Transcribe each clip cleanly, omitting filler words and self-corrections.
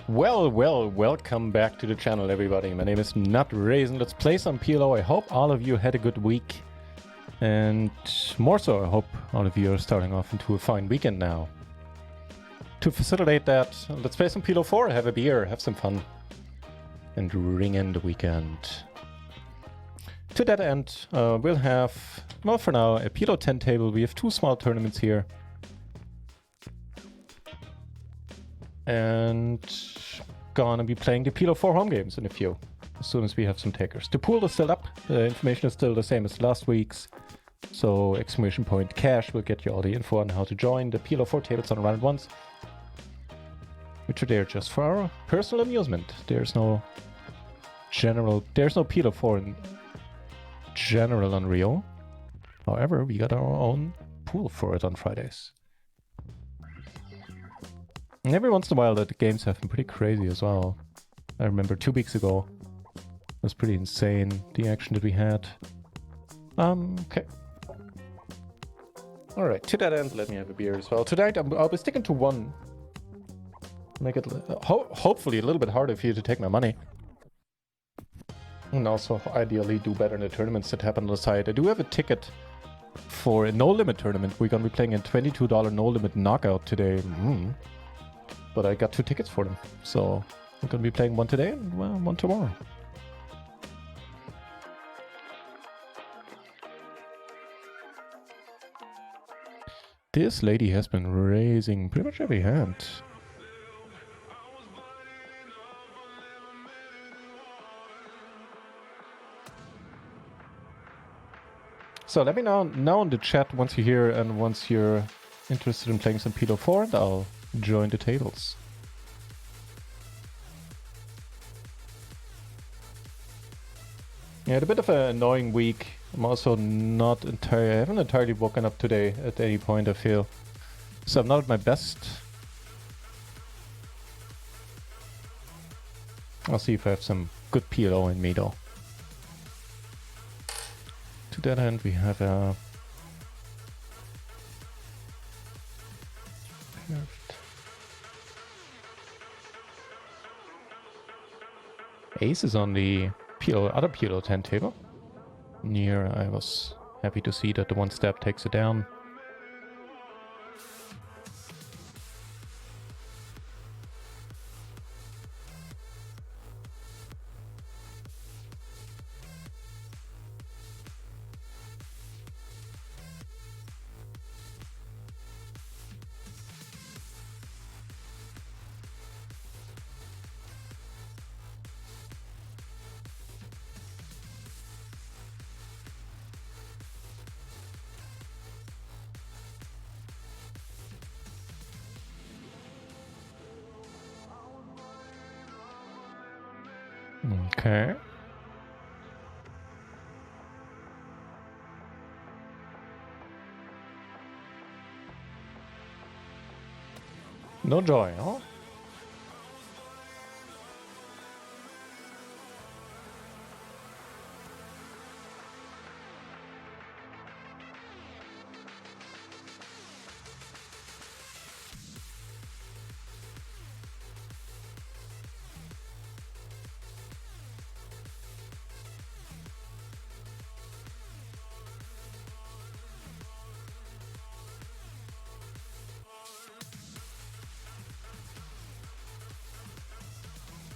Welcome back to the channel, everybody. My name is NutRaisin. Let's play some PLO. I hope all of you had a good week. And more so, I hope all of you are starting off into a fine weekend now. To facilitate that, let's play some PLO4, have a beer, have some fun, and ring in the weekend. To that end, we'll have, well, for now, a PLO 10 table. We have two small tournaments here. And gonna be playing the PLO4 home games in a few, as soon as we have some takers. The pool is still up, the information is still the same as last week's, so exclamation point cash will get you all the info on how to join the PLO4 tables on round ones, which are there just for our personal amusement. There's no PLO4 in general on Rio. However, we got our own pool for it on Fridays. And every once in a while the games have been pretty crazy as well. I remember 2 weeks ago. It was pretty insane, the action that we had. Okay. Alright, to that end, let me have a beer as well. Tonight I'll be sticking to one. Make it hopefully a little bit harder for you to take my money. And also ideally do better in the tournaments that happen on the side. I do have a ticket for a no-limit tournament. We're gonna be playing a $22 no-limit knockout today. But I got 2 tickets for them, so I'm gonna be playing one today and well, one tomorrow. This lady has been raising pretty much every hand. So let me know in the chat once you're here and once you're interested in playing some PLO4, and I'll join the tables. Yeah, a bit of an annoying week. I'm also I haven't entirely woken up today at any point, I feel. So I'm not at my best. I'll see if I have some good PLO in me though. To that end, we have a ace is on the other PLO 10 table. Here I was happy to see that the one step takes it down. Okay. No joy, huh?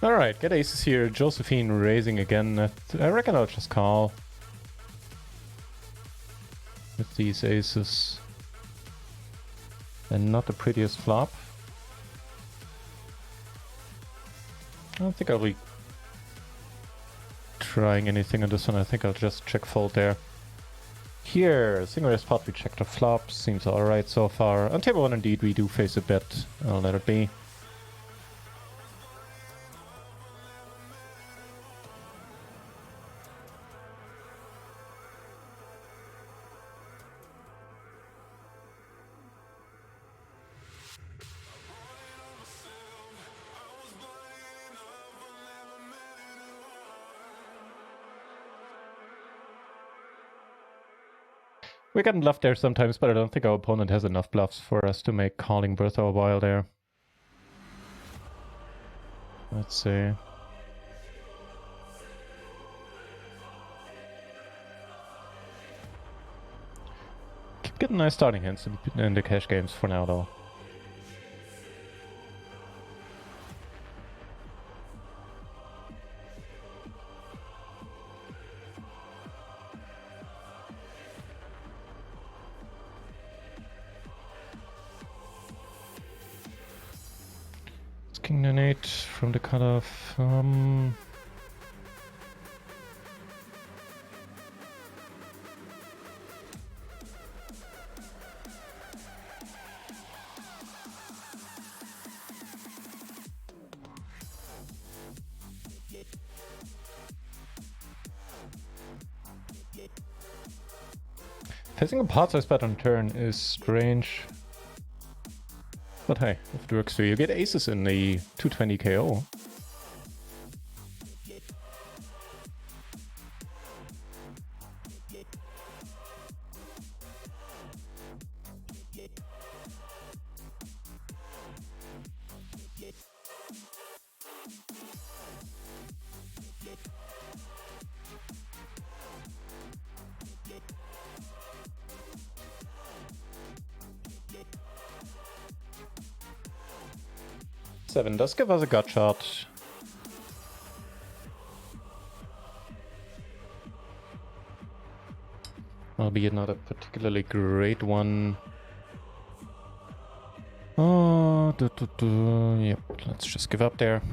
Alright, get aces here. Josephine raising again. I reckon I'll just call with these aces. And not the prettiest flop. I don't think I'll be trying anything on this one. I think I'll just check fold there. Here, single raise pot, we check the flop. Seems alright so far. On table 1 indeed we do face a bet. I'll let it be. We get bluff there sometimes, but I don't think our opponent has enough bluffs for us to make calling worth our while there. Let's see. Keep getting nice starting hands in the cash games for now, though. King then 8 from the cutoff. Facing a pot size bet on turn is strange. But hey, if it works for you, get aces in the 220 KO. Seven does give us a gut shot. Albeit not a particularly great one. Oh, yep, let's just give up there.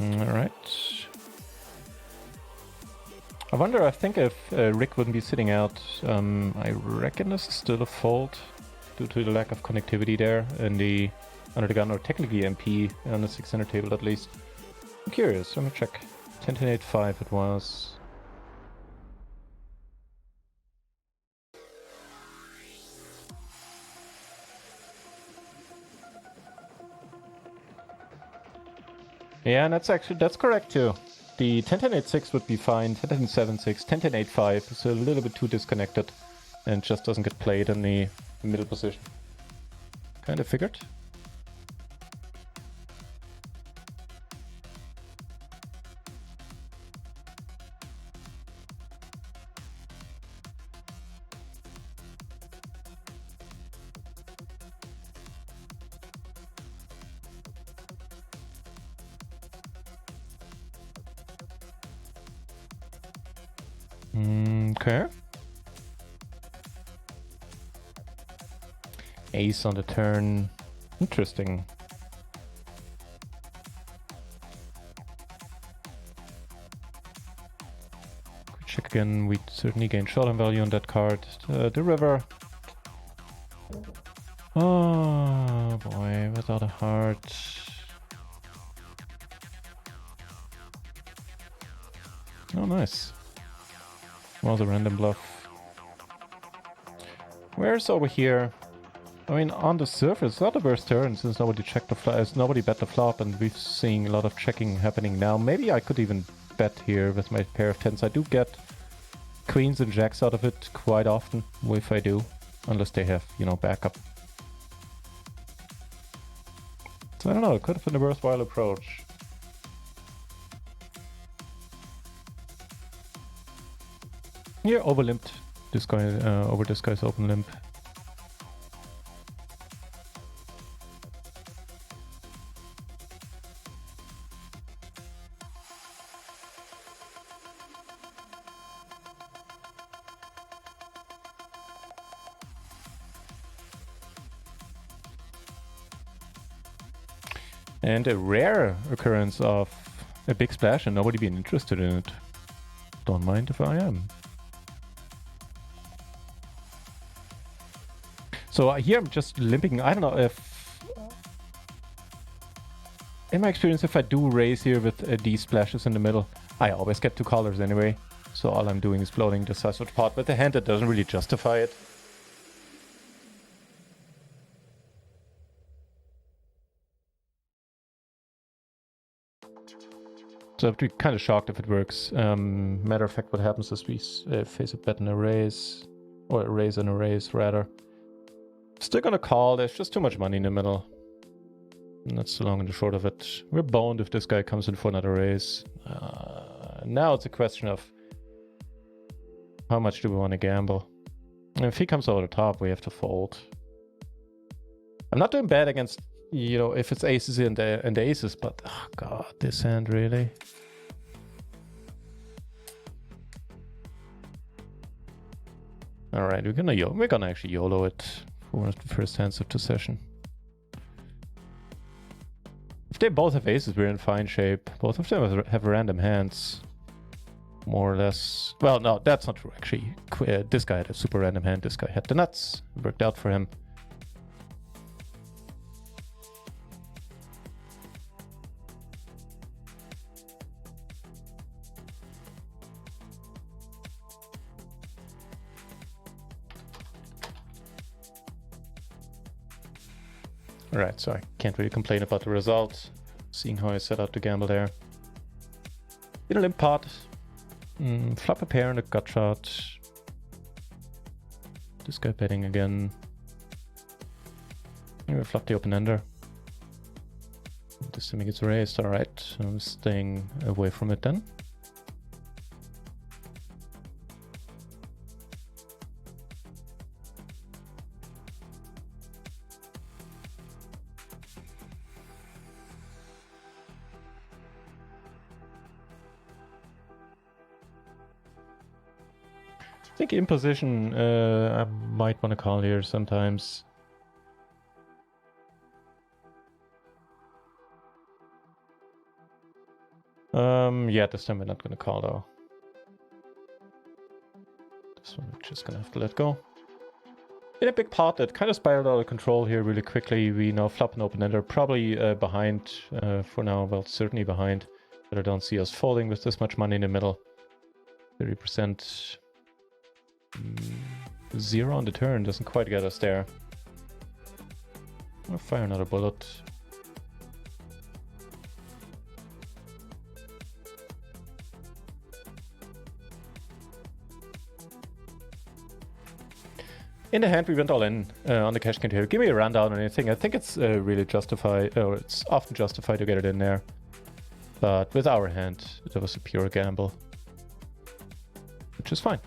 Alright. I wonder, I think if Rick wouldn't be sitting out, I reckon this is still a fold due to the lack of connectivity there in the under the gun, or technically MP on the 600 table at least. I'm curious, let me check. 10-10-8-5 it was. Yeah, and that's correct too. The 10-10-8-6 would be fine, 10-10-7-6, 10-10-8-5 is a little bit too disconnected and just doesn't get played in the middle position. Kind of figured. Okay. Ace on the turn. Interesting. Quick check again. We certainly gain showdown value on that card. The river. Oh boy, without a heart. Oh, nice. Was a random bluff. Where's over here? I mean, on the surface, not the worst turn since nobody checked the flop, nobody bet the flop, and we've seen a lot of checking happening now. Maybe I could even bet here with my pair of tens. I do get queens and jacks out of it quite often, if I do, unless they have, you know, backup. So I don't know, it could have been a worthwhile approach. Yeah, overlimped. This guy over this guy's open limp. And a rare occurrence of a big splash and nobody being interested in it. Don't mind if I am. So here I'm just limping. I don't know if in my experience, if I do raise here with these splashes in the middle, I always get 2 colors anyway. So all I'm doing is bloating the size of the pot with a hand that doesn't really justify it. So I'd be kind of shocked if it works. Matter of fact, what happens is we face a bet and a raise, or a raise and a raise rather. Still gonna call, there's just too much money in the middle. And that's the long and the short of it. We're boned if this guy comes in for another raise. Now it's a question of how much do we want to gamble? And if he comes over the top, we have to fold. I'm not doing bad against, you know, if it's aces and the aces, but oh god, this hand really. All right, we're gonna actually YOLO it for one of the first hands of the session. If they both have aces, we're in fine shape. Both of them have random hands, more or less. Well, no, that's not true actually. This guy had a super random hand. This guy had the nuts. It worked out for him. Alright, so I can't really complain about the result, seeing how I set out to gamble there. In a limp pot, flop a pair and a gut shot. This guy betting again. Maybe flop the open ender. This time he gets raised, alright. I'm staying away from it then. I think in position, I might want to call here sometimes. Yeah, this time we're not going to call though. This one we're just going to have to let go. In a big pot that kind of spiraled out of control here really quickly. We now flop an open ender, probably behind for now, well, certainly behind. But I don't see us folding with this much money in the middle. 30%. 0 on the turn doesn't quite get us there. I'll fire another bullet. In the hand, we went all in on the cash counter here. Give me a rundown on anything. I think it's really justified, or it's often justified to get it in there. But with our hand, that was a pure gamble, which is fine.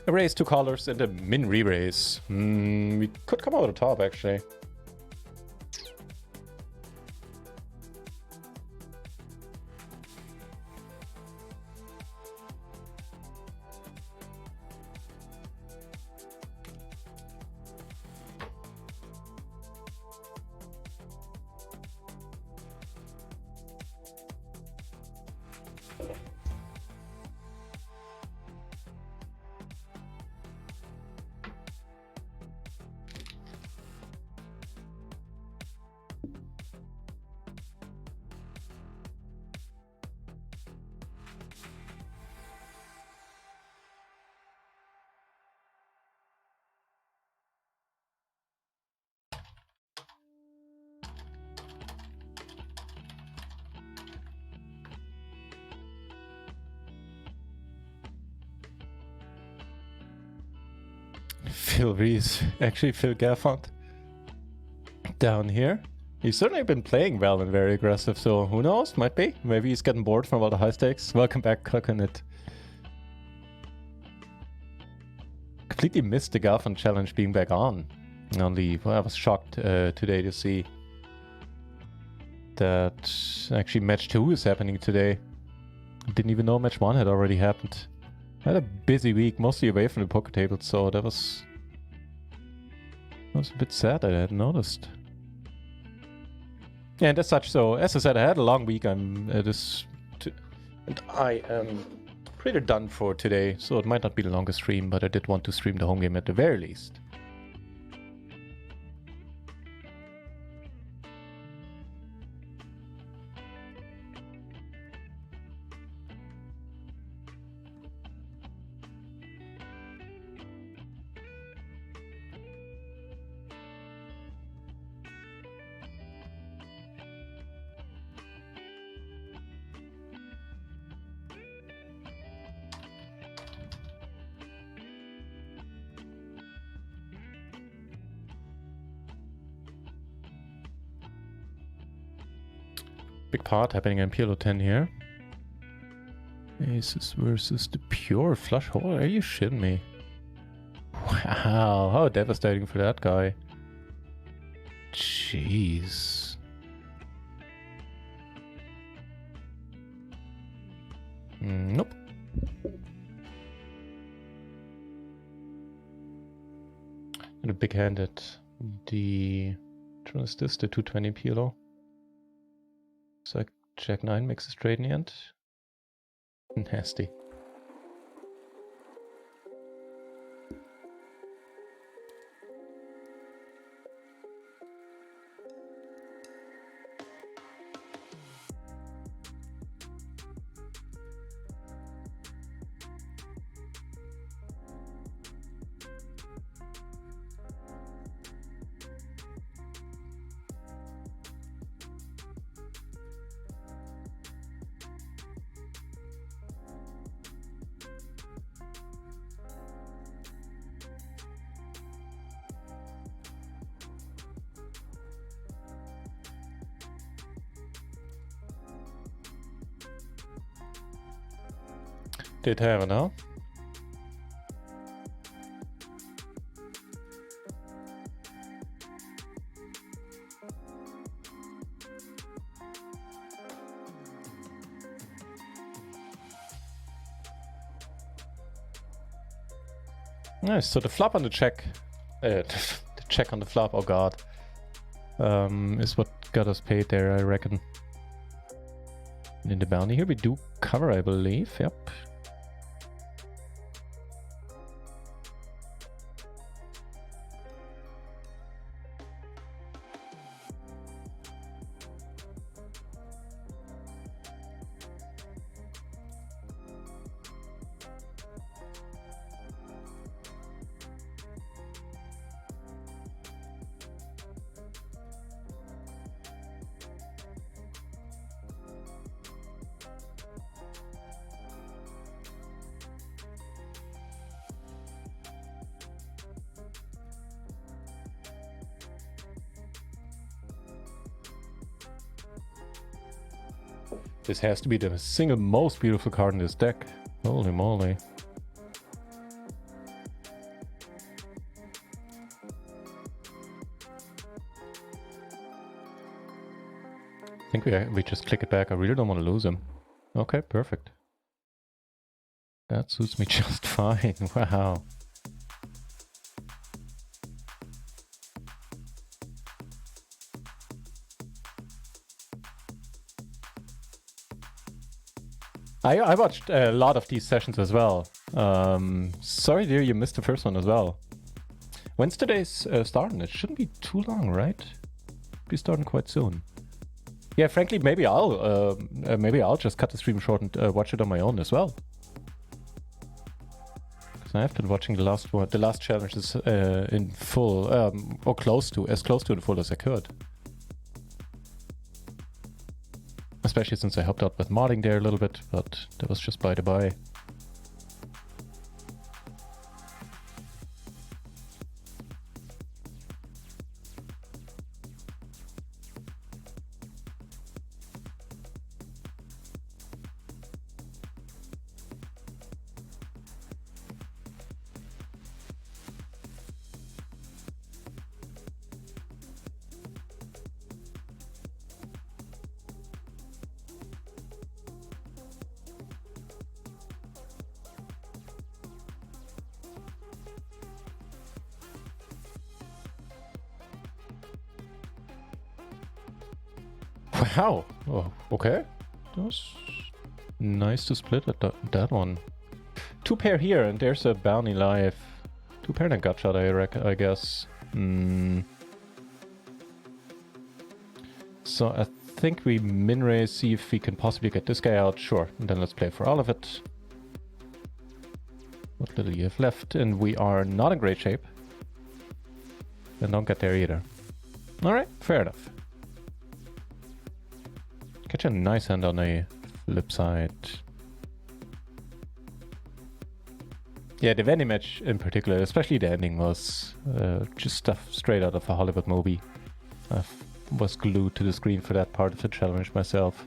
A raise, 2 callers, and a min re-raise. We could come over the top, actually. Phil Reese, actually Phil Gaffont down here. He's certainly been playing well and very aggressive, so who knows, might be. Maybe he's getting bored from all the high stakes. Welcome back, Coconut. Completely missed the Gaffont challenge being back on. Only, well, I was shocked today to see that actually match 2 is happening today. Didn't even know match 1 had already happened. I had a busy week, mostly away from the poker table, so that was a bit sad I hadn't noticed. Yeah, and as such, so as I said, I had a long week. And I am pretty done for today, so it might not be the longest stream, but I did want to stream the home game at the very least. Big part happening in PLO10 here. Aces versus the pure flush hole. Are you shitting me? Wow, how devastating for that guy. Jeez. Nope. And a big hand at the... which one is this? The 220 PLO. So Jack 9 makes a straight in the end. Nasty. Did have it now. Nice, so the flop on the check, the check on the flop, oh god, is what got us paid there, I reckon. And in the bounty here we do cover, I believe, yep. This has to be the single most beautiful card in this deck. Holy moly. I think we just click it back. I really don't want to lose him. Okay, perfect. That suits me just fine. Wow. I watched a lot of these sessions as well. Sorry dear, you missed the first one as well. When's today's starting? It shouldn't be too long, right? Be starting quite soon. Yeah, frankly, maybe I'll just cut the stream short and watch it on my own as well. Because I have been watching the last challenges in full, or as close to the full as I could. Especially since I helped out with modding there a little bit, but that was just by the by. Wow. Oh, okay. That was nice to split at that one. two pair here, and there's a bounty live. Two pair and a gut shot, I guess. So I think we min raise, see if we can possibly get this guy out. Sure, and then let's play for all of it. What little you have left, and we are not in great shape. Then don't get there either. Alright, fair enough. Catch a nice hand on the flip side. Yeah, the vending match in particular, especially the ending, was just stuff straight out of a Hollywood movie. I was glued to the screen for that part of the challenge myself.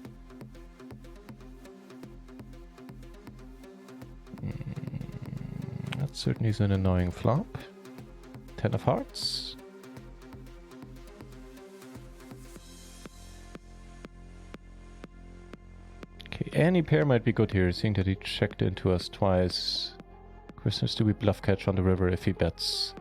That certainly is an annoying flop. 10 of hearts. Okay, any pair might be good here, seeing that he checked into us twice. Questions, do we bluff catch on the river if he bets?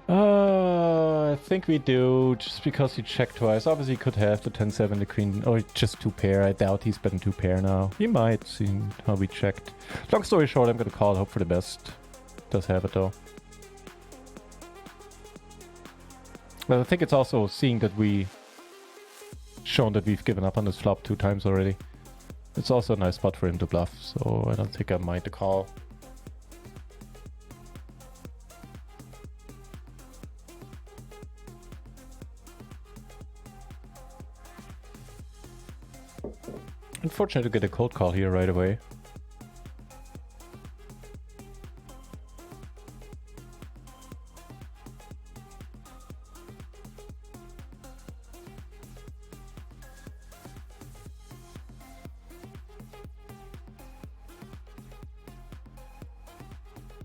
I think we do, just because he checked twice. Obviously he could have the 10-7, the queen, or just two pair. I doubt he's betting two pair now. He might, seeing how we checked. Long story short, I'm gonna call, hope for the best. Does have it though. But I think it's also seeing that we shown that we've given up on this flop 2 times already. It's also a nice spot for him to bluff, so I don't think I mind the call. Unfortunate to get a cold call here right away.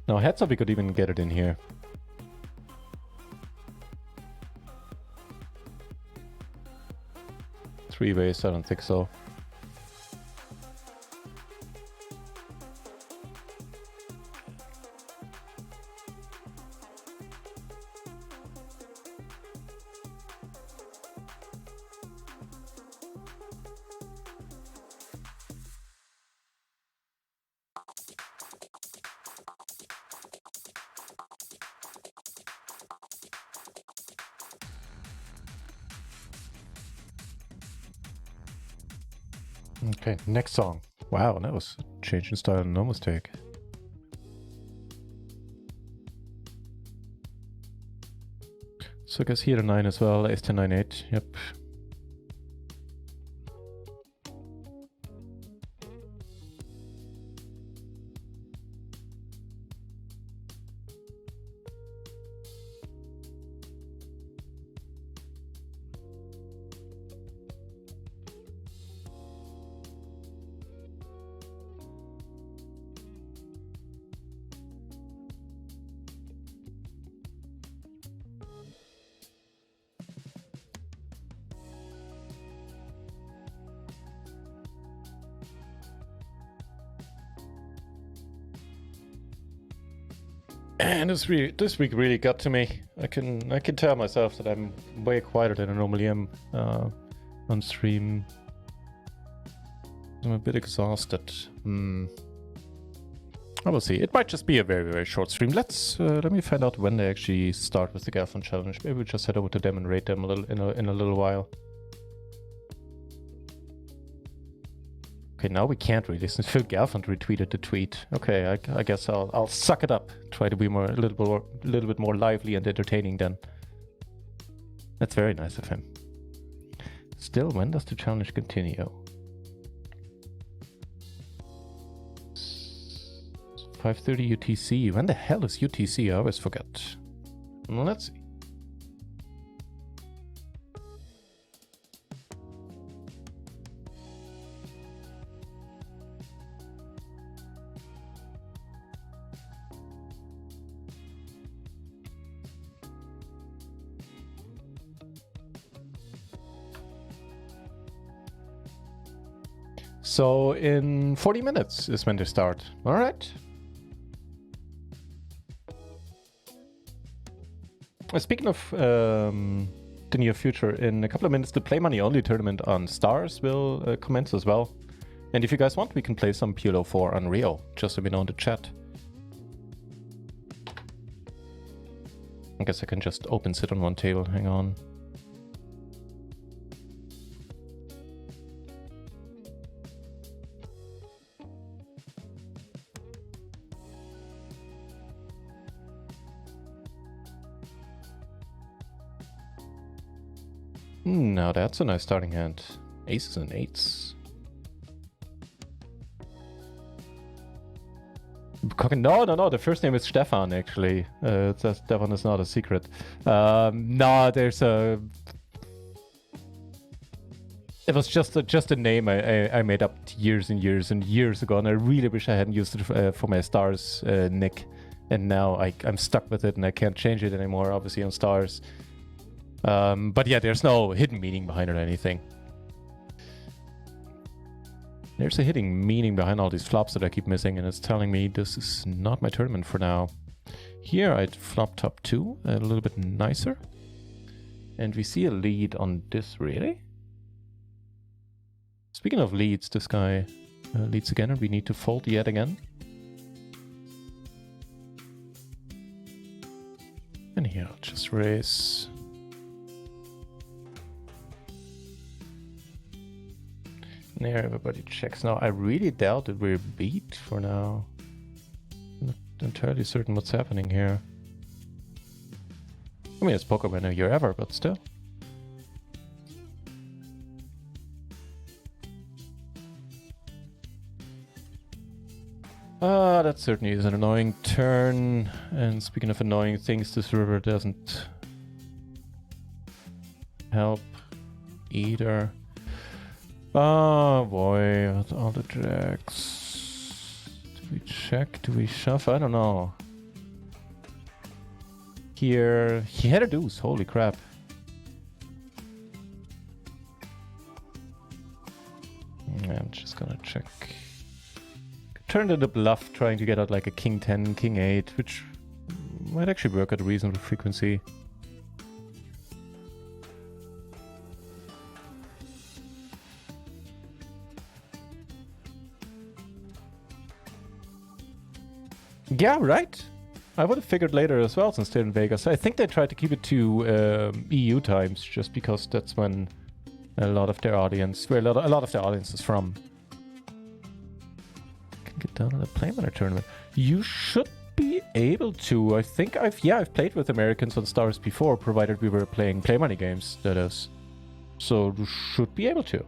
No, heads up, we could even get it in here. Three ways, I don't think so. Okay, next song. Wow, that was a change in style, no mistake. So I guess here the 9 as well, ace 10, 9, 8, yep. And this week really got to me. I can tell myself that I'm way quieter than I normally am on stream. I'm a bit exhausted. I will see. It might just be a very, very short stream. Let me find out when they actually start with the Galfond challenge. Maybe we'll just head over to them and rate them a little in a little while. Okay, now we can't really, since Phil Galfond retweeted the tweet. Okay, I guess I'll suck it up. Try to be a little bit more lively and entertaining then. That's very nice of him. Still, when does the challenge continue? 5:30 UTC. When the hell is UTC? I always forget. Well, let's see. So in 40 minutes is when they start. All right. Speaking of the near future, in a couple of minutes, the Play Money Only tournament on Stars will commence as well. And if you guys want, we can play some PLO4 Unreal. Just let me know in the chat. I guess I can just open sit on one table. Hang on. Now that's a nice starting hand. Aces and eights. No, the first name is Stefan, actually. That one is not a secret. No, there's a... It was just a name I made up years and years and years ago, and I really wish I hadn't used it for my Stars nick. And now I'm stuck with it, and I can't change it anymore, obviously, on Stars. But yeah, there's no hidden meaning behind it or anything. There's a hidden meaning behind all these flops that I keep missing, and it's telling me this is not my tournament for now. Here I'd flop top 2, a little bit nicer. And we see a lead on this, really? Speaking of leads, this guy leads again, and we need to fold yet again. And here I'll just raise. There, everybody checks. Now, I really doubt that we're beat for now. Not entirely certain what's happening here. I mean, it's poker winner year ever, but still. That certainly is an annoying turn. And speaking of annoying things, this river doesn't help either. Oh boy, all the jacks. Do we check? Do we shove? I don't know. Here, he had a deuce, holy crap. I'm just gonna check. Turned into bluff, trying to get out like a king 10, king 8, which might actually work at a reasonable frequency. Yeah, right. I would have figured later as well since they're in Vegas. I think they tried to keep it to EU times just because that's when a lot of their audience, where a lot of their audience is from. Can get down on a play manner tournament. You should be able to. I think I've played with Americans on Stars before, provided we were playing play money games, that is. So you should be able to.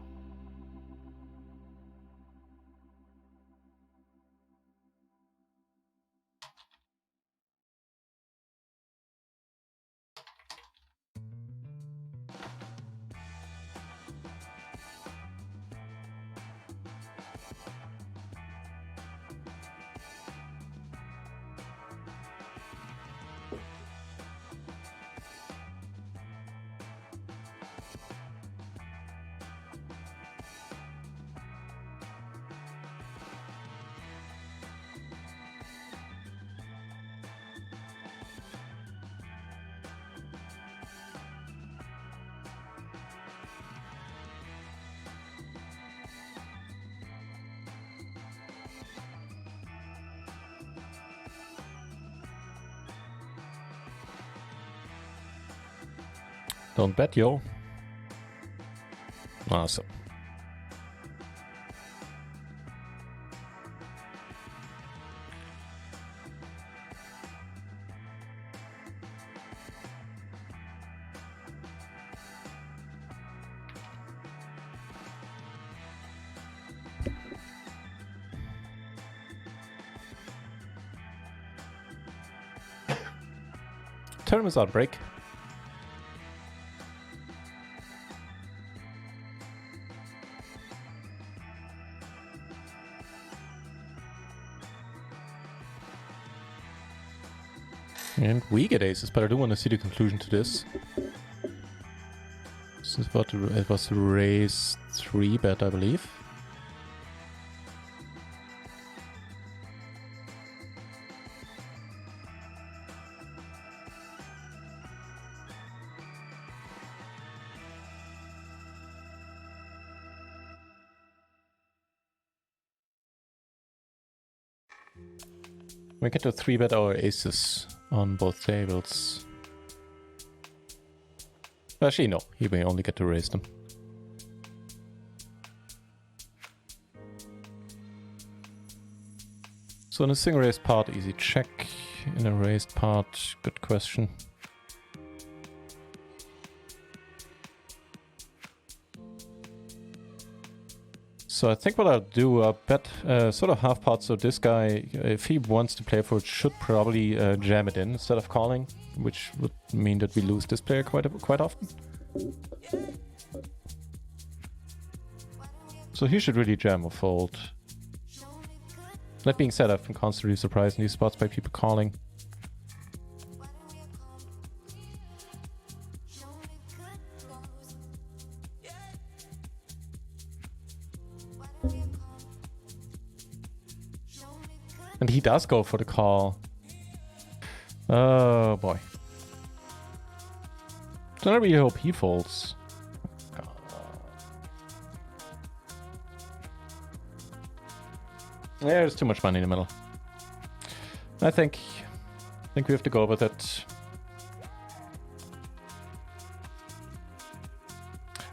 Don't bet, yo. Awesome. Tournament's on break. And we get aces, but I do want to see the conclusion to this. This is what it was raise 3 bet, I believe. We get to 3-bet our aces on both tables. Actually, no. He may only get to raise them. So in a single raised part, easy check. In a raised part, good question. So I think what I'll do, I'll bet sort of half pot, so this guy, if he wants to play for it, should probably jam it in instead of calling, which would mean that we lose this player quite often. So he should really jam or fold. That being said, I've been constantly surprised in these spots by people calling. And he does go for the call. Oh boy. So I really hope he folds. Yeah, there's too much money in the middle. I think we have to go with it.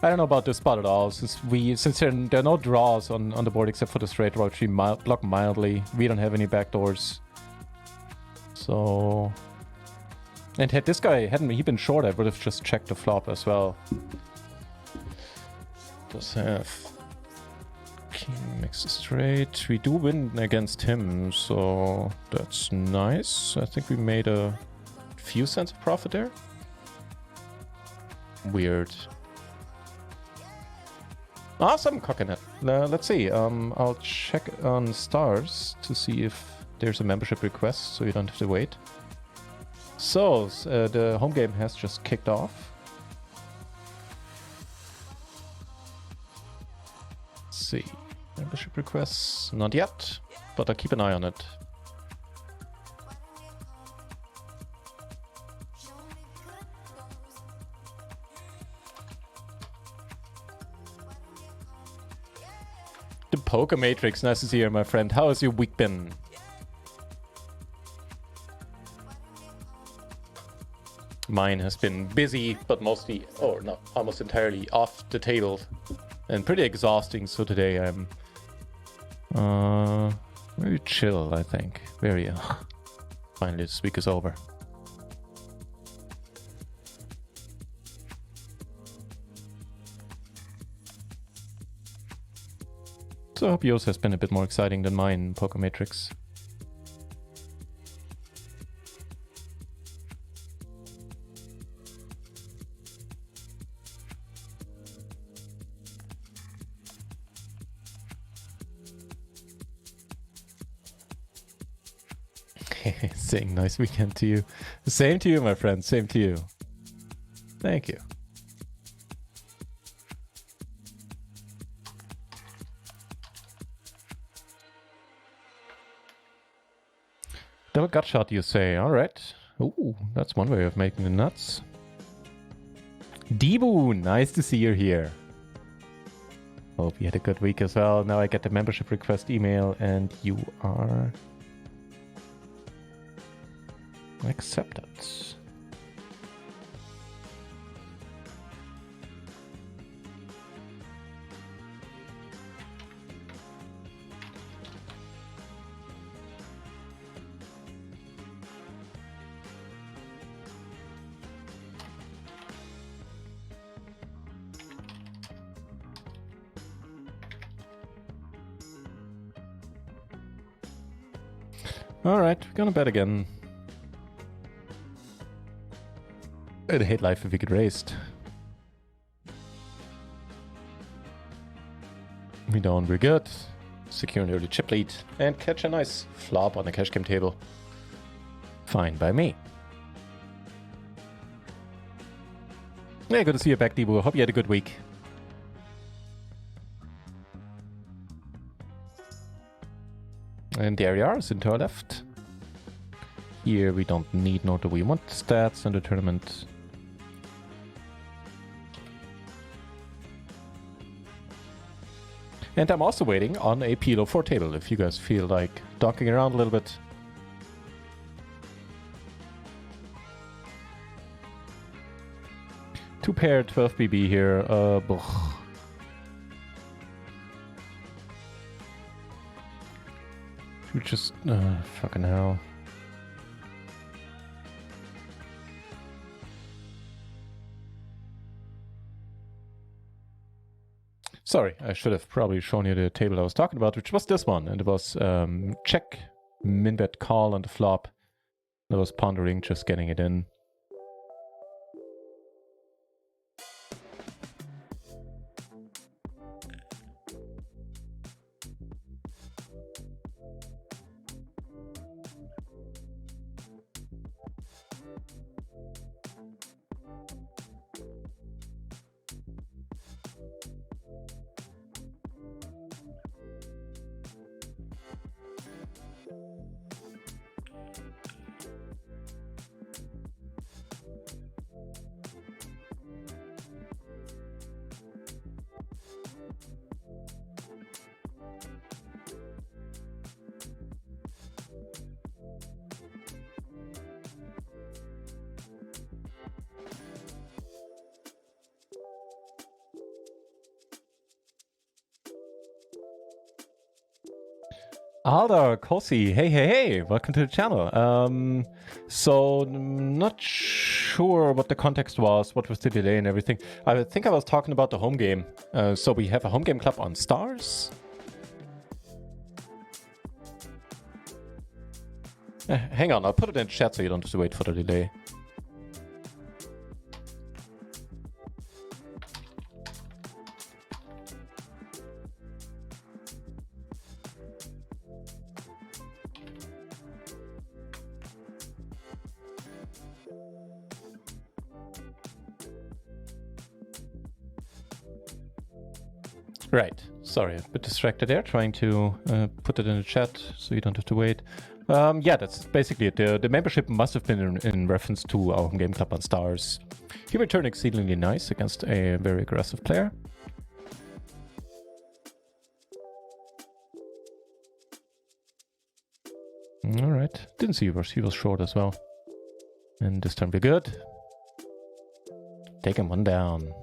I don't know about this spot at all, since there are no draws on the board except for the straight draw, which we block mildly. We don't have any backdoors. So... And had this guy, hadn't he been short, I would have just checked the flop as well. Does have... King makes a straight. We do win against him, so that's nice. I think we made a few cents of profit there. Weird. Awesome, coconut. Let's see. I'll check on stars to see if there's a membership request, so you don't have to wait. So, the home game has just kicked off. Let's see. Membership requests? Not yet, but I'll keep an eye on it. The Poker Matrix, nice to see you, my friend. How has your week been? Mine has been busy, but mostly, or not, almost entirely off the table. And pretty exhausting, so today I'm very chill, I think. Very, finally this week is over. So I hope yours has been a bit more exciting than mine, Poker Matrix. Saying nice weekend to you. Same to you, my friend. Same to you. Thank you. Double gut shot, you say. Alright. Ooh, that's one way of making the nuts. Debu, nice to see you here. Hope you had a good week as well. Now I get the membership request email and you are accepted. Alright, we're gonna bet again. I'd hate life if we get raised. We don't, we're good. Secure an early chip lead and catch a nice flop on the cash game table. Fine by me. Yeah, good to see you back, Debu. Hope you had a good week. And there we are, into our left. Here we don't need, nor do we want stats in the tournament. And I'm also waiting on a PLO4 table if you guys feel like donking around a little bit. Two pair, 12 BB here. Should we just... fucking hell. Sorry, I should have probably shown you the table I was talking about, which was this one. And it was check, min-bet call on the flop. I was pondering just getting it in. Alda, Kosi, hey, welcome to the channel. So, not sure what the context was, what was the delay and everything. I think I was talking about the home game. So we have a home game club on Stars. Hang on, I'll put it in chat so you don't have to wait for the delay. Right, sorry, a bit distracted there, trying to put it in the chat so you don't have to wait. Yeah, that's basically it. The membership must have been in reference to our home game club on Stars. He returned exceedingly nice against a very aggressive player. Alright, didn't see yours, he was short as well. And this time we're good. Take him one down.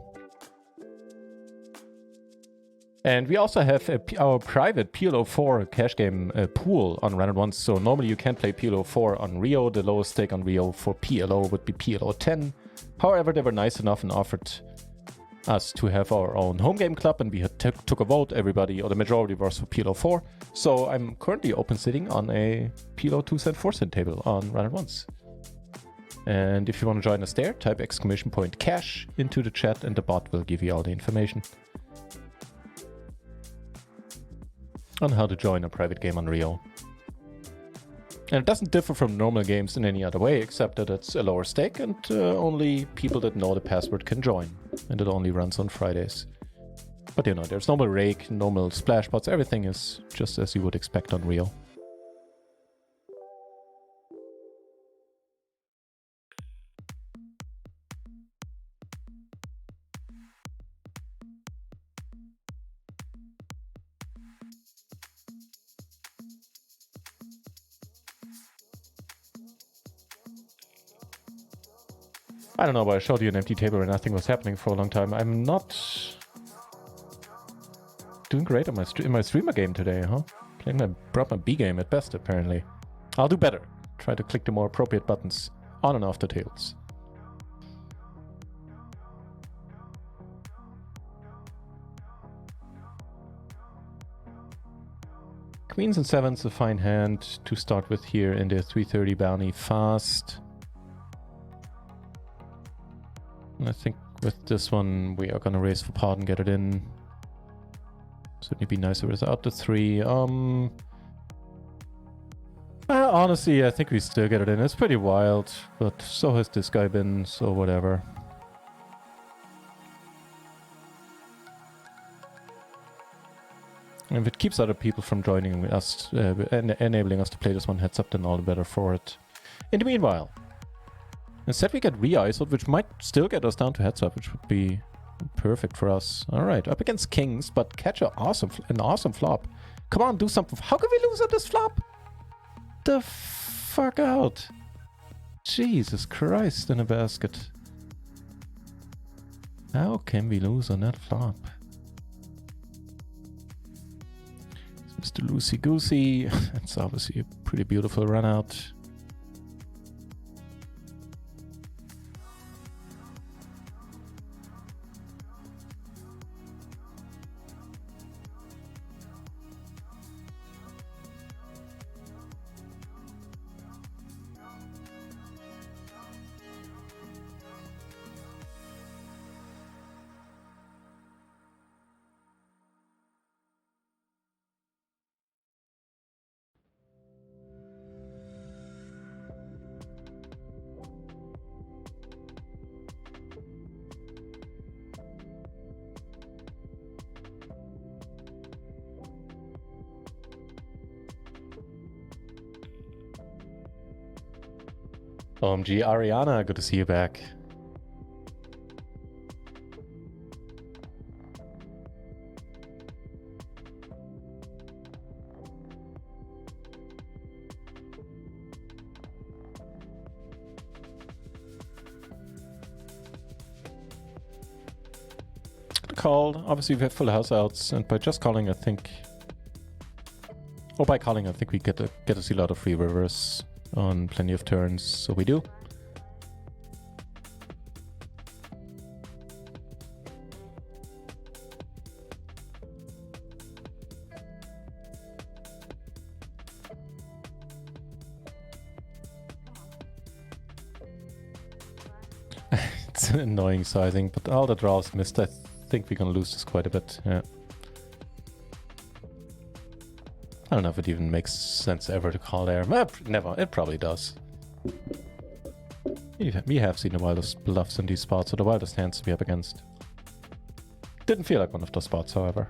And we also have our private PLO4 cash game pool on Run It Once. So normally you can't play PLO4 on Rio. The lowest stake on Rio for PLO would be PLO10. However, they were nice enough and offered us to have our own home game club, and we had took a vote. Everybody, or the majority, was for PLO4. So I'm currently open sitting on a PLO 2 cent 4 cent table on Run It Once. And if you want to join us there, type !cash into the chat and the bot will give you all the information on how to join a private game on Rio. And it doesn't differ from normal games in any other way, except that it's a lower stake and only people that know the password can join. And it only runs on Fridays. But you know, there's normal rake, normal splash pots, everything is just as you would expect on Rio. I don't know, but I showed you an empty table where nothing was happening for a long time. I'm not doing great on in my streamer game today, huh? Brought my B game at best, apparently. I'll do better. Try to click the more appropriate buttons on and off the tables. Queens and sevens, a fine hand to start with here in the 330 bounty fast. I think with this one we are gonna raise for pot and get it in. Certainly be nicer without the 3. Honestly, I think we still get it in. It's pretty wild, but so has this guy been, so whatever. And if it keeps other people from joining us, enabling us to play this one heads up, then all the better for it. In the meanwhile, instead we get re-ISO'd, which might still get us down to heads up, which would be Perfect for us. All right, up against kings, but catch an awesome flop. Come on, do something. How can we lose on this flop? The fuck out. Jesus Christ in a basket. How can we lose on that flop? Mr. Loosey Goosey. It's obviously a pretty beautiful run out. OMG, Ariana, good to see you back. Called. Obviously, we have full house outs, and by just calling, I think, or by calling, I think we get to see a lot of free rivers on plenty of turns, so we do. It's an annoying sizing, but all the draws missed. I think we're gonna lose this quite a bit. Yeah. I don't know if it even makes sense ever to call there. Never. It probably does. We have seen the wildest bluffs in these spots, or the wildest hands to be up against. Didn't feel like one of those spots, however.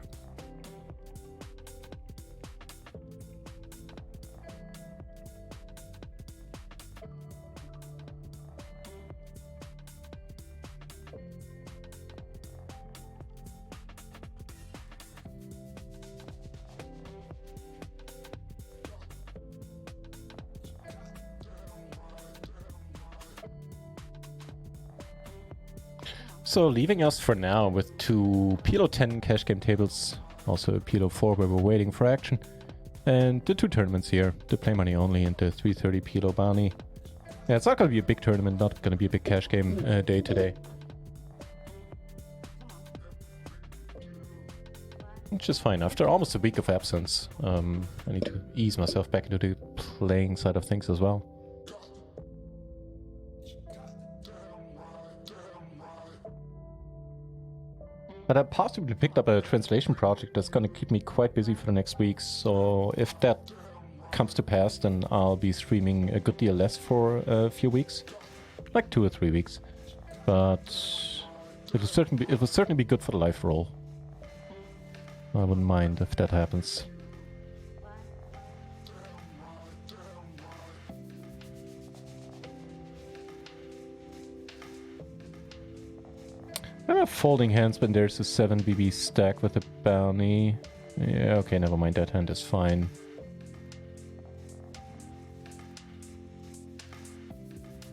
So leaving us for now with two PLO10 cash game tables, also a PLO4 where we're waiting for action, and the two tournaments here, the play money only and the 330 PLO bounty. Yeah, it's not going to be a big tournament, not going to be a big cash game day today. Which is fine. After almost a week of absence, I need to ease myself back into the playing side of things as well. But I possibly picked up a translation project that's going to keep me quite busy for the next week, so if that comes to pass, then I'll be streaming a good deal less for a few weeks, like 2 or 3 weeks. But it will certainly be good for the live roll. I wouldn't mind if that happens. I have folding hands, but there's a 7 BB stack with a bounty. Yeah, okay, never mind. That hand is fine.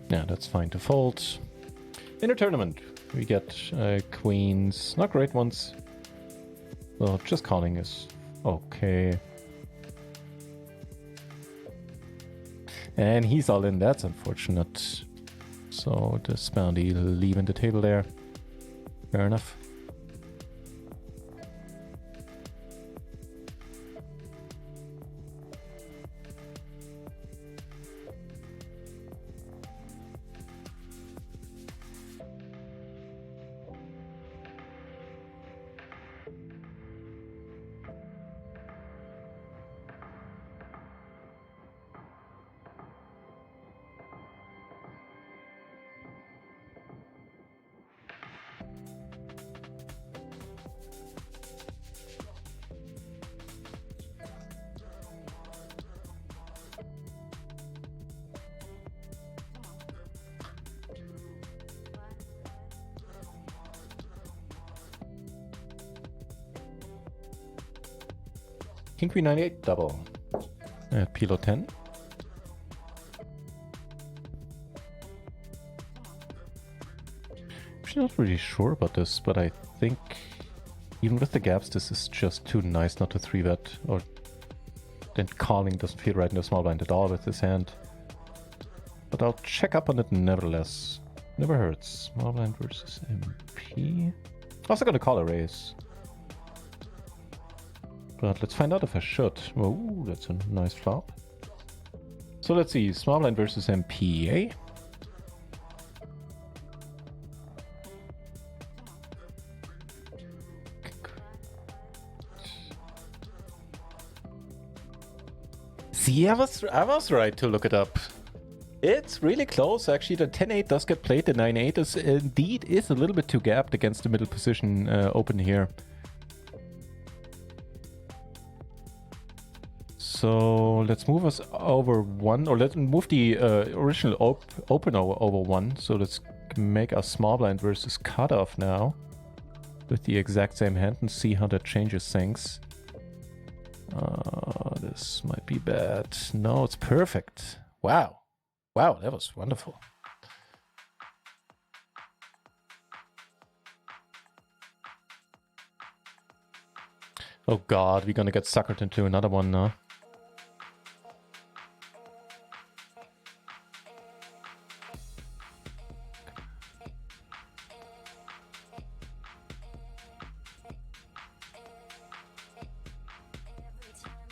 Yeah, that's fine to fold. In a tournament, we get queens. Not great ones. Well, just calling is okay. And he's all in. That's unfortunate. So this bounty leaving the table there. Fair enough. King Queen 98 double. At PLO 10. I'm not really sure about this, but I think even with the gaps, this is just too nice not to 3-bet, or then calling doesn't feel right in the small blind at all with this hand. But I'll check up on it nevertheless. Never hurts. Small blind versus MP. Also gonna call a raise. But let's find out if I should. Oh, that's a nice flop. So let's see. Small blind versus MP, eh? See, I was right to look it up. It's really close, actually. The 10-8 does get played. The 9-8 is indeed a little bit too gapped against the middle position open here. So let's move us over 1, or let's move the original opener over 1. So let's make a small blind versus cutoff now with the exact same hand and see how that changes things. This might be bad. No, it's perfect. Wow. Wow, that was wonderful. Oh god, we're gonna get suckered into another one now.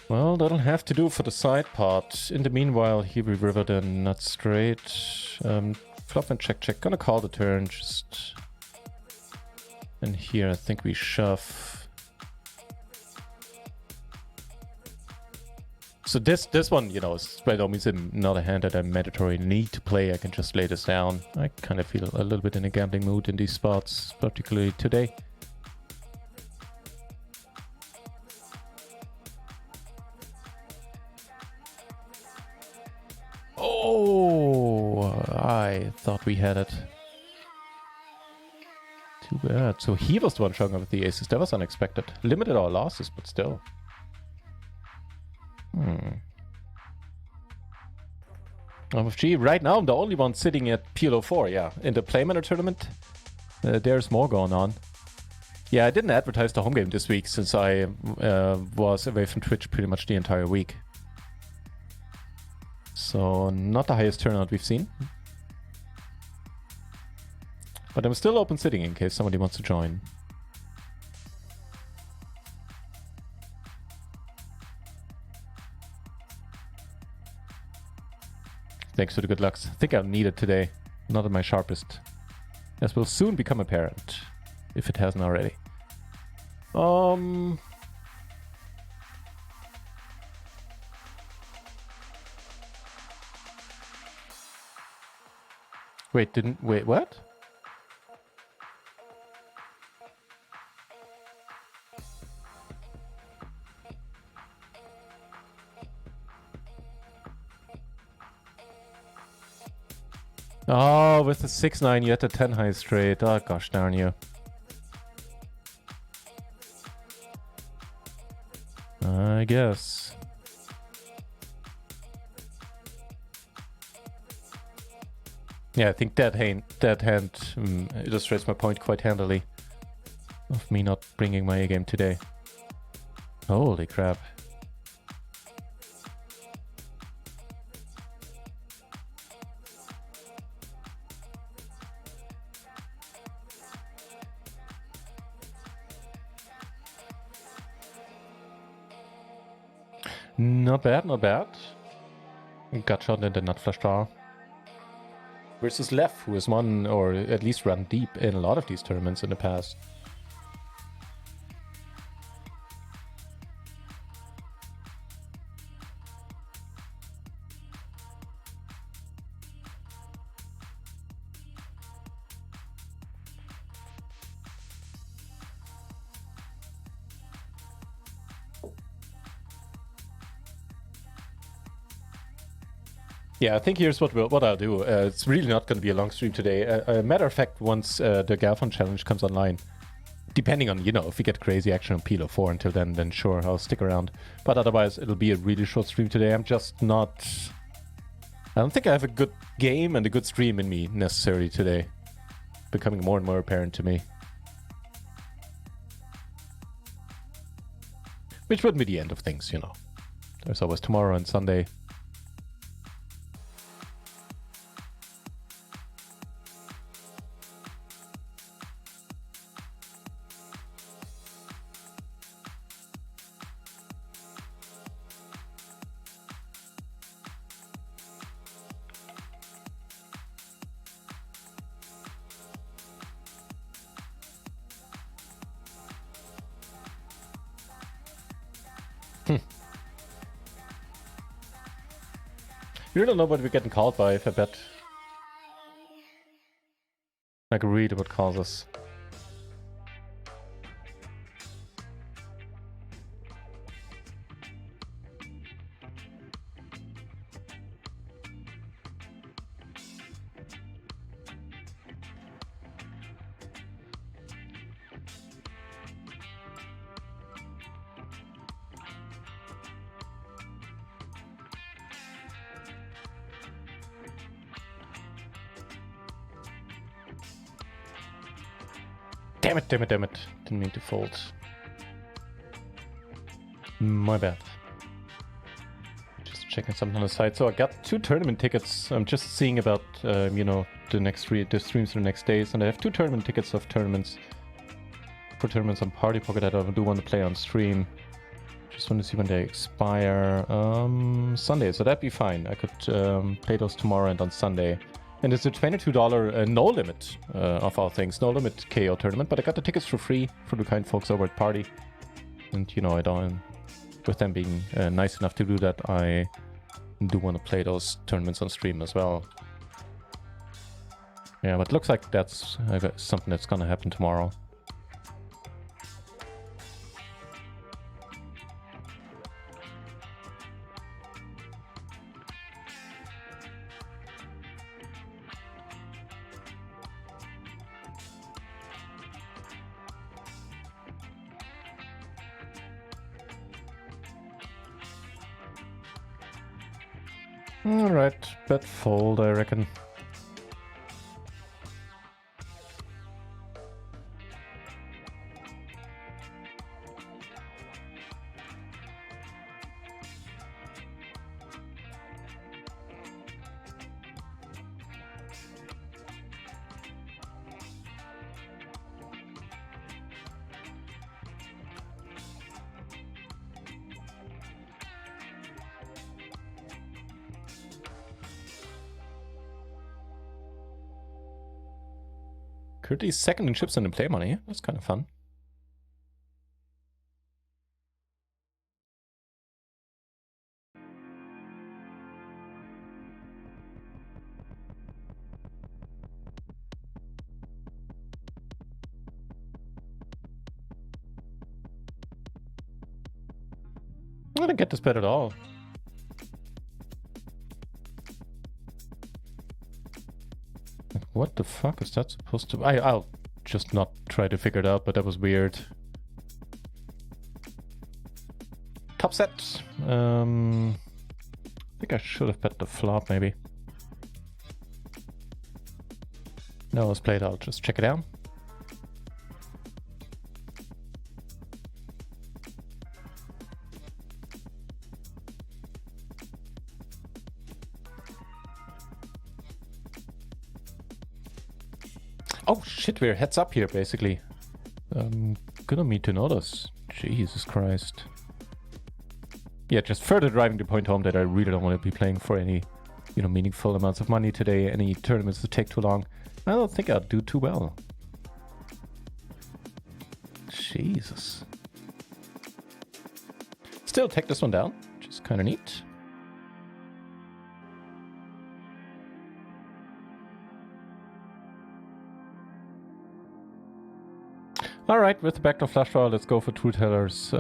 Well, that'll have to do for the side part. In the meanwhile, here we river the nut straight. Flop and check. Gonna call the turn just. And here I think we shove. So this one, you know, is by no means not a hand that I mandatory need to play. I can just lay this down. I kind of feel a little bit in a gambling mood in these spots, particularly today. Oh, I thought we had it. Too bad. So he was the one showing up with the aces. That was unexpected. Limited our losses, but still. OMFG, right now I'm the only one sitting at PLO4, yeah. In the Play Manor tournament, there's more going on. Yeah, I didn't advertise the home game this week since I was away from Twitch pretty much the entire week. So, not the highest turnout we've seen. But I'm still open sitting in case somebody wants to join. Thanks for the good lucks. I think I'll need it today. Not at my sharpest. As will soon become apparent, if it hasn't already. Wait, what? Oh, with the 6-9 you had the 10 high straight. Oh gosh darn you. I guess. Yeah, I think that hand illustrates my point quite handily of me not bringing my A game today. Holy crap. Not bad, not bad. Gut shot in the nut flush draw. Versus Lev, who has won, or at least run deep in a lot of these tournaments in the past. Yeah, I think here's what I'll do. It's really not going to be a long stream today. Matter of fact, once the Galfond challenge comes online, Depending on, you know, if we get crazy action on PLO4 until then sure, I'll stick around. But otherwise, it'll be a really short stream today. I'm just not... I don't think I have a good game and a good stream in me necessarily today. Becoming more and more apparent to me. Which wouldn't be the end of things, you know. There's always tomorrow and Sunday. You don't know what we're getting called by, if I bet. I can read what calls us. Damn it. Didn't mean to fold. My bad. Just checking something on the side. So I got 2 tournament tickets. I'm just seeing about, you know, the streams for the next days. And I have 2 tournament tickets of tournaments. For tournaments on Party Pocket that I do want to play on stream. Just want to see when they expire. Sunday, so that'd be fine. I could play those tomorrow and on Sunday. And it's a $22 no limit of all things, no limit KO tournament. But I got the tickets for free for the kind folks over at Party. And you know, I don't, with them being nice enough to do that, I do want to play those tournaments on stream as well. Yeah, but it looks like that's something that's gonna happen tomorrow. Alright, bet fold, I reckon. Currently second in chips and in play money. That's kind of fun. I didn't get this bet at all. What the fuck is that supposed to... I'll just not try to figure it out, but that was weird. Top set. I think I should have bet the flop, maybe. No, let's play it out. Just check it out. Oh shit, we're heads up here, basically. Good on me to notice. Jesus Christ. Yeah, just further driving the point home that I really don't want to be playing for any, you know, meaningful amounts of money today. Any tournaments that take too long. I don't think I'll do too well. Jesus. Still take this one down, which is kind of neat. Alright, with the backdoor flush draw, let's go for True Teller's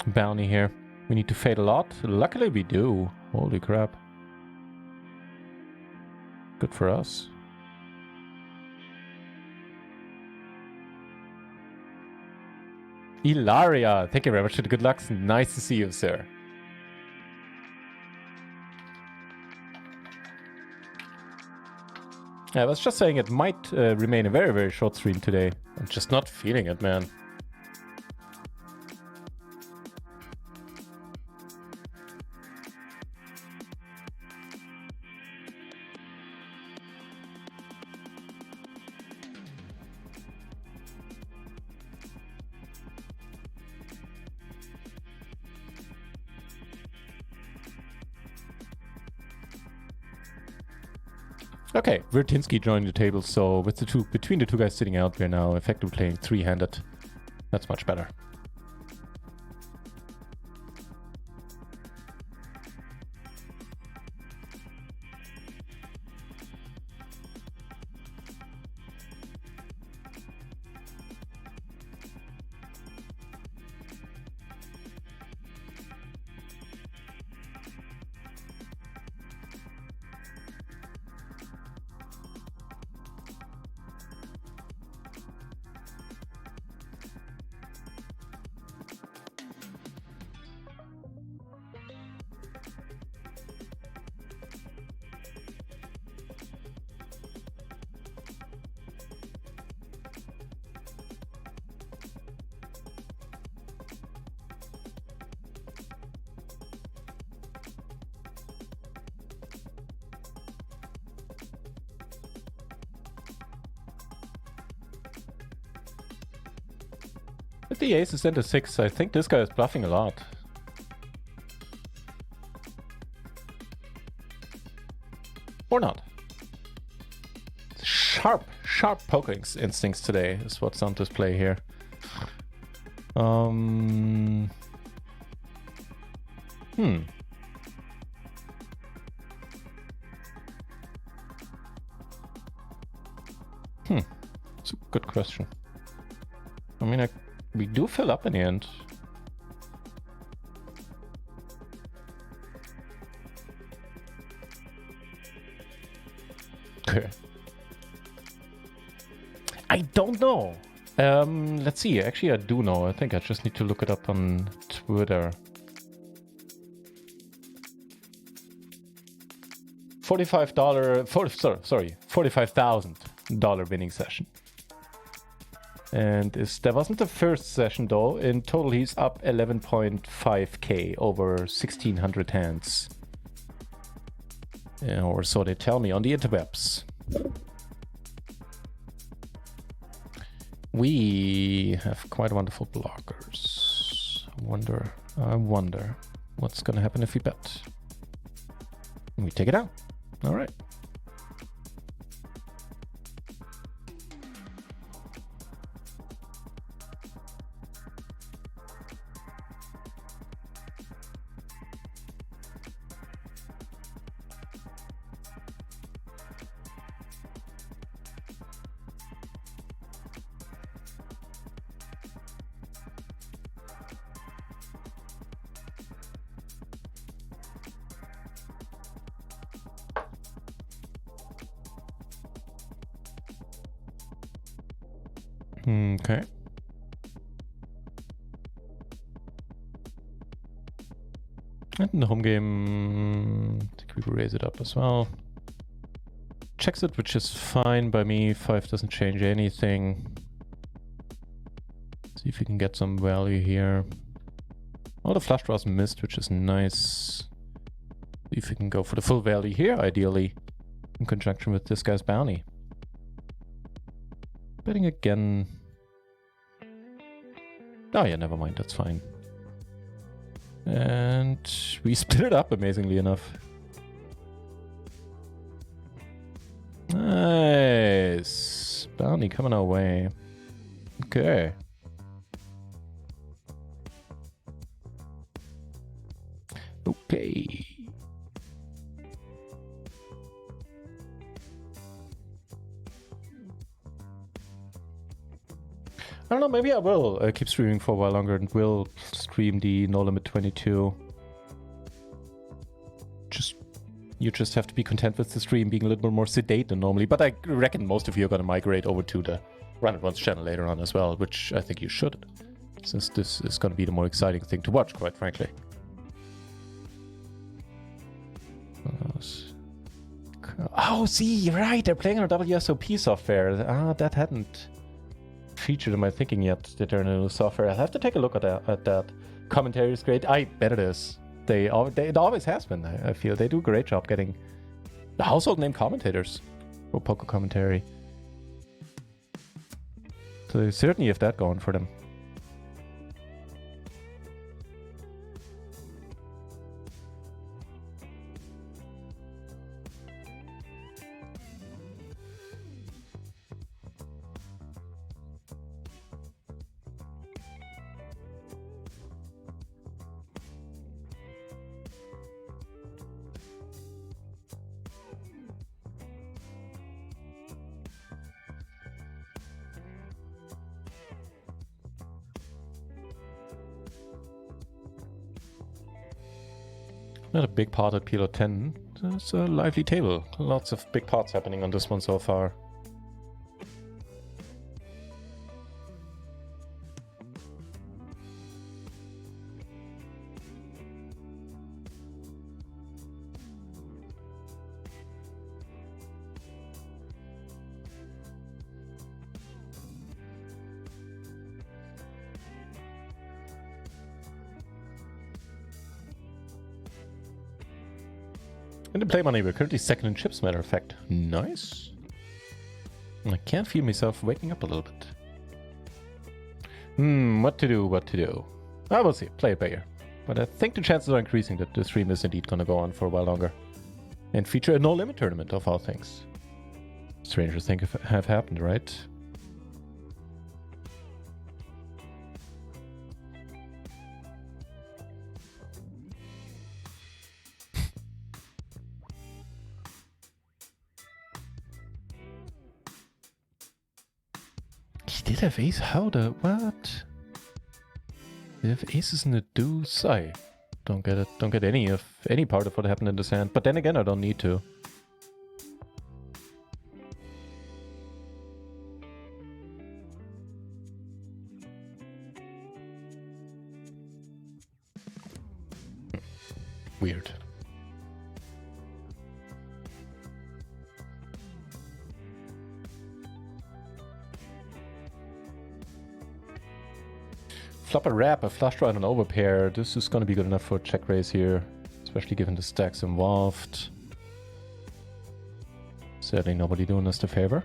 bounty here. We need to fade a lot. Luckily we do. Holy crap. Good for us. Ilaria, thank you very much for the good luck. Nice to see you, sir. I was just saying it might remain a very, very short stream today. I'm just not feeling it, man. Okay, Vertinsky joined the table, so with between the two guys sitting out, we're now effectively playing three-handed. That's much better. With the ace is into 6, I think this guy is bluffing a lot. Or not. Sharp poker instincts today is what's on display here. It's a good question. I mean, we do fill up in the end. Okay. I don't know. Let's see. Actually, I do know. I think I just need to look it up on Twitter. $45,000 winning session. And that wasn't the first session though. In total, he's up 11.5k over 1,600 hands. Or so they tell me on the interwebs. We have quite wonderful blockers. I wonder what's gonna happen if we bet. We take it out. All right. Okay. And in the home game, I think we raise it up as well. Checks it, which is fine by me. 5 doesn't change anything. See if we can get some value here. All the flush draws missed, which is nice. See if we can go for the full value here, ideally, in conjunction with this guy's bounty. Betting again. Oh yeah, never mind, that's fine. And we split it up, amazingly enough. Nice. Bounty coming our way. Okay. Okay. I don't know, maybe I will keep streaming for a while longer and will stream the No Limit 22. You just have to be content with the stream being a little bit more sedate than normally, but I reckon most of you are going to migrate over to the Run It Once channel later on as well, which I think you should. since this is going to be the more exciting thing to watch, quite frankly. Oh, see, right, they're playing on WSOP software. Ah, that hadn't featured in my thinking yet, that they're in a new software. I'll have to take a look at that. Commentary is great. I bet it is. It always has been, I feel. They do a great job getting the household name commentators for poker commentary. So they certainly have that going for them. Not a big part at PLO 10. It's a lively table. Lots of big parts happening on this one so far. And the play money, we're currently second in chips, matter of fact. Nice. I can't feel myself waking up a little bit. What to do? I will see, play it by ear. But I think the chances are increasing that the stream is indeed going to go on for a while longer. And feature a no-limit tournament, of all things. Stranger things have happened, right? He did have ace? How the... what? They have aces in the deuce? I don't get it. Don't get any part of what happened in this hand. But then again, I don't need to. Weird. Flop a wrap, a flush draw, and an overpair. This is going to be good enough for a check raise here, especially given the stacks involved. Certainly nobody doing us the favor.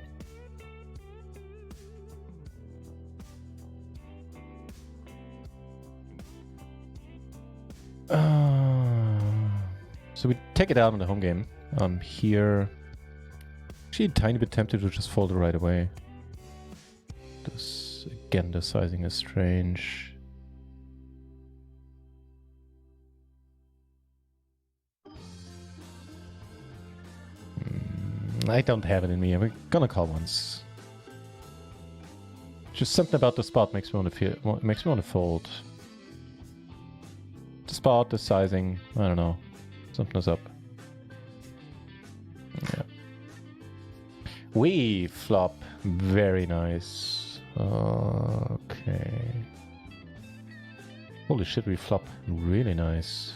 So we take it out in the home game. Here, actually a tiny bit tempted to just fold it right away. This, again, the sizing is strange. I don't have it in me. We're gonna call once. Just something about the spot makes me want to feel. Makes me want to fold. The spot, the sizing. I don't know. Something is up. Yeah. We flop. Very nice. Okay. Holy shit, we flop. Really nice.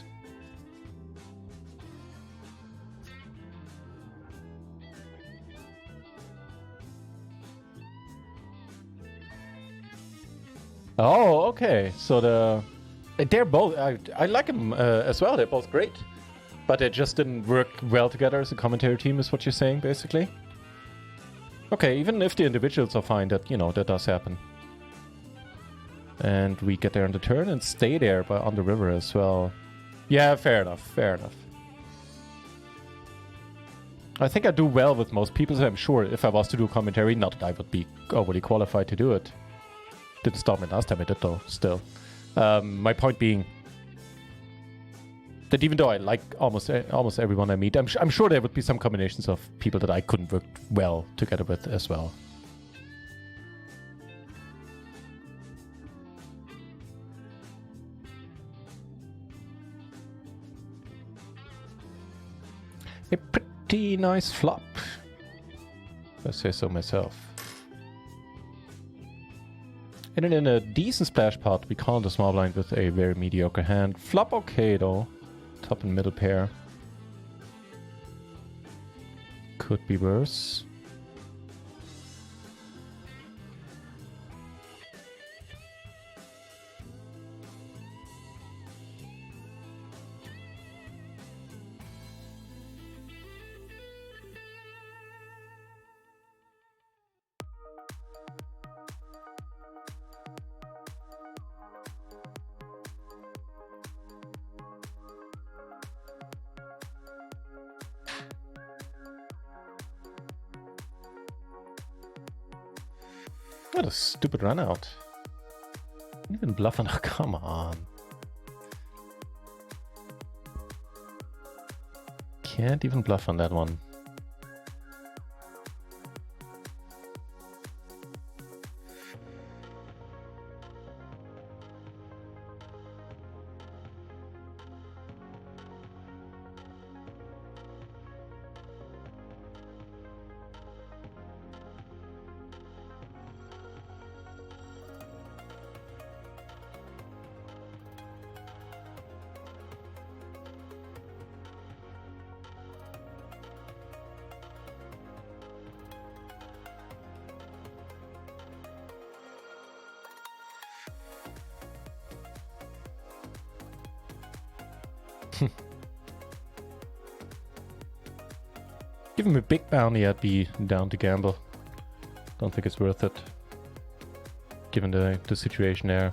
Oh, okay. So they're both. I like them as well. They're both great, but they just didn't work well together as a commentary team, is what you're saying, basically. Okay, even if the individuals are fine, that that does happen. And we get there on the turn and stay there, but on the river as well. Yeah, fair enough. Fair enough. I think I do well with most people, so I'm sure if I was to do commentary, not that I would be overly qualified to do it. Didn't stop me last time I did, though, still. My point being that even though I like almost everyone I meet, I'm sure there would be some combinations of people that I couldn't work well together with as well. A pretty nice flop, if I say so myself. And then in a decent splash pot, we call the small blind with a very mediocre hand. Flop okay though. Top and middle pair. Could be worse. What a stupid run out. Even bluff on. Oh, come on. Can't even bluff on that one. Give him a big bounty, I'd be down to gamble. Don't think it's worth it, given the situation there.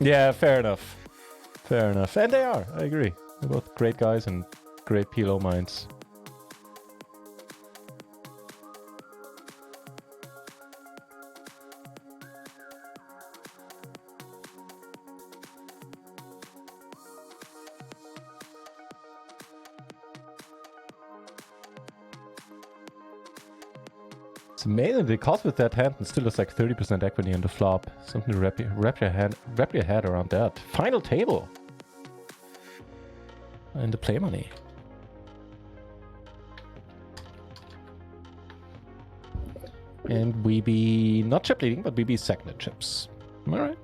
Yeah, fair enough. Fair enough. And they are, I agree. They're both great guys and great PLO minds. It's amazing the cost with that hand and still is like 30% equity in the flop. Something to wrap your head around that. Final table. And the play money. And we be not chip leading, but we be second at chips. Alright.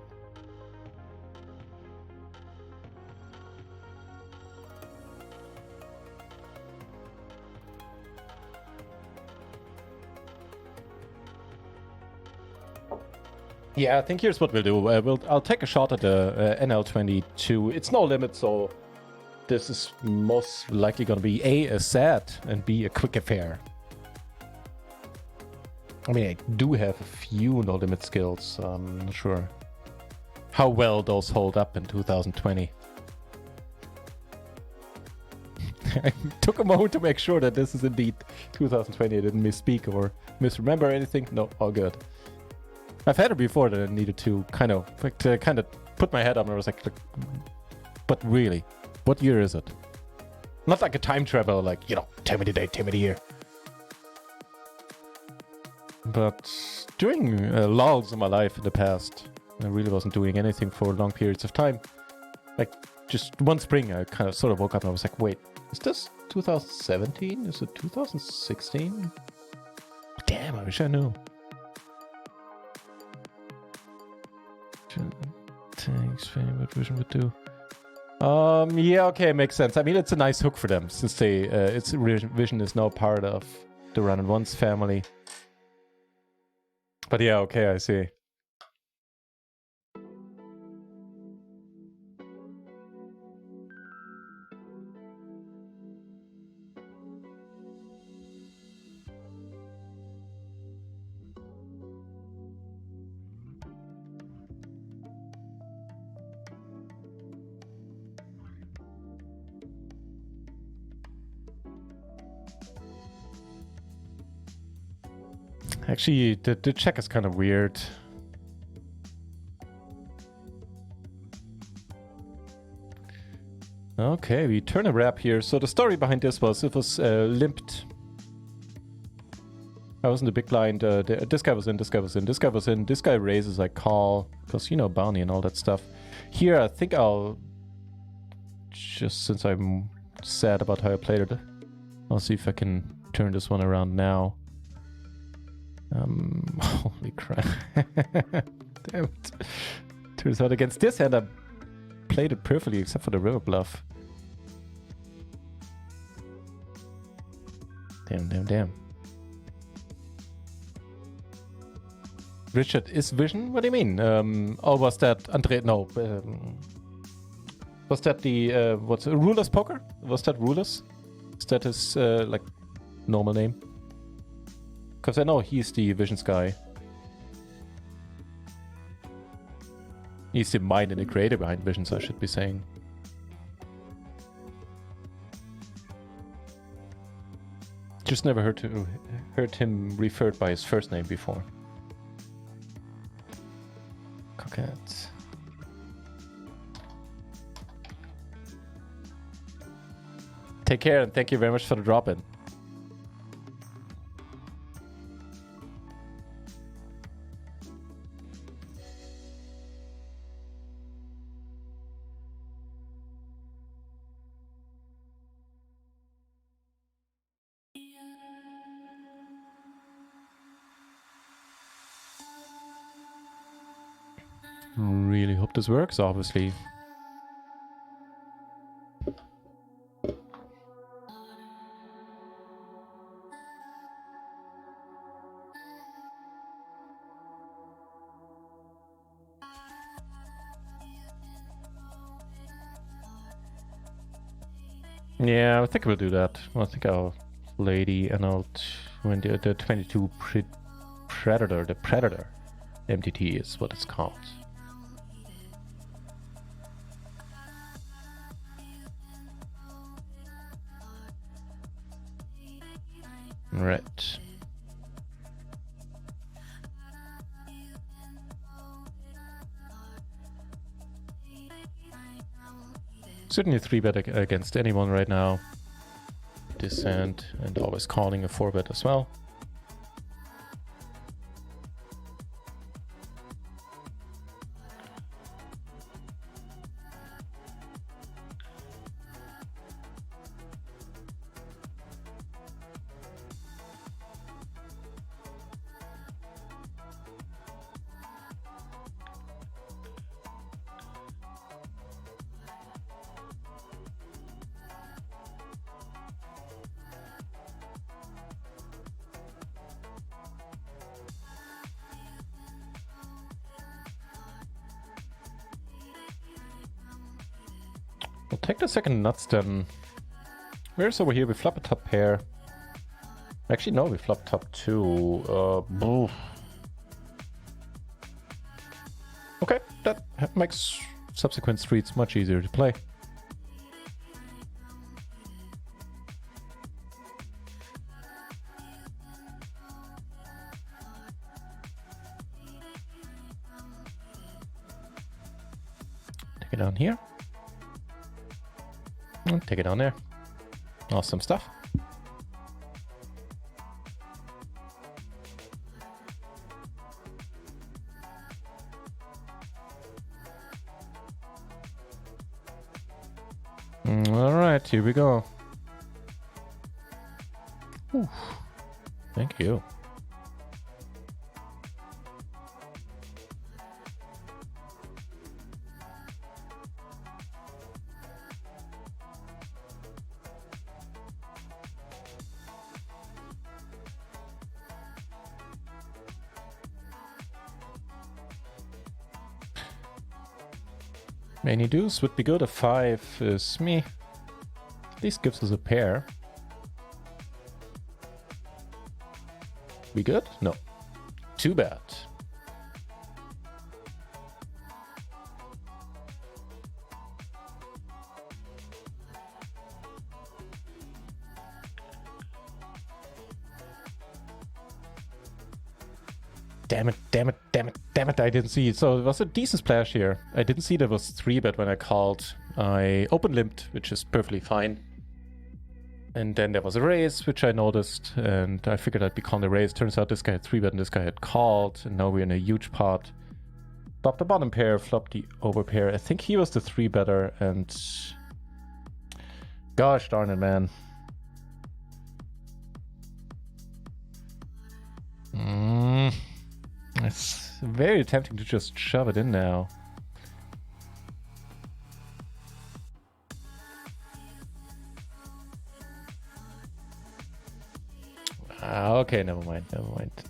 Yeah, I think here's what we'll do. I'll take a shot at the NL22. It's no limit, so this is most likely going to be A, set, and B, a quick affair. I mean, I do have a few no limit skills. I'm not sure how well those hold up in 2020. I took a moment to make sure that this is indeed 2020. I didn't misspeak or misremember anything. No, all good. I've had it before that I needed to kind of put my head up and I was like, but really, what year is it? Not like a time travel, like, you know, tell me the date, tell me the year. But during lulls in my life in the past, I really wasn't doing anything for long periods of time. Like, just one spring, I kind of sort of woke up and I was like, wait, is this 2017? Is it 2016? Damn, I wish I knew. Thanks, what Vision would do. Yeah, okay, makes sense. I mean, it's a nice hook for them since they, its Vision is now part of the Run and Once family. But yeah, okay, I see. Actually, the check is kind of weird. Okay, we turn a wrap here. So the story behind this was it was limped. I was in the big blind. This guy was in, this guy was in, this guy was in. This guy raises, I call. Because, you know, bounty and all that stuff. Here, I think I'll... Just since I'm sad about how I played it, I'll see if I can turn this one around now. Holy crap. Damn it. Turns out against this hand I played it perfectly except for the river bluff. Damn, damn, damn. Richard is vision? What do you mean? Oh, was that Andre? No. Was that the what's Ruler's Poker? Was that Ruler's? Is that his like normal name? Because I know he's the visions guy. He's the mind and the creator behind visions, I should be saying. Just never heard him referred by his first name before. Coquette. Take care and thank you very much for the drop-in. Really hope this works, obviously. Yeah, I think we'll do that. I think I'll lady and I'll win the 22 Predator. The Predator MTT is what it's called. Right. Certainly 3-bet against anyone right now. This hand, and always calling a 4-bet as well. We'll take the second nuts then. Where's over here? We flop a top pair. Actually, no, we flop top 2. Okay, that makes subsequent streets much easier to play. Take it down here. Take it down there. Awesome stuff. All right, here we go. Oof. Thank you. Any deuce would be good. A 5 is me. At least gives us a pair. We good? No. Too bad. Damn it, damn it, damn it, damn it, I didn't see it. So it was a decent splash here. I didn't see there was 3-bet when I called. I open limped, which is perfectly fine. And then there was a raise, which I noticed, and I figured I'd be calling the raise. Turns out this guy had 3-bet and this guy had called, and now we're in a huge pot. Flopped the bottom pair, flopped the over pair. I think he was the 3-better, and gosh darn it, man. It's very tempting to just shove it in now. Okay, never mind.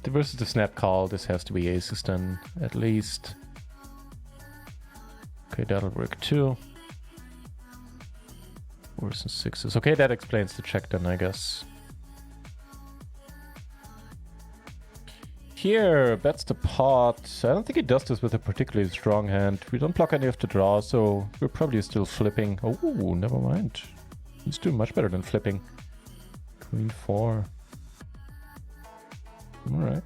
Versus the snap call, this has to be aces then, at least. Okay, that'll work too. 4s and 6s. Okay, that explains the check then, I guess. Here, bets the pot. I don't think he does this with a particularly strong hand. We don't block any of the draws, so we're probably still flipping. Oh, never mind. He's doing much better than flipping. Queen 4. Alright.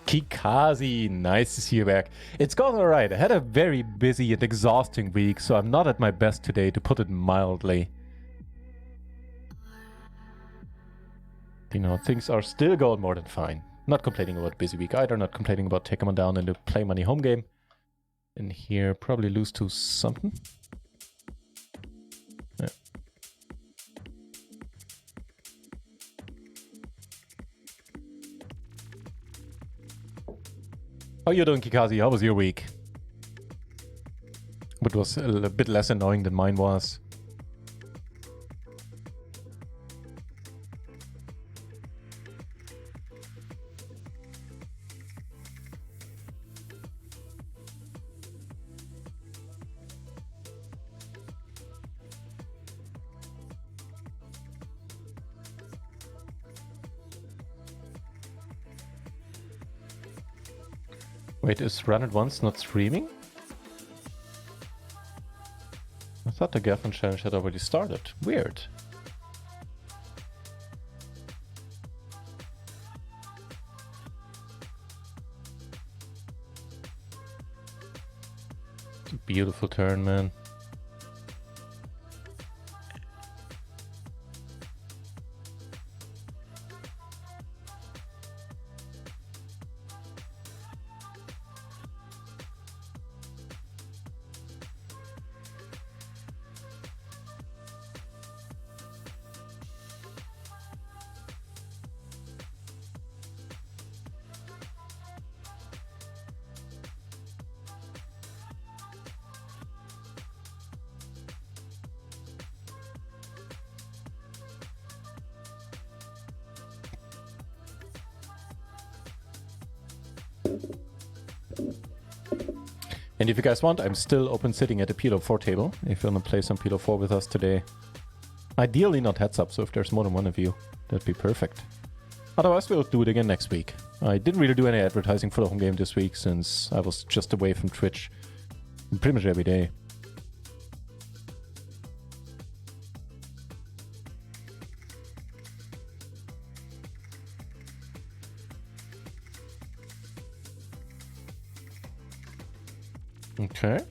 Kikazi, nice to see you back. It's gone alright. I had a very busy and exhausting week, so I'm not at my best today, to put it mildly. You know, things are still going more than fine. Not complaining about busy week either, not complaining about taking them down in the play money home game. And here, probably lose to something. Yeah. How you doing, Kikazi? How was your week? What was a bit less annoying than mine was. Wait, is Run It Once not streaming? I thought the Gaffin challenge had already started. Weird. It's a beautiful turn, man. And if you guys want, I'm still open sitting at the PLO4 table. If you want to play some PLO4 with us today. Ideally not heads up, so if there's more than one of you, that'd be perfect. Otherwise, we'll do it again next week. I didn't really do any advertising for the home game this week since I was just away from Twitch pretty much every day. Okay.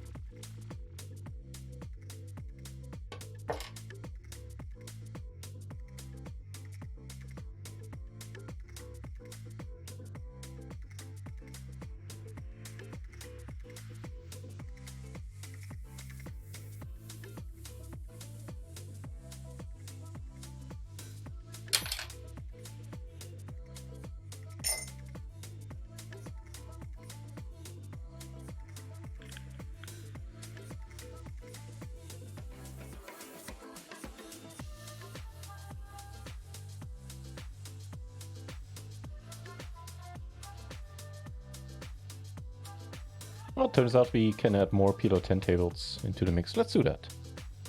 Well, it turns out we can add more PLO 10 tables into the mix. Let's do that.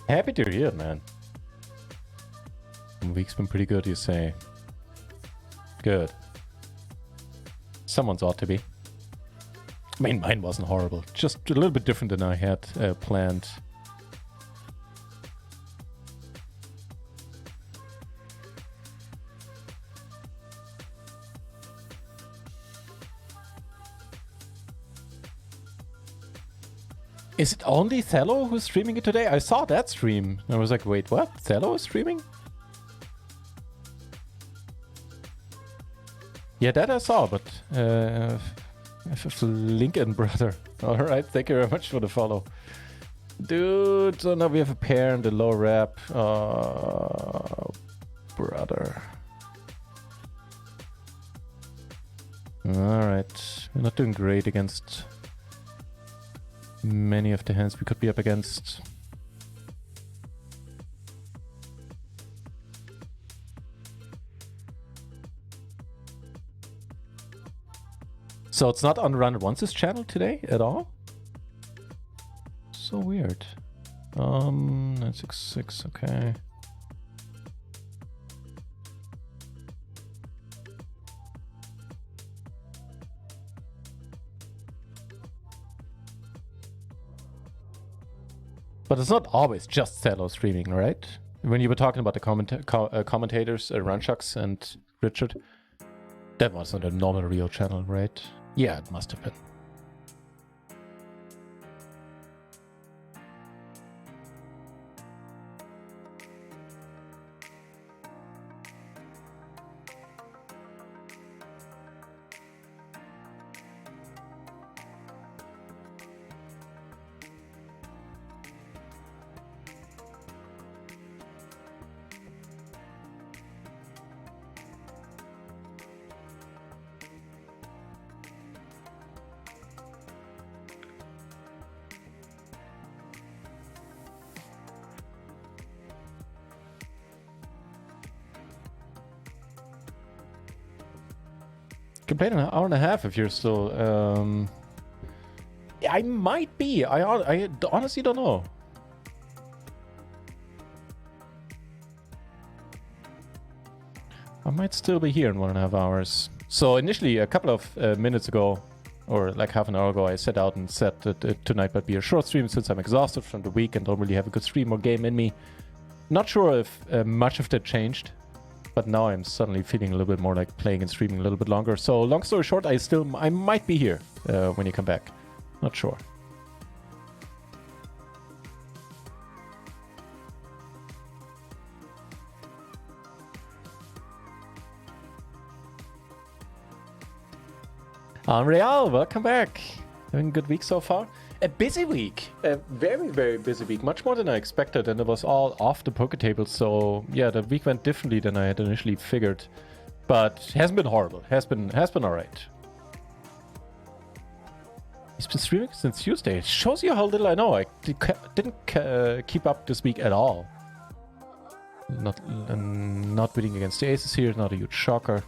Happy to hear it, man. The week's been pretty good, you say. Good. Someone's ought to be. I mean, mine wasn't horrible. Just a little bit different than I had planned. Is it only Thello who's streaming it today? I saw that stream. I was like, wait, what? Thello is streaming? Yeah, that I saw, but Lincoln, brother. Alright, thank you very much for the follow. Dude, so now we have a pair and a low rep. Brother. Alright, we're not doing great against many of the hands we could be up against. So it's not on Run Once's channel today at all? So weird. 966, okay. But it's not always just Thello streaming, right? When you were talking about the commentators, Runshucks and Richard, that wasn't a normal real channel, right? Yeah, it must have been. Can play in an hour and a half if you're still. I might be. I honestly don't know. I might still be here in 1.5 hours. So initially, a couple of minutes ago, or like half an hour ago, I set out and said that tonight might be a short stream since I'm exhausted from the week and don't really have a good stream or game in me. Not sure if much of that changed. But now I'm suddenly feeling a little bit more like playing and streaming a little bit longer. So long story short, I might be here when you come back. Not sure. Real, welcome back. Having a good week so far? A busy week. A very, very busy week. Much more than I expected, and it was all off the poker table. So yeah, the week went differently than I had initially figured. But hasn't been horrible. Has been alright. He's been streaming since Tuesday. It shows you how little I know. I didn't keep up this week at all. Not winning against the aces here. Not a huge shocker.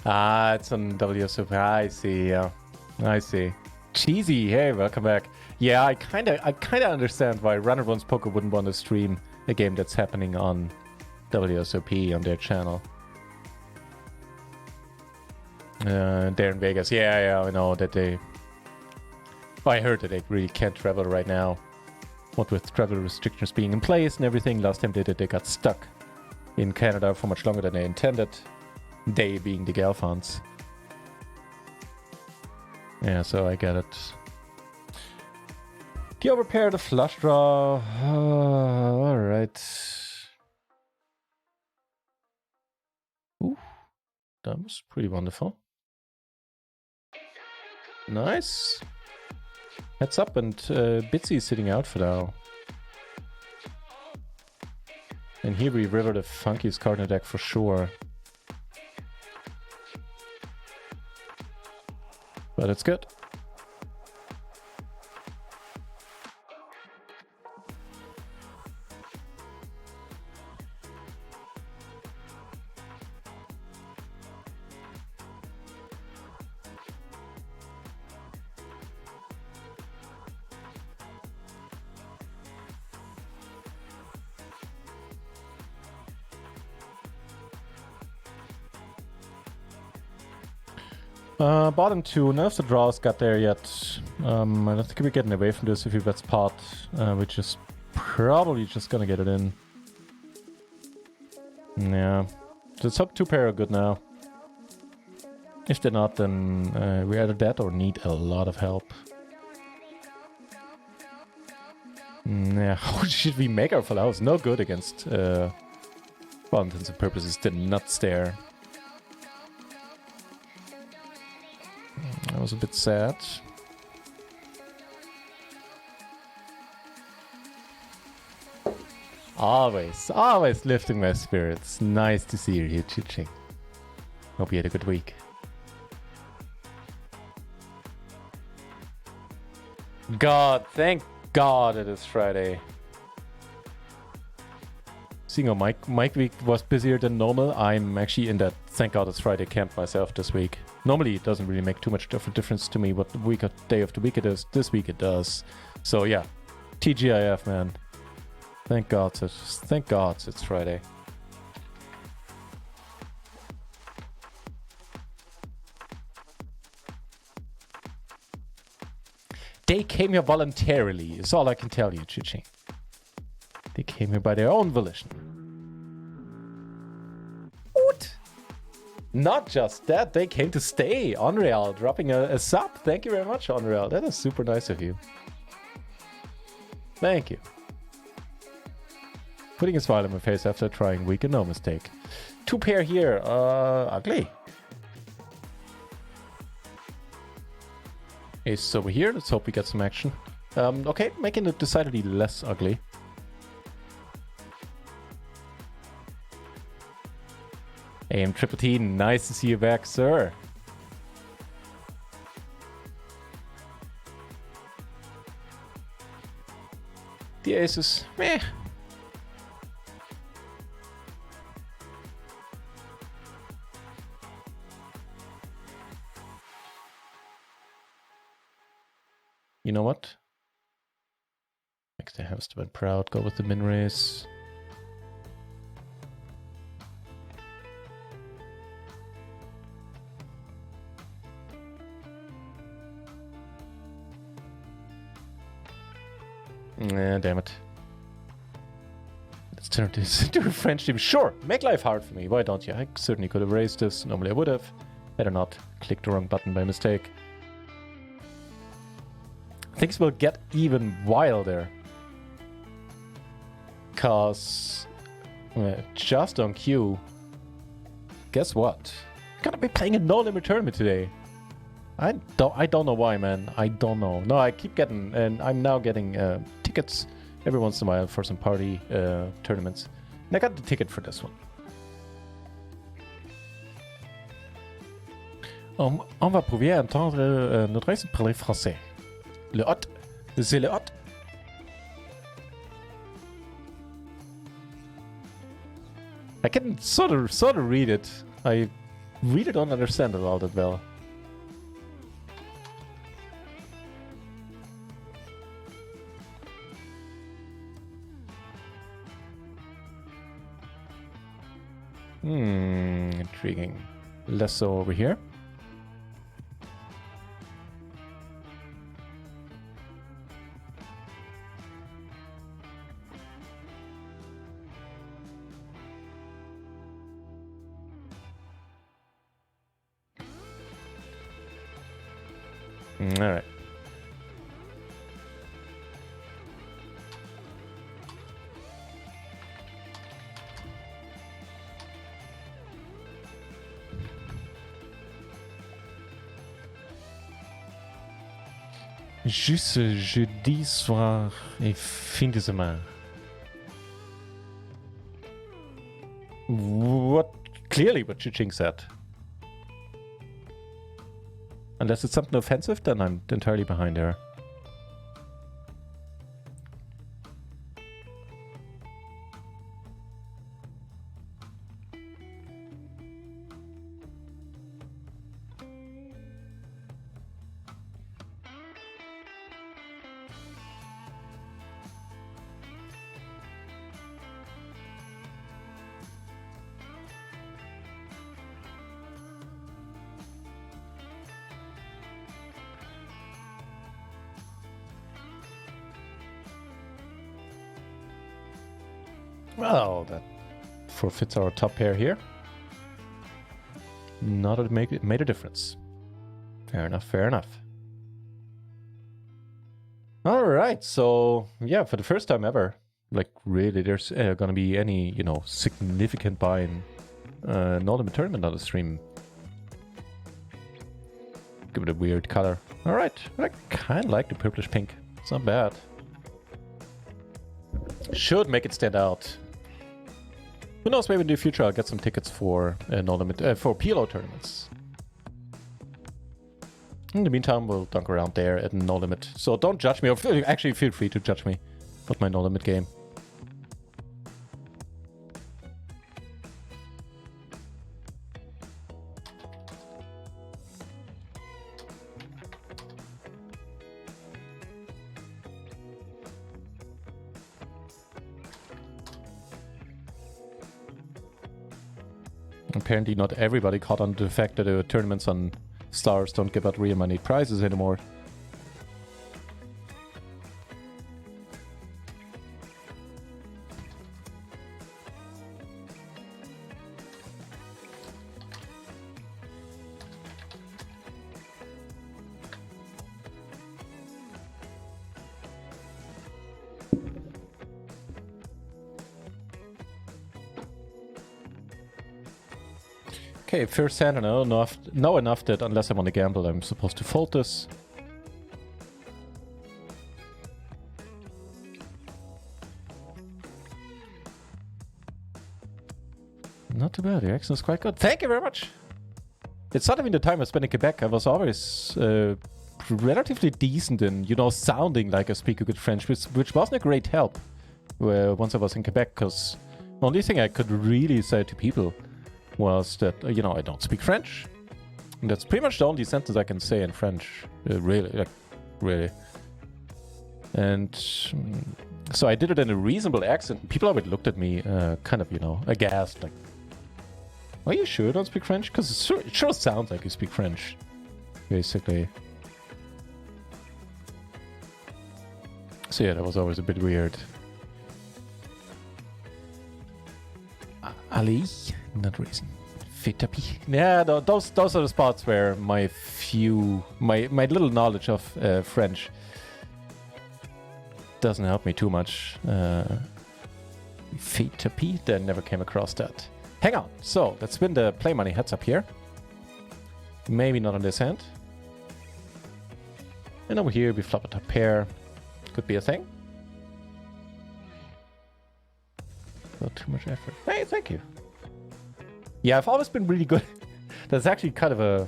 Ah, it's on WSOP. I see. Yeah, I see. Cheesy. Hey, welcome back. Yeah, I kind of understand why Runner One's Poker wouldn't want to stream a game that's happening on WSOP on their channel. They're in Vegas. Yeah, I know that they. Well, I heard that they really can't travel right now. What with travel restrictions being in place and everything. Last time they did, they got stuck in Canada for much longer than they intended. They being the Galfons. Yeah, so I get it. The overpair, the flush draw. Alright. Ooh, that was pretty wonderful. Nice. Heads up, and Bitsy is sitting out for now. And here we river the funkiest card in the deck for sure. But it's good. Bottom two, none of the draws got there yet. I don't think we're getting away from this if we bet pot. We're just probably just gonna get it in. Yeah. The top two pair are good now. If they're not, then we're either dead or need a lot of help. Yeah, how should we make our full house? No good against, for all intents and purposes, the nuts there. That was a bit sad. Always lifting my spirits. Nice to see you here, Chiching. Hope you had a good week. God, thank God it is Friday. Seeing how Mike week was busier than normal, I'm actually in that thank God it's Friday camp myself this week. Normally it doesn't really make too much of a difference to me what week or day of the week it is. This week it does. So yeah, TGIF, man. Thank God it's Friday. They came here voluntarily, is all I can tell you, Chichi. They came here by their own volition. What? Not just that, they came to stay. Unreal, dropping a sub. Thank you very much, Unreal. That is super nice of you. Thank you. Putting a smile on my face after trying weak and no mistake. Two pair here. Ugly. Ace over here. Let's hope we get some action. Okay, making it decidedly less ugly. AM Triple T, nice to see you back, sir. The aces, meh. You know what? Next day has to be proud. Go with the min raise. Damn it. Let's turn this into a French team. Sure, make life hard for me. Why don't you? I certainly could have raised this. Normally I would have. Better not. Click the wrong button by mistake. Things will get even wilder. Cause just on cue, guess what? Gonna be playing a no-limit tournament today. I don't know why, man. I don't know. No, I keep getting, and I'm now getting tickets every once in a while for some party tournaments. And I got the ticket for this one. On va prouver à entendre NutRaisin parler français. Le hot, c'est le hot. I can sort of read it. I really don't understand it all that well. Intriguing. Less so over here. All right. Juste jeudi soir et fin de semaine. What? Clearly what Chiching said. Unless it's something offensive, then I'm entirely behind her. Well, that forfeits our top pair here. Not that it made a difference. Fair enough, fair enough. Alright, so yeah, for the first time ever, like really there's gonna be any, you know, significant buy-in No Limit Tournament on the stream. Give it a weird color. Alright, I kind of like the purplish pink. It's not bad. Should make it stand out. Who knows, maybe in the future I'll get some tickets for No Limit, for PLO tournaments. In the meantime, we'll dunk around there at No Limit. So don't judge me, or actually feel free to judge me with my No Limit game. Apparently not everybody caught on to the fact that the tournaments on Stars don't give out real money prizes anymore. Okay, first hand, I know enough that unless I want to gamble, I'm supposed to fold this. Not too bad, your accent is quite good. Thank you very much! It's not even the time I spent in Quebec. I was always relatively decent in, you know, sounding like I speak a good French, which wasn't a great help once I was in Quebec, because the only thing I could really say to people was that, you know, I don't speak French. And that's pretty much the only sentence I can say in French, really, like, really. And so I did it in a reasonable accent. People always looked at me kind of, you know, aghast, like, are you sure you don't speak French? Because it sure sounds like you speak French, basically. So yeah, that was always a bit weird. Ali, NutRaisin, Fetapi. Yeah, those are the spots where my little knowledge of French doesn't help me too much. Fetapi, then never came across that. Hang on, so let's spin the play money heads up here. Maybe not on this hand. And over here we flop a top pair. Could be a thing. Not too much effort. Hey, thank you. Yeah, I've always been really good. There's actually kind of a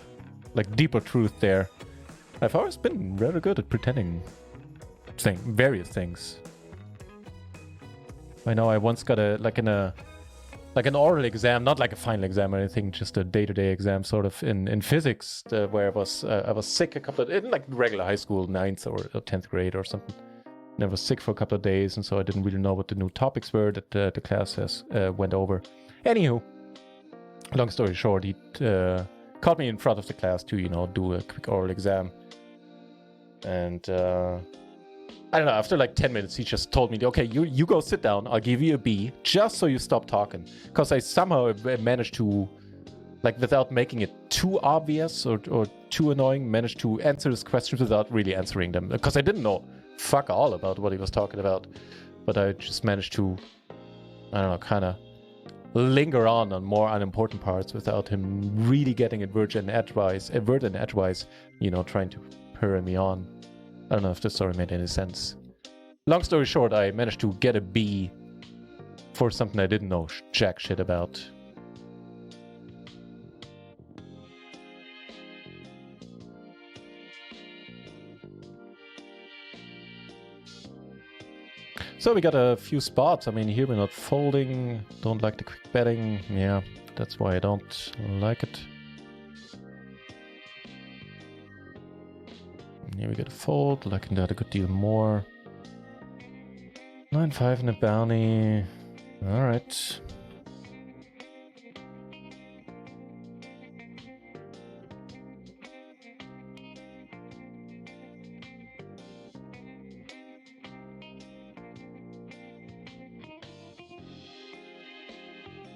like deeper truth there. I've always been rather good at pretending various things. I know I once got an oral exam, not like a final exam or anything, just a day-to-day exam sort of in physics, where I was sick in like regular high school, 9th or 10th grade or something. And I was sick for a couple of days, and so I didn't really know what the new topics were that the class went over. Anywho, long story short, he called me in front of the class to, you know, do a quick oral exam. And I don't know, after like 10 minutes, he just told me, okay, you go sit down, I'll give you a B, just so you stop talking. Because I somehow managed to, like, without making it too obvious or too annoying, managed to answer his questions without really answering them. Because I didn't know fuck all about what he was talking about. But I just managed to, I don't know, kind of linger on more unimportant parts without him really getting advert and edgewise, you know, trying to hurry me on. I don't know if this story made any sense. Long story short, I managed to get a B for something I didn't know jack shit about. So we got a few spots. I mean, here we're not folding. Don't like the quick betting. Yeah, that's why I don't like it. Here we get a fold. Liking that a good deal more. 9-5 and a bounty. Alright.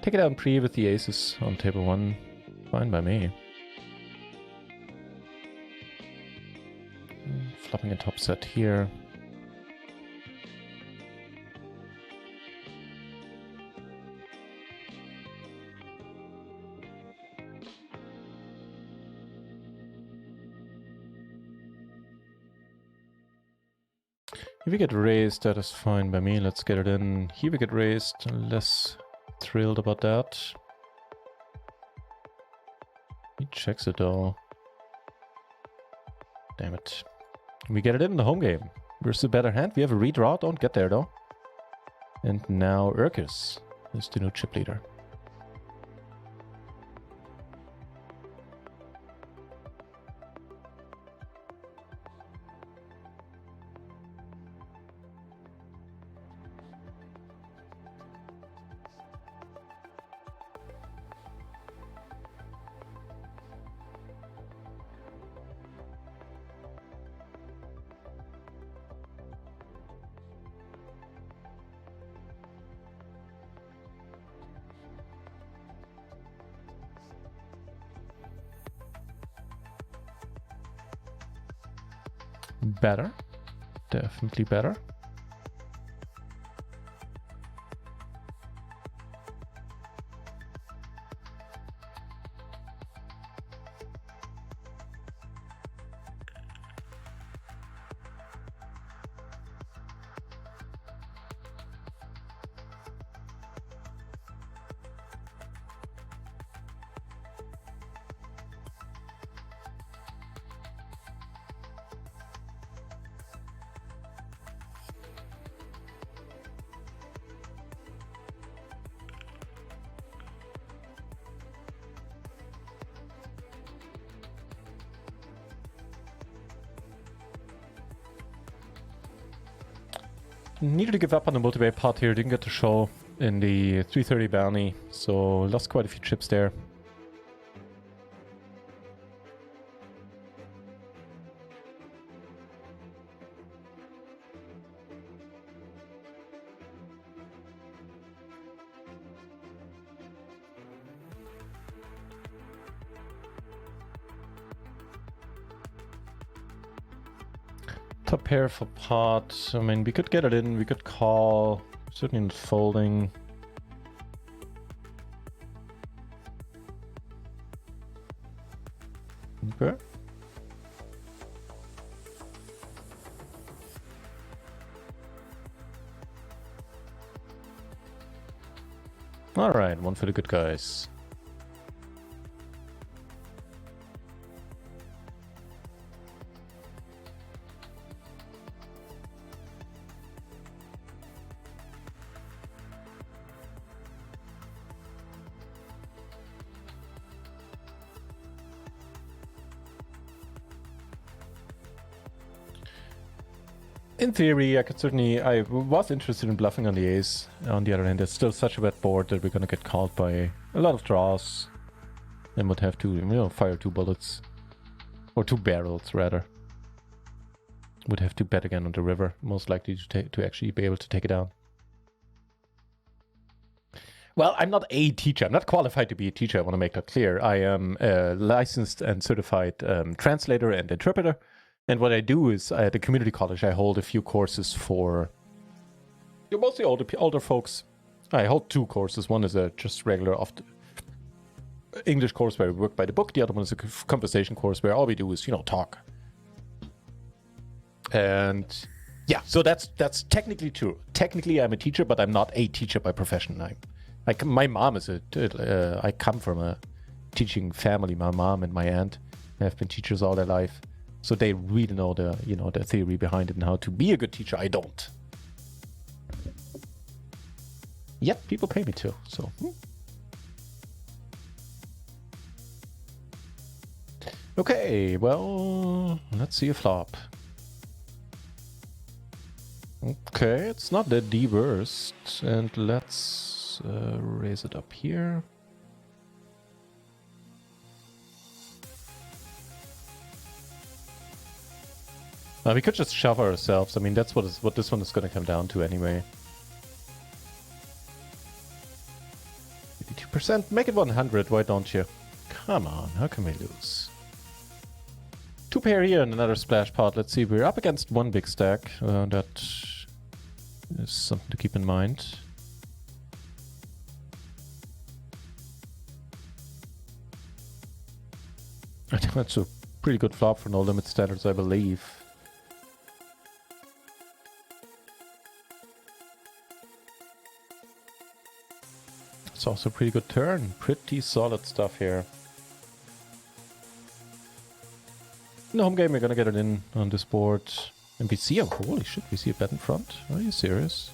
Take it down pre with the aces on table 1. Fine by me. Flopping a top set here. If we get raised, that is fine by me. Let's get it in. Here we get raised. Less thrilled about that. He checks it though. Damn it. We get it in the home game. Versus a better hand. We have a redraw. Don't get there though. And now Urkis is the new chip leader. Better. Definitely better. Needed to give up on the multi-way pot here, didn't get to show in the 330 bounty, so lost quite a few chips there. Top pair for pot. I mean, we could get it in, we could call. Certainly not folding. Okay. Alright, one for the good guys. In theory, I was interested in bluffing on the ace. On the other hand, it's still such a bad board that we're gonna get called by a lot of draws. And would have to, fire 2 bullets. Or 2 barrels, rather. Would have to bet again on the river, most likely to actually be able to take it down. Well, I'm not a teacher. I'm not qualified to be a teacher. I want to make that clear. I am a licensed and certified translator and interpreter. And what I do is, at the community college, I hold a few courses for mostly older folks. I hold 2 courses. One is a just regular English course where we work by the book. The other one is a conversation course where all we do is, talk. And yeah, so that's technically true. Technically, I'm a teacher, but I'm not a teacher by profession. My mom is I come from a teaching family. My mom and my aunt have been teachers all their life. So they really know the theory behind it and how to be a good teacher. I don't. Yet people pay me to, so. Okay, well, let's see a flop. Okay, it's not the worst. And let's raise it up here. We could just shove ourselves. I mean, that's what this one is going to come down to anyway. 50%. Make it 100, why don't you? Come on, how can we lose? 2 pair here and another splash pot. Let's see, we're up against 1 big stack. That is something to keep in mind. I think that's a pretty good flop for no limit standards, I believe. It's also a pretty good turn. Pretty solid stuff here. In the home game, we're gonna get it in on this board. And we see, holy shit, we see a bet in front. Are you serious?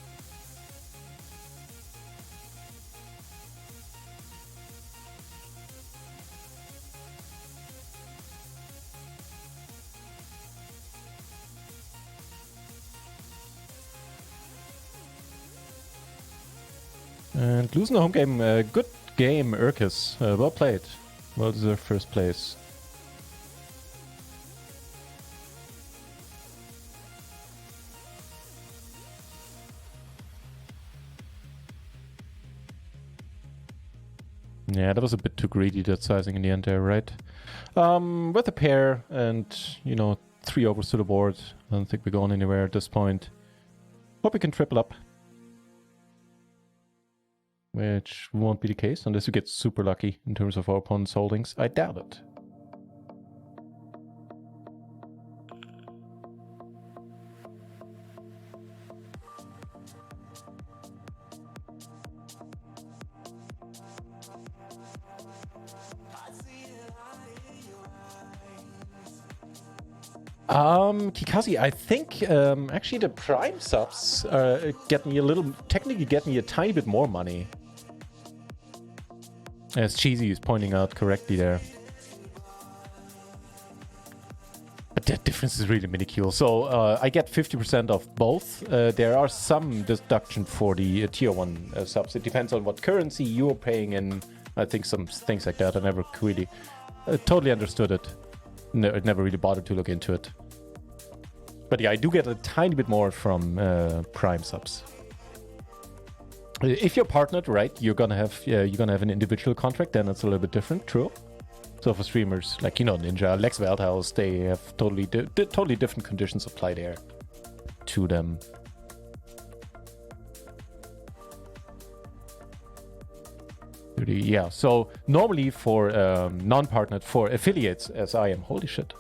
And losing the home game, good game, Urkis. Well played. Well deserved first place. Yeah, that was a bit too greedy, that sizing in the end there, right? With a pair and, you know, 3 overs to the board, I don't think we're going anywhere at this point. Hope we can triple up. Which won't be the case unless we get super lucky in terms of our opponent's holdings. I doubt it. Kikazi, I think actually the Prime subs technically get me a tiny bit more money. As Cheesy is pointing out correctly there. But that difference is really minuscule. So I get 50% of both. There are some deduction for the tier 1 subs. It depends on what currency you're paying in. I think some things like that. I never really totally understood it. No, I never really bothered to look into it. But yeah, I do get a tiny bit more from Prime subs. If you're partnered, right, you're gonna have an individual contract. Then it's a little bit different, true. So for streamers like, you know, Ninja, Lex Veldhaus, they have totally different conditions apply there to them. Yeah. So normally for non-partnered, for affiliates, as I am, holy shit,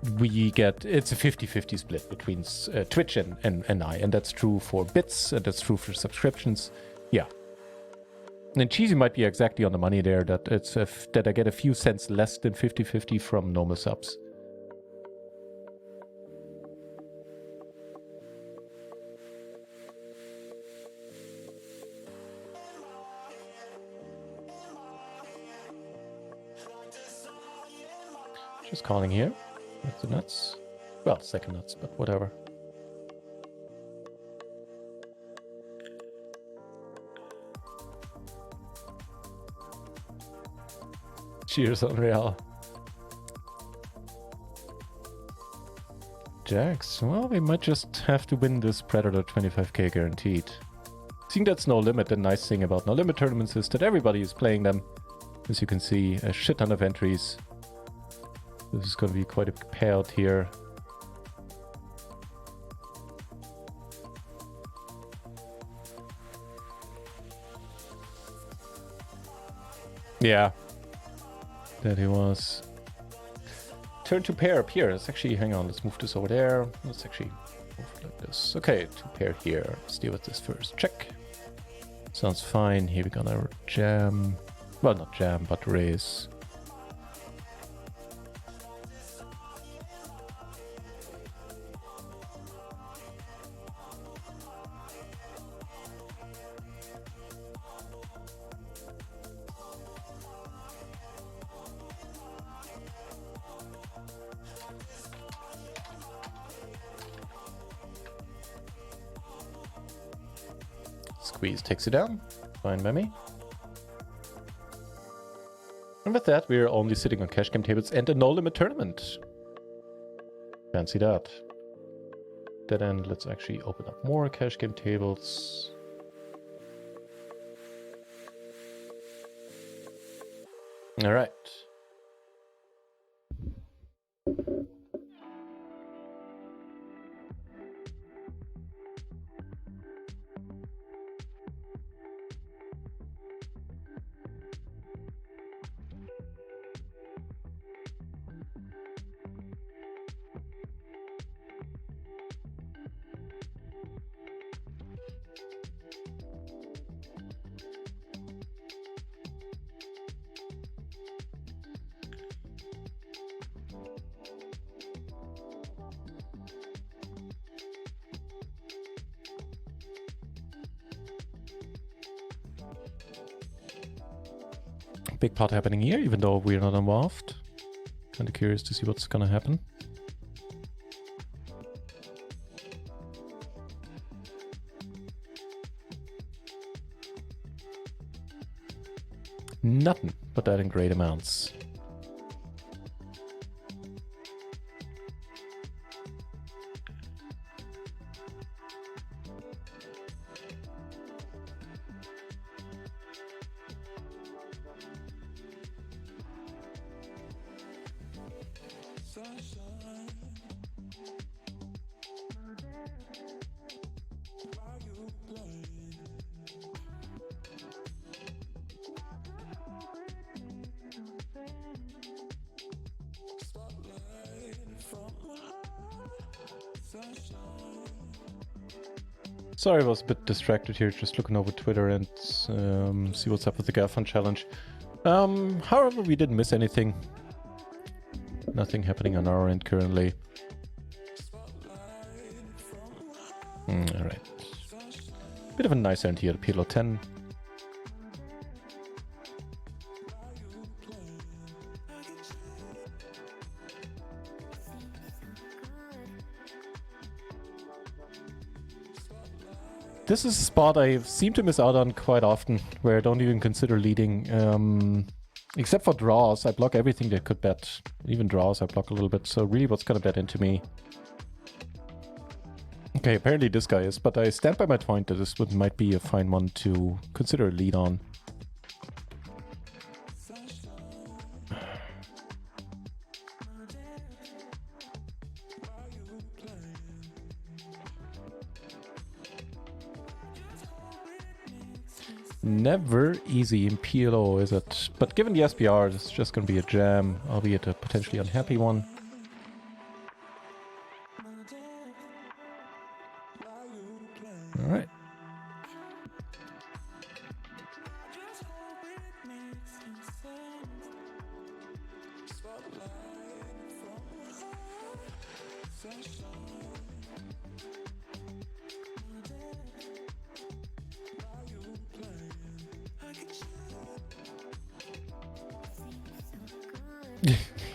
it's a 50-50 split between Twitch and I, and that's true for bits, and that's true for subscriptions. Yeah. And Cheesy might be exactly on the money there, that that I get a few cents less than 50-50 from normal subs. Just calling here. That's the nuts. Well, second nuts, but whatever. Cheers, Unreal. Jax, well, we might just have to win this Predator 25k guaranteed. Seeing that's no limit, the nice thing about no limit tournaments is that everybody is playing them. As you can see, a shit ton of entries. This is going to be quite a payout here. Yeah. That he was. Turn to pair up here. Let's actually, hang on, let's move this over there. Let's actually move it like this. Okay, to pair here. Let's deal with this first. Check. Sounds fine. Here we're gonna jam. Well, not jam, but raise. Squeeze takes it down. Fine by me. And with that, we're only sitting on cash game tables and a no-limit tournament. Fancy that. Dead end, let's actually open up more cash game tables. All right. Big pot happening here, even though we're not involved. Kind of curious to see what's gonna happen. Nothing, but that in great amounts. Sorry, I was a bit distracted here, just looking over Twitter and see what's up with the GAFN challenge. However, we didn't miss anything. Nothing happening on our end currently. Alright. Bit of a nice end here, the PLO 10. This is a spot I seem to miss out on quite often, where I don't even consider leading. Except for draws, I block everything that could bet. Even draws, I block a little bit. So really, what's gonna bet into me? Okay, apparently this guy is, but I stand by my point that this might be a fine one to consider a lead on. Never easy in PLO, is it? But given the SPR, it's just going to be a jam, albeit a potentially unhappy one. Alright.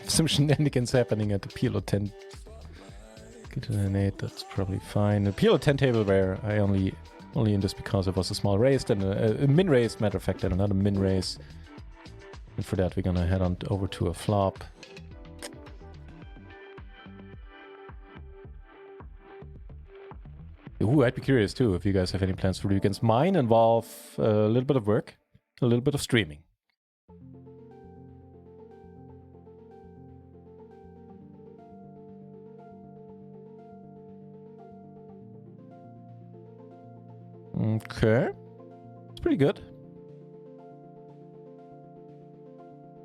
Some shenanigans happening at the PLO 10. Get to an 8, that's probably fine. The PLO 10 table where I only in this because it was a small raise, then a min raise, matter of fact, then another min raise. And for that, we're gonna head on over to a flop. Ooh, I'd be curious too if you guys have any plans for the weekends. Mine involve a little bit of work, a little bit of streaming. Okay. It's pretty good.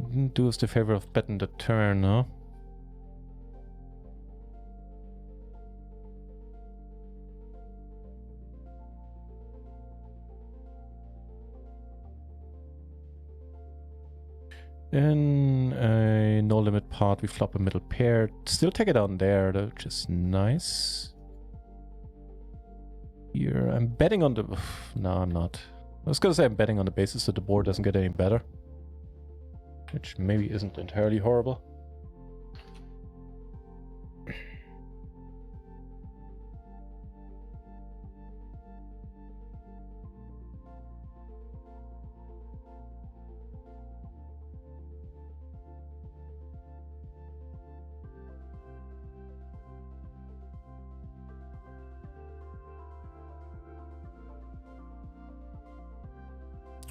Didn't do us the favor of betting the turn, huh? In a no-limit pot, we flop a middle pair. Still take it on there, which is nice. Here, I'm betting on the... No, I'm not. I was gonna say I'm betting on the basis that the board doesn't get any better. Which maybe isn't entirely horrible.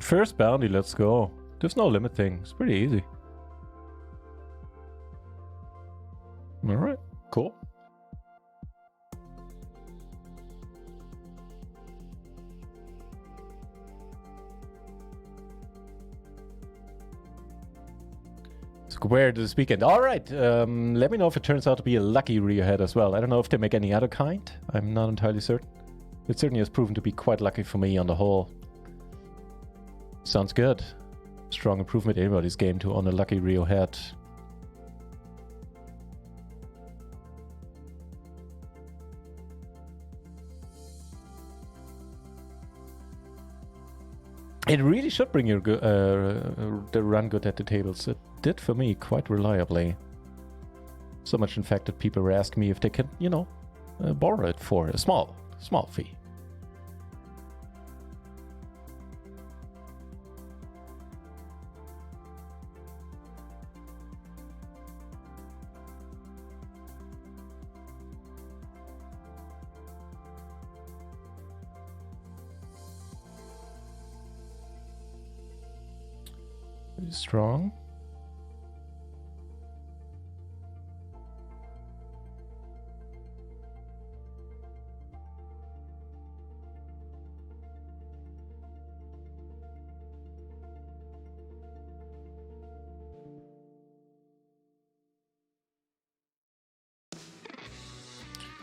First bounty, let's go. There's no limit thing. It's pretty easy. Alright, cool. Square this weekend. Alright, let me know if it turns out to be a lucky Rio head as well. I don't know if they make any other kind. I'm not entirely certain. It certainly has proven to be quite lucky for me on the whole. Sounds good. Strong improvement in anybody's game to own a lucky Rio head. It really should bring your the run good at the tables. It did for me quite reliably. So much, in fact, that people were asking me if they can, you know, borrow it for a small fee. Pretty strong.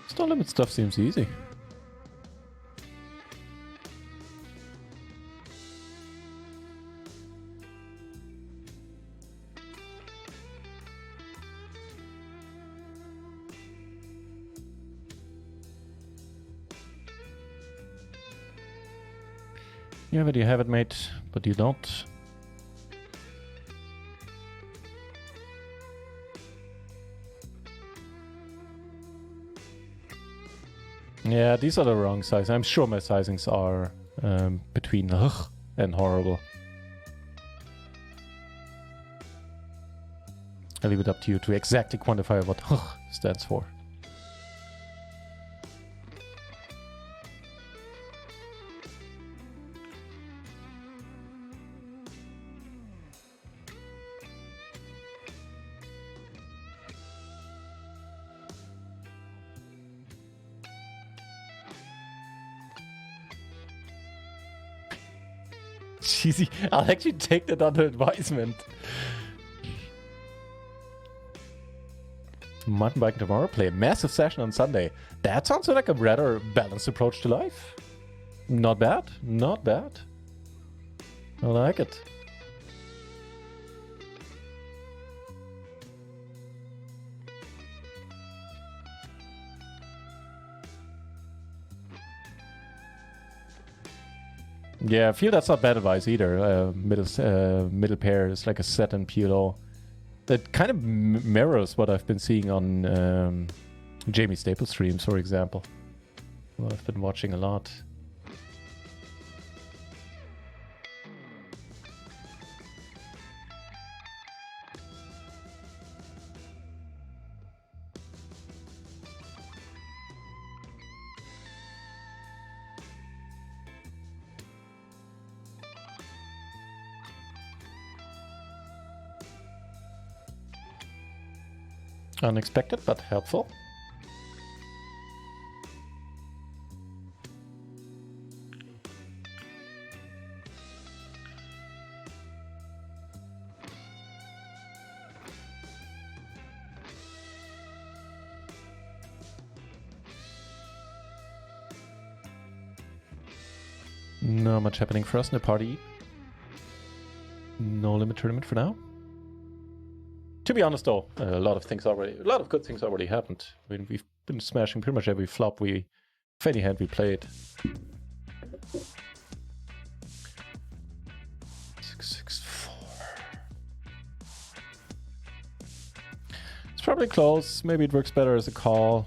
Stone limit stuff seems easy. Yeah, but you have it, mate, but you don't. Yeah, these are the wrong size. I'm sure my sizings are between ugh and horrible. I'll leave it up to you to exactly quantify what ugh stands for. Cheesy. I'll actually take that under advisement. Mountain biking tomorrow, play a massive session on Sunday. That sounds like a rather balanced approach to life. Not bad, not bad. I like it. Yeah, I feel that's not bad advice either. Middle pair is like a set in PLO. That kind of mirrors what I've been seeing on Jamie Staples streams, for example. Well, I've been watching a lot. Unexpected, but helpful. Not much happening for us in the party. No limit tournament for now. To be honest, though, a lot of good things already happened. I mean, we've been smashing pretty much every flop any hand we played. 6-6-4. It's probably close. Maybe it works better as a call.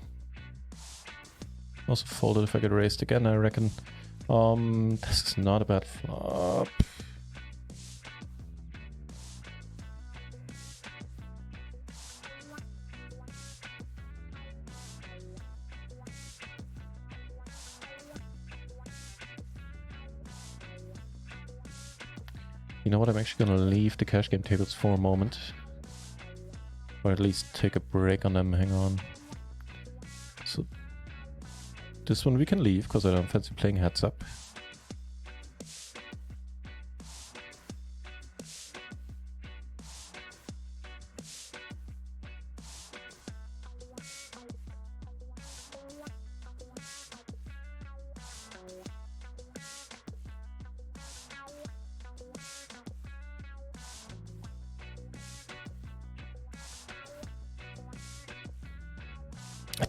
Also folded if I get raised again, I reckon. This is not a bad flop. You know what? I'm actually gonna leave the cash game tables for a moment. Or at least take a break on them. Hang on. So this one we can leave because I don't fancy playing heads up.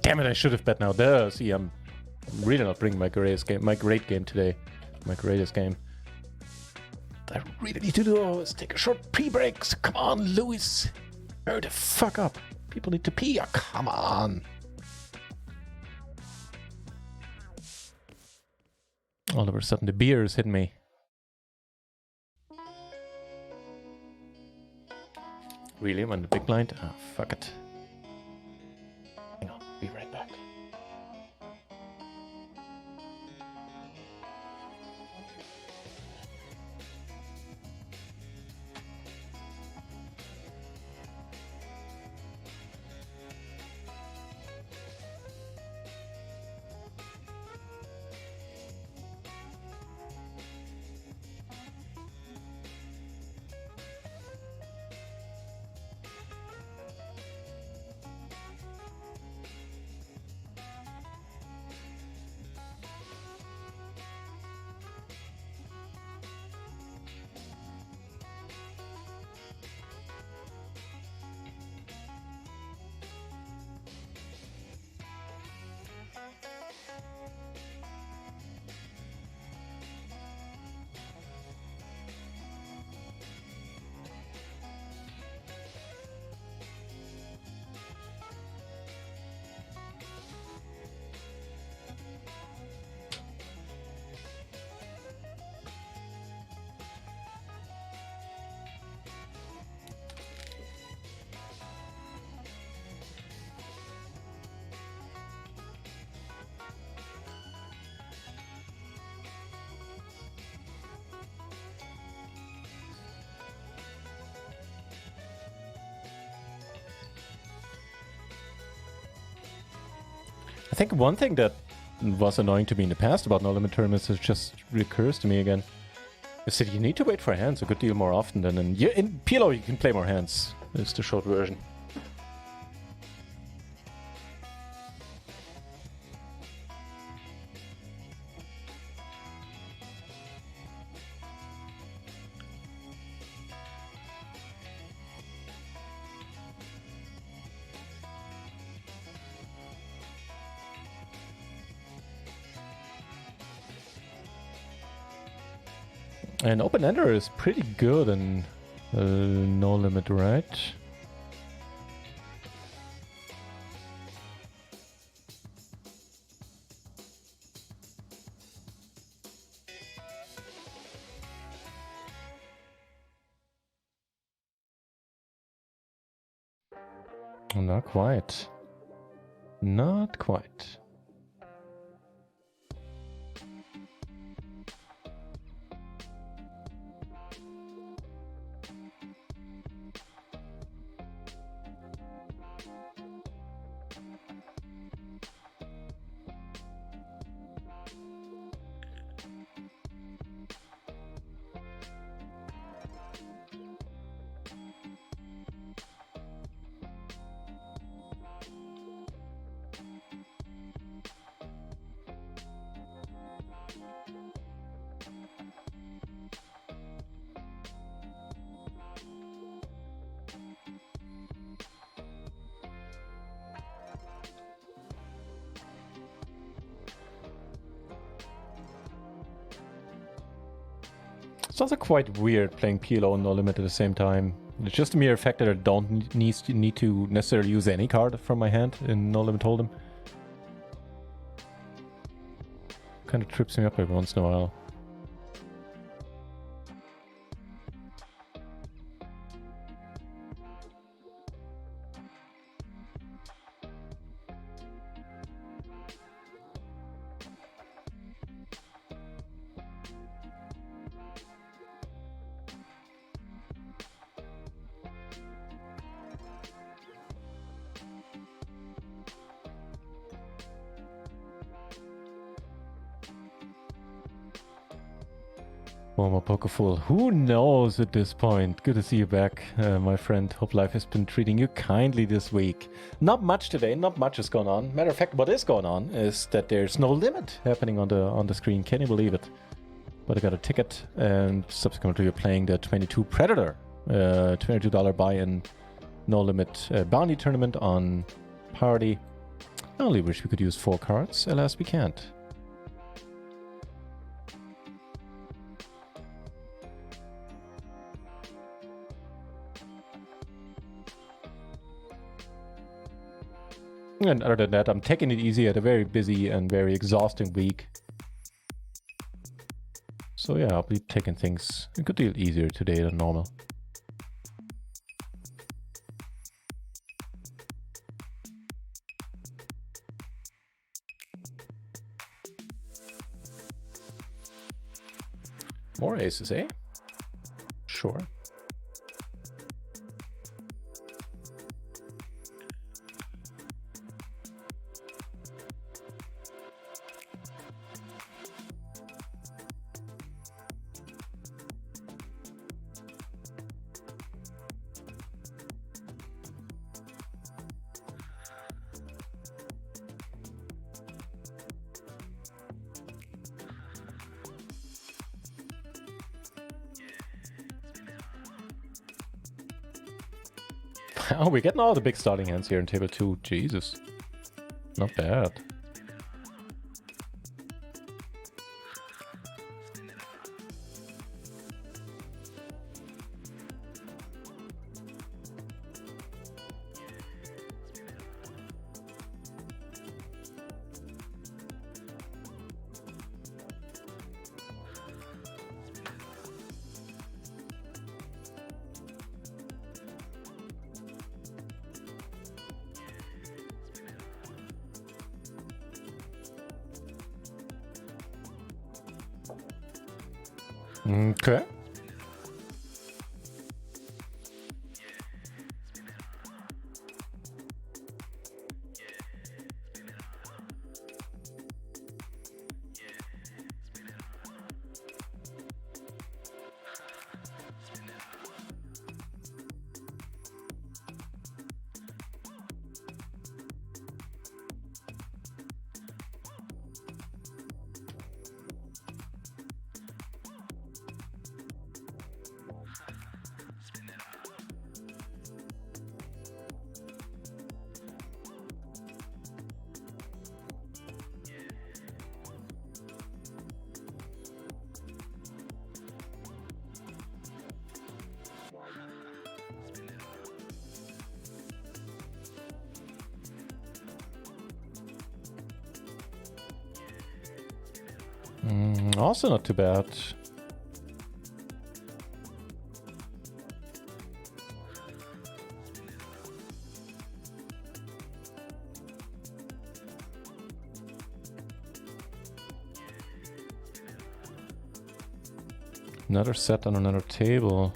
Damn it, I should have bet now. There, see, I'm really not bringing my greatest game today. My greatest game. I really need to do is take a short pre-break. So come on, Lewis. Hurry the fuck up. People need to pee. Oh, come on. All of a sudden, the beer is hitting me. Really? I'm on the big blind? Oh, fuck it. Hang on, be right back. I think one thing that was annoying to me in the past about no limit tournaments is just recurs to me again. Is that you need to wait for hands a good deal more often than in PLO you can play more hands. It's the short version. And open ender is pretty good in no limit, right? Not quite. Not quite. It's also quite weird playing PLO and no limit at the same time. It's just a mere fact that I don't need to necessarily use any card from my hand in no limit hold'em. Kind of trips me up every once in a while. Former Pokefool. Who knows at this point? Good to see you back, my friend. Hope life has been treating you kindly this week. Not much today. Not much is going on. Matter of fact, what is going on is that there's no limit happening on the screen. Can you believe it? But I got a ticket, and subsequently we're playing the 22 Predator, $22 buy-in, no limit bounty tournament on Party. I only wish we could use 4 cards. Alas, we can't. And other than that, I'm taking it easy at a very busy and very exhausting week. So yeah, I'll be taking things a good deal easier today than normal. More aces, eh? Sure. Oh, we're getting all the big starting hands here in table 2. Jesus. Not bad. Okay. Also not too bad. Another set on another table.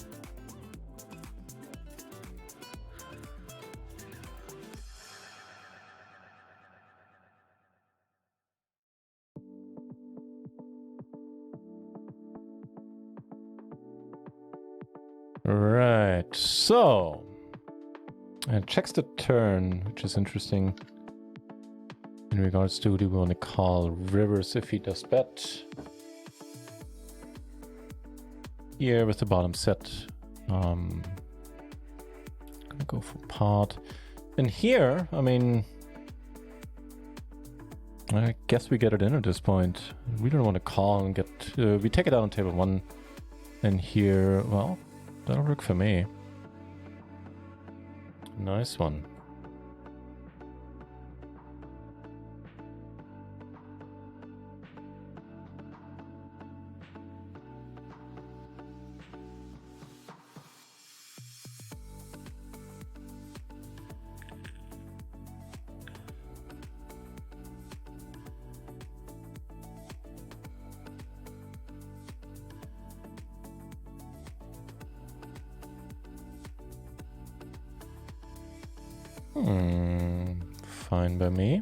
Right, so it checks the turn, which is interesting in regards to do we want to call rivers if he does bet. Here with the bottom set, gonna go for pot. And here, I mean, I guess we get it in at this point. We don't want to call and get, we take it out on table 1. And here, well, that'll work for me. Nice one. Fine by me.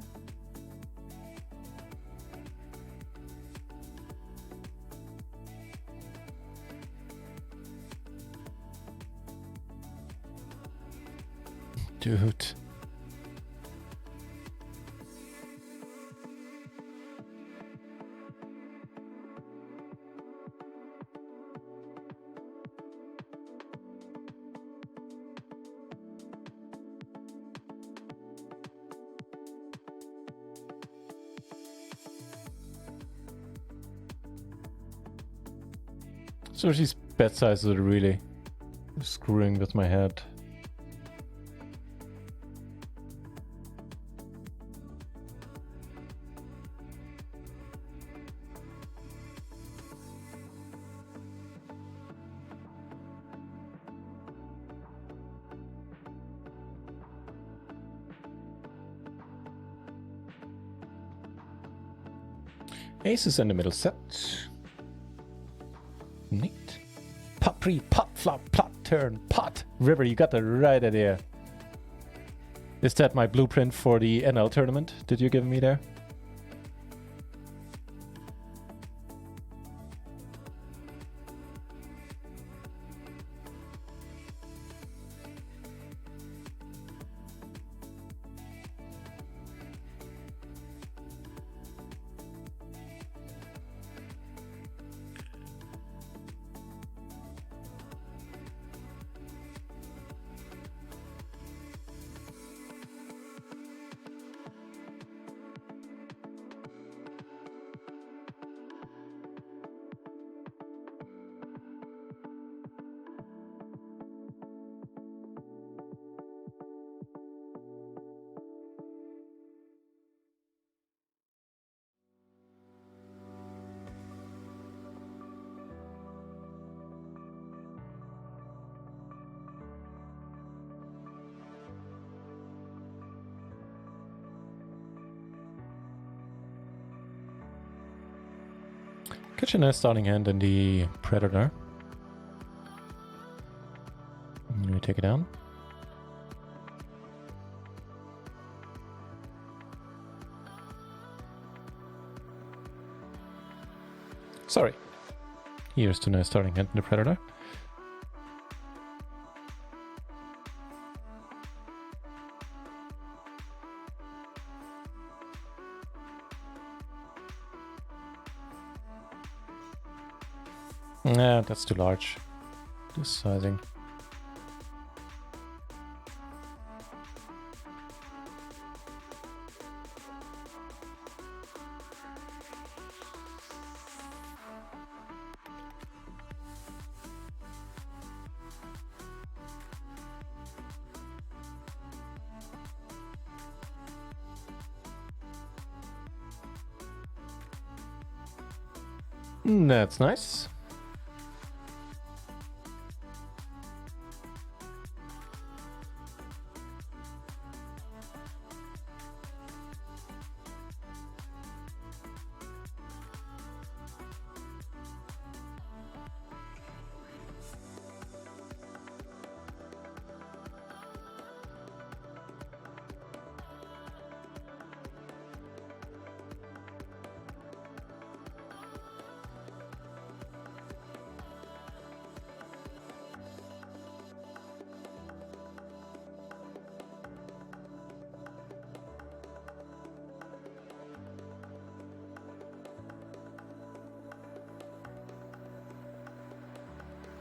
Dude. So these bet sizes are really screwing with my head. Aces in the middle set. Neat. Pot pre, pot flop, plot turn, pot. River, you got the right idea. Is that my blueprint for the NL tournament? Did you give me there? Catch a nice starting hand in the Predator. Let me take it down. Sorry. Here's the nice starting hand in the Predator. Nah, that's too large. This sizing. That's nice.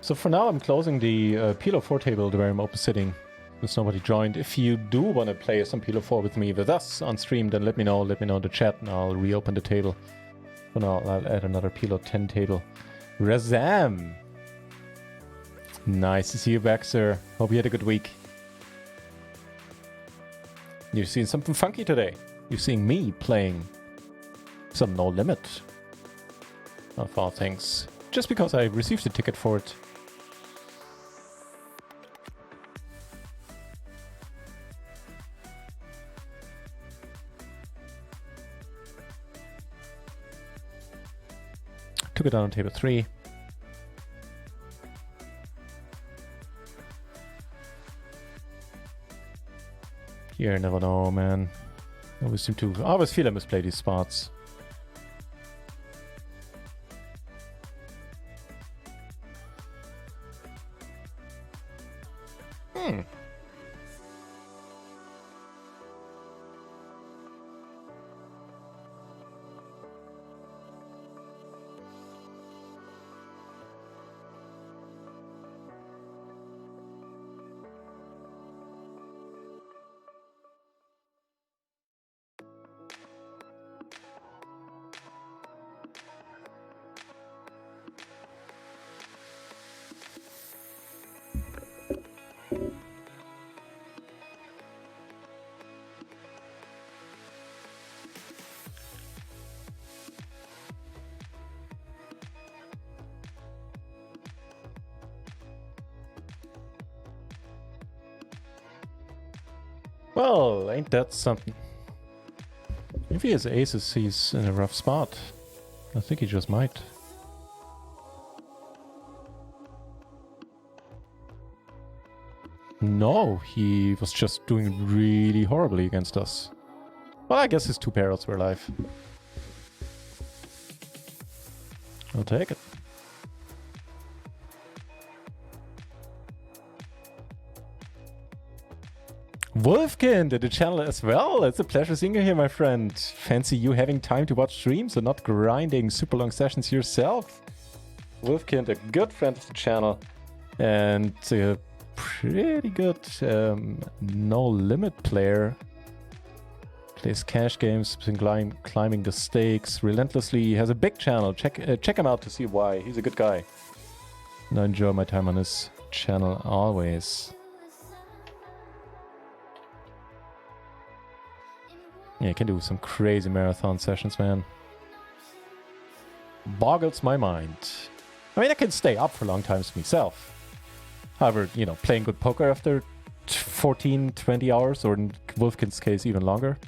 So for now, I'm closing the PLO4 table where I'm open sitting. There's nobody joined. If you do want to play some PLO4 with me, with us on stream, then let me know. Let me know in the chat and I'll reopen the table. For now, I'll add another PLO10 table. Razam! Nice to see you back, sir. Hope you had a good week. You've seen something funky today. You're seeing me playing some No Limit. Of all things. Just because I received a ticket for it. Took it down on table 3. You never know, man. I always feel I misplay these spots. Well, ain't that something? If he has aces, he's in a rough spot. I think he just might. No, he was just doing really horribly against us. Well, I guess his two parrots were alive. I'll take it. Wolfkin did the channel as well. It's a pleasure seeing you here, my friend. Fancy you having time to watch streams and not grinding super long sessions yourself. Wolfkin, a good friend of the channel and a pretty good no limit player. Plays cash games, been climbing the stakes relentlessly. He has a big channel. Check him out to see why. He's a good guy. And I enjoy my time on his channel always. Yeah, you can do some crazy marathon sessions, man. Boggles my mind. I mean, I can stay up for long times myself. However, you know, playing good poker after 14, 20 hours, or in Wolfkin's case, even longer.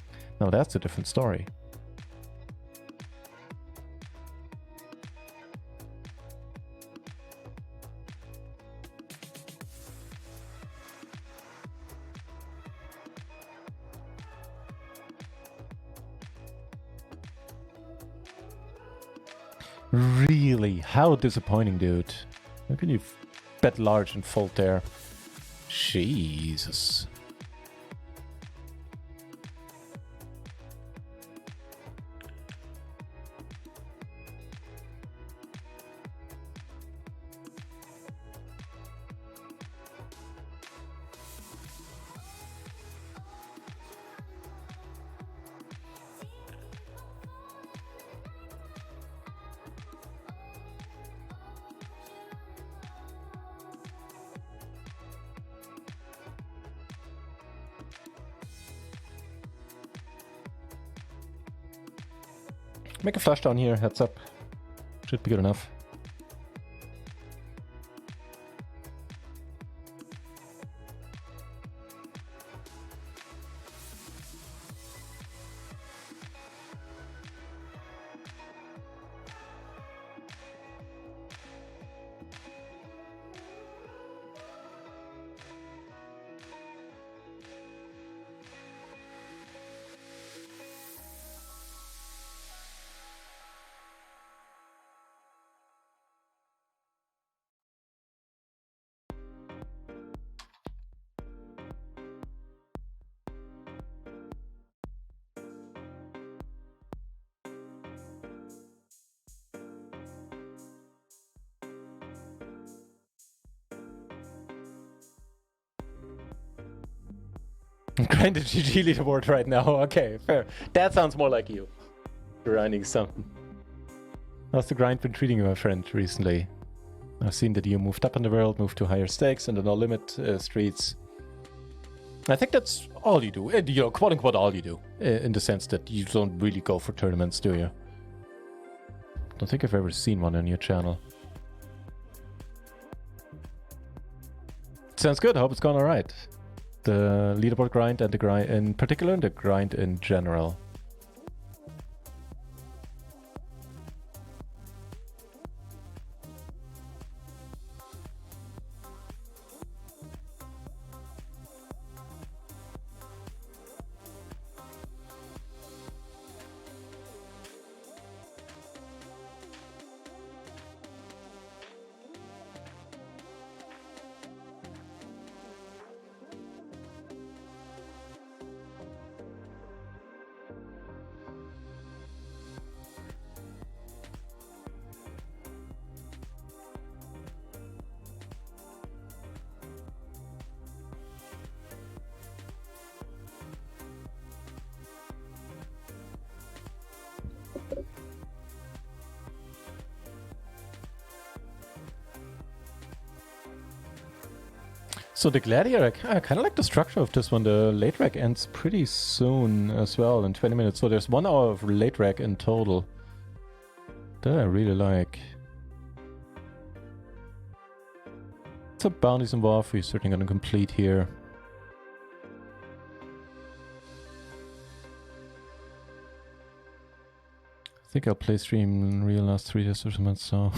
Now that's a different story. Really? How disappointing, dude. How can you bet large and fold there? Jesus. Make a flush down here, heads up. Should be good enough. Grind the GG leaderboard right now. Okay, fair. That sounds more like you. Grinding something. How's the grind been treating you, my friend, recently? I've seen that you moved up in the world, moved to higher stakes in the no-limit streets. I think that's all you do. You know, quote-unquote all you do. In the sense that you don't really go for tournaments, do you? Don't think I've ever seen one on your channel. Sounds good. I hope it's gone alright. The leaderboard grind and the grind in particular, and the grind in general. So the Gladiator, I kind of like the structure of this one. The late rack ends pretty soon as well, in 20 minutes. So there's 1 hour of late rack in total. That I really like. Some bounties involved we're certainly going to complete here. think I'll play stream in real last 3 days or something, so...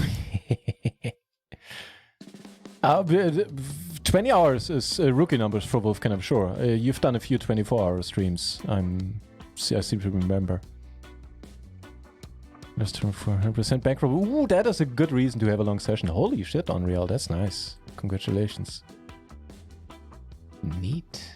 20 hours is rookie numbers for Wolfkin, I'm sure. You've done a few 24-hour streams, I seem to remember. Let's turn for 100% bankroll. Ooh, that is a good reason to have a long session. Holy shit, Unreal, that's nice. Congratulations. Neat.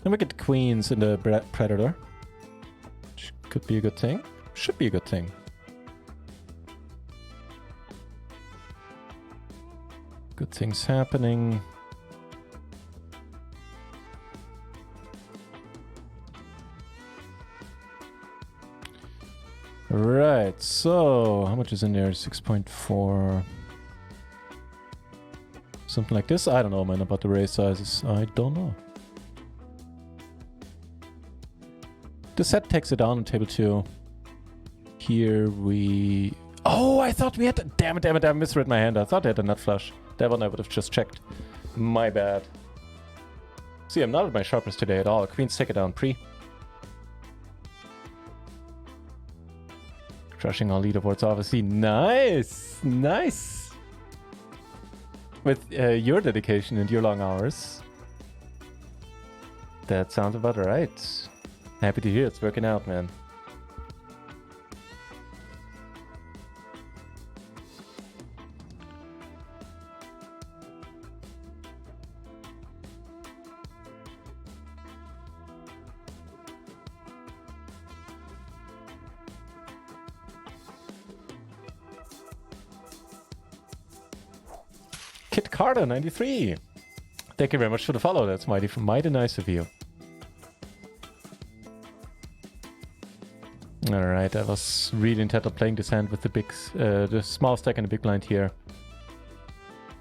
Then we get the queens in the Predator. Which could be a good thing. Should be a good thing. Good things happening. Right, so how much is in there? 6.4. Something like this? I don't know, man, about the raise sizes. I don't know. The set takes it down on table 2. Here we... Oh, I thought we had... Damn it, I misread my hand. I thought I had a nut flush. That one I would have just checked. My bad. See, I'm not at my sharpest today at all. Queens take it down pre. Crushing all leaderboards, obviously. Nice! Nice! With your dedication and your long hours. That sounds about right. Happy to hear it's working out, man. Kit Carter 93. Thank you very much for the follow. That's mighty nice of you. Alright, I was really intent on playing this hand with the small stack and the big blind here.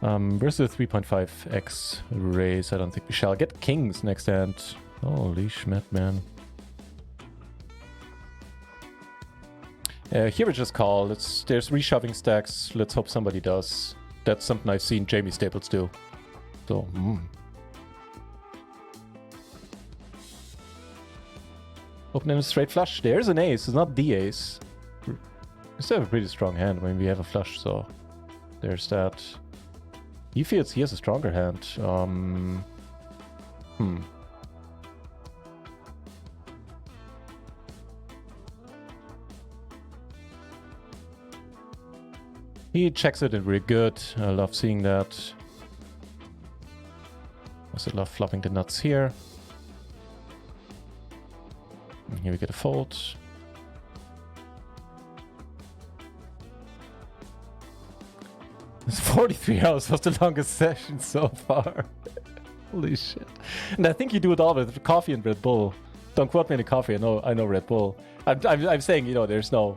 Versus 3.5x raise. I don't think we shall get kings next hand. Holy schmet, man. Here we just call. There's reshoving stacks. Let's hope somebody does. That's something I've seen Jamie Staples do. So, Open in a straight flush. There's an ace. It's not the ace. We still have a pretty strong hand when we have a flush, so there's that. He feels he has a stronger hand. He checks it in really good. I love seeing that. Also love flopping the nuts here. And here we get a fold. This 43 hours was the longest session so far. Holy shit. And I think you do it all with coffee and Red Bull. Don't quote me on the coffee, I know Red Bull. I'm saying, you know, there's no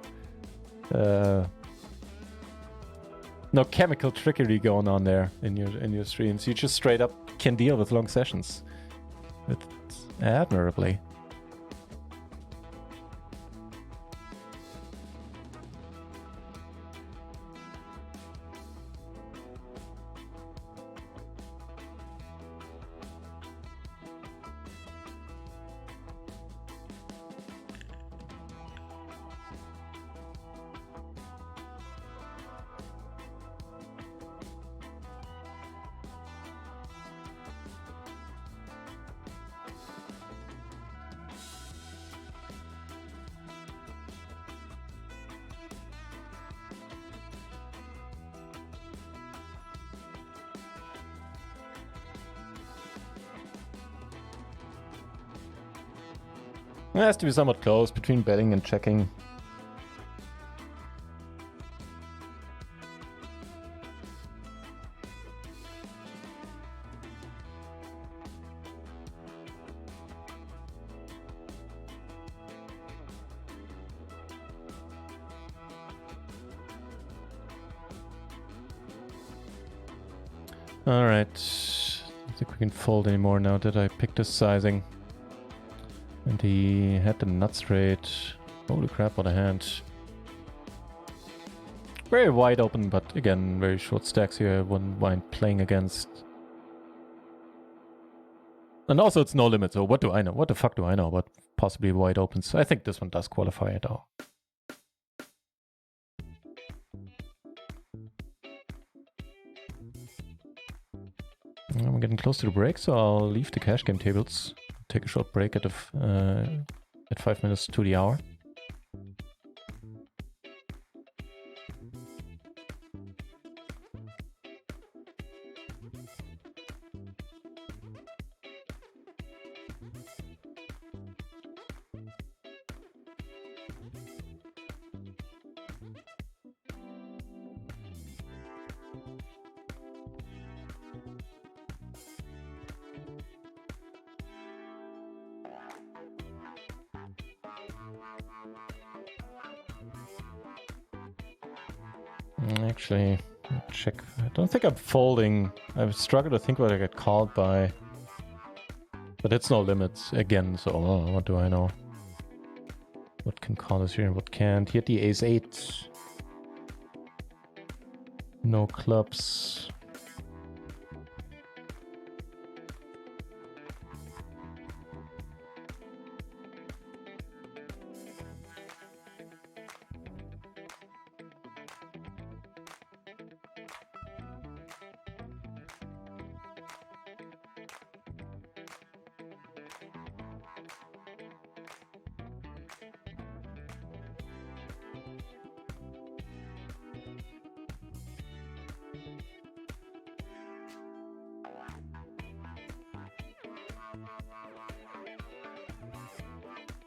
chemical trickery going on there in your streams. You just straight up can deal with long sessions. It's admirably. It has to be somewhat close between betting and checking. Alright, I don't think we can fold anymore now that I picked this sizing. And he had the nut straight. Holy crap, what a hand. Very wide open, but again, very short stacks here. I wouldn't mind playing against. And also it's no limit, so what do I know? What the fuck do I know about possibly wide opens? I think this one does qualify it though. I'm getting close to the break, so I'll leave the cash game tables. Take a short break at 5 minutes to the hour. Actually, check. I don't think I'm folding. I struggle to think what I get called by. But it's no limits again, so what do I know? What can call us here and what can't? He had the ace-8. No clubs.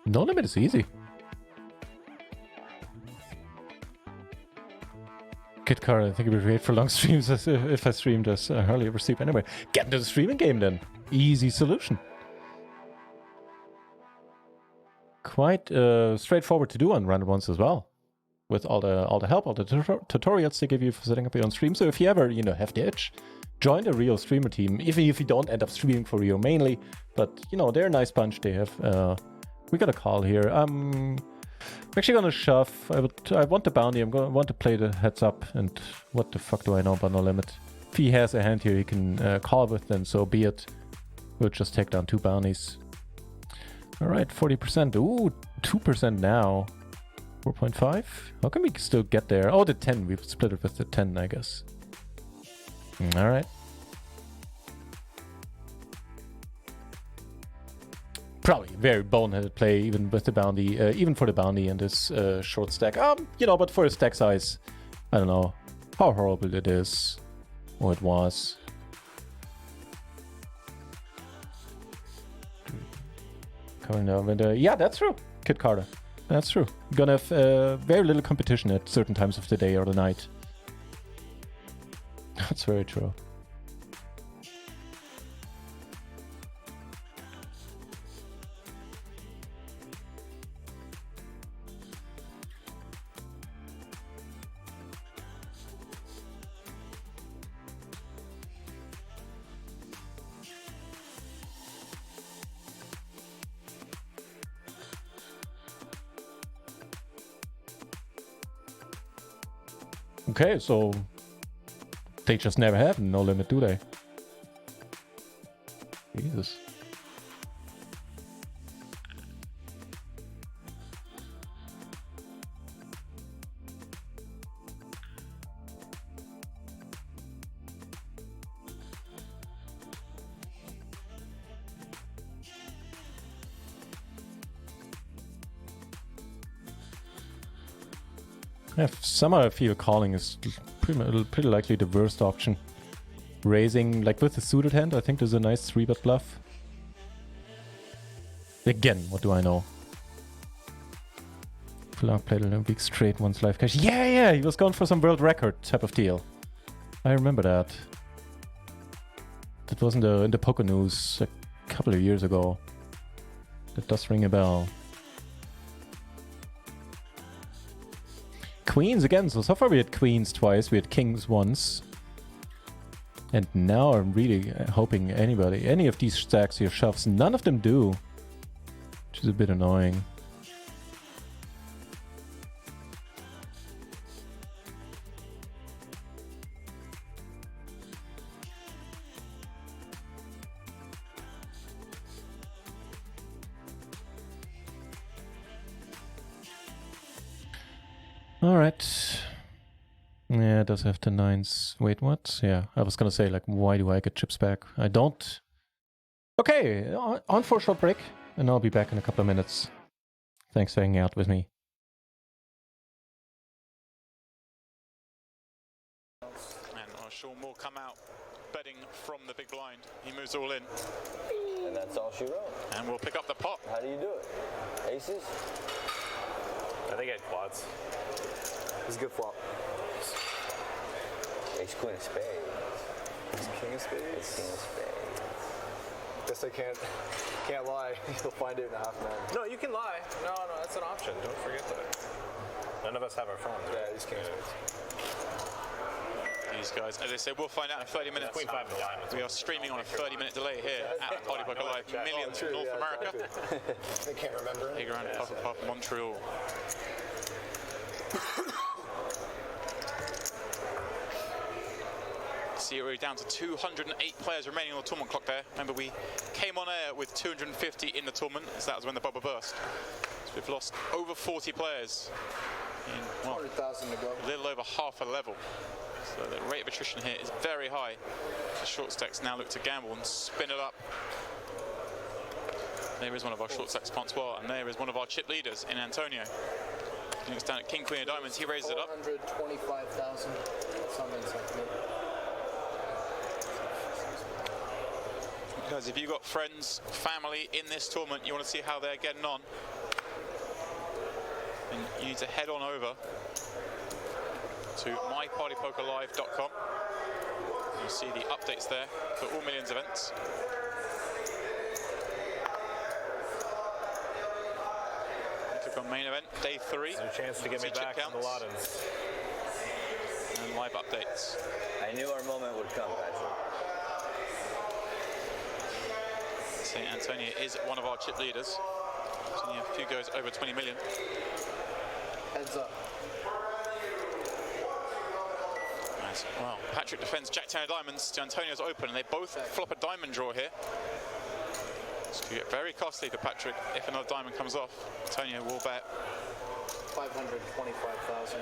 No limit is easy. Kid card, I think it would be great for long streams if I streamed as I hardly ever sleep anyway. Get into the streaming game then. Easy solution. Quite straightforward to do on random ones as well. With all the help, all the tutorials they give you for setting up your own stream. So if you ever, have the itch, join the Rio streamer team. Even if you don't end up streaming for Rio mainly. But, they're a nice bunch. They have... we got a call here. I'm actually gonna shove. I want the bounty. I want to play the heads up. And what the fuck do I know about no limit? If he has a hand here, he can call with. Then so be it. We'll just take down 2 bounties. All right, 40%. Ooh, 2% now. 4.5. How can we still get there? Oh, the 10. We've split it with the 10, I guess. All right. Probably very boneheaded play, even with the bounty, even for the bounty and this short stack. But for a stack size, I don't know how horrible it is, or it was. Coming down with yeah, that's true, Kid Carter. That's true. You're gonna have very little competition at certain times of the day or the night. That's very true. Okay, so they just never have no limit, do they? Jesus. Yeah, somehow I feel calling is pretty likely the worst option. Raising, like with the suited hand, I think there's a nice 3-bet bluff. Again, what do I know? Flag played a week straight once live cash. Yeah, he was going for some world record type of deal. I remember that. That was in the poker news a couple of years ago. That does ring a bell. Queens again, so far we had queens twice, we had kings once. And now I'm really hoping any of these stacks here shoves. None of them do. Which is a bit annoying. Alright. Yeah, it does have the 9s. Wait, what? Yeah, I was gonna say, like, why do I get chips back? I don't. Okay, on for a short break, and I'll be back in a couple of minutes. Thanks for hanging out with me. And Sean will come out betting from the big blind. He moves all in. And that's all she wrote. And we'll pick up the pot. How do you do it? Aces? I think I had quads. It's a good flop. Ace, queen of spades. It's king of spades. Ace, king of spades. Guess I can't lie. You'll find it in a half man. No, you can lie. No, that's an option. Don't forget that. None of us have our phones. Right? Yeah, he's king of spades. These guys, as I said, we'll find out in 30 minutes. Queen 5 of diamonds. We are streaming on a 30-minute delay here at Party Poker Live, millions in North America. They can't remember it. Big round of Puff Montreal. See, we're down to 208 players remaining on the tournament clock there. Remember, we came on air with 250 in the tournament, as that was when the bubble burst. So we've lost over 40 players in, well, 200,000 to go. a little over half a level. So the rate of attrition here is very high. The short stacks now look to gamble and spin it up. There is one of our short stacks, Pontois, and there is one of our chip leaders in Antonio. He looks down at King, Queen of Diamonds. He raises it up. 425,000. Something like that. Guys, if you've got friends, family in this tournament, you want to see how they're getting on, then you need to head on over to mypartypokerlive.com. You see the updates there for all Millions events. Click on main event, day 3. There's a chance to get me back on the Loddens. And live updates. I knew our moment would come, Patrick. St. Antonio is one of our chip leaders. So you have a few goes over 20 million. Heads up. Nice. Well, Patrick defends Jack 10 of diamonds to Antonio's open, and they both flop a diamond draw here. This could get very costly for Patrick if another diamond comes off. Antonio will bet 525,000.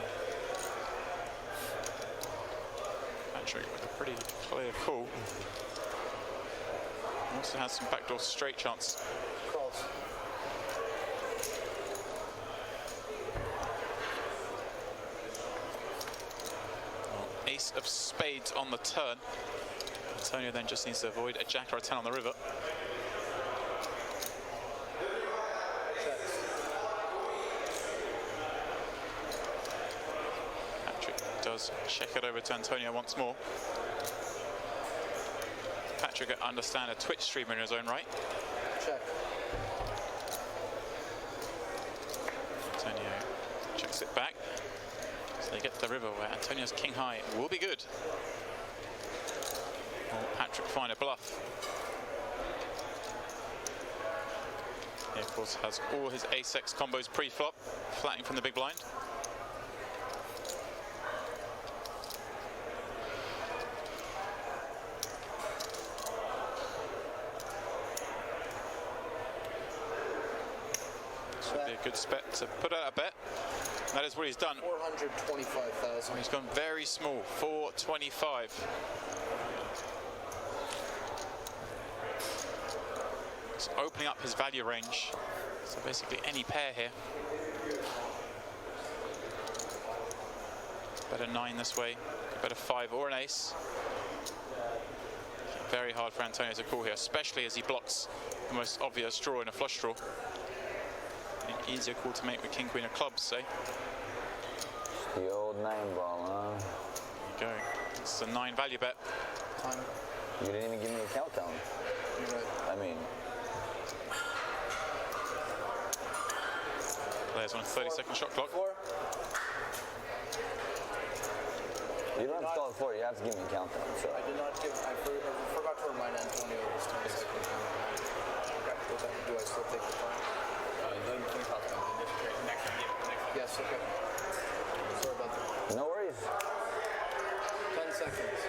Patrick with a pretty clear call. Also has some backdoor straight chance. Calls. Well, ace of spades on the turn. Antonio then just needs to avoid a jack or a 10 on the river. Patrick does check it over to Antonio once more. Patrick, I understand, a Twitch streamer in his own right. Check. Antonio checks it back. So they get to the river where Antonio's king high will be good. Will Patrick find a bluff? He, of course, has all his ace-X combos pre-flop, flattening from the big blind. Would be a good bet to put out a bet. That is what he's done. 425,000. He's gone very small, 425. It's opening up his value range. So basically any pair here. Better 9 this way, better 5 or an ace. Very hard for Antonio to call here, especially as he blocks the most obvious draw in a flush draw. An easier call to make with King, Queen of clubs, say. The old 9 ball, huh? There you go. It's a 9 value bet. Time. You didn't even give me a countdown. You're right. I mean, Players on a 30-second shot clock. 4. you don't have to call it 4, you have to give me a countdown. So. I did not give. I forgot to remind Antonio it was 10 seconds. Okay. Do I still take the time? Yes, okay. Sorry about that. No worries. 10 seconds.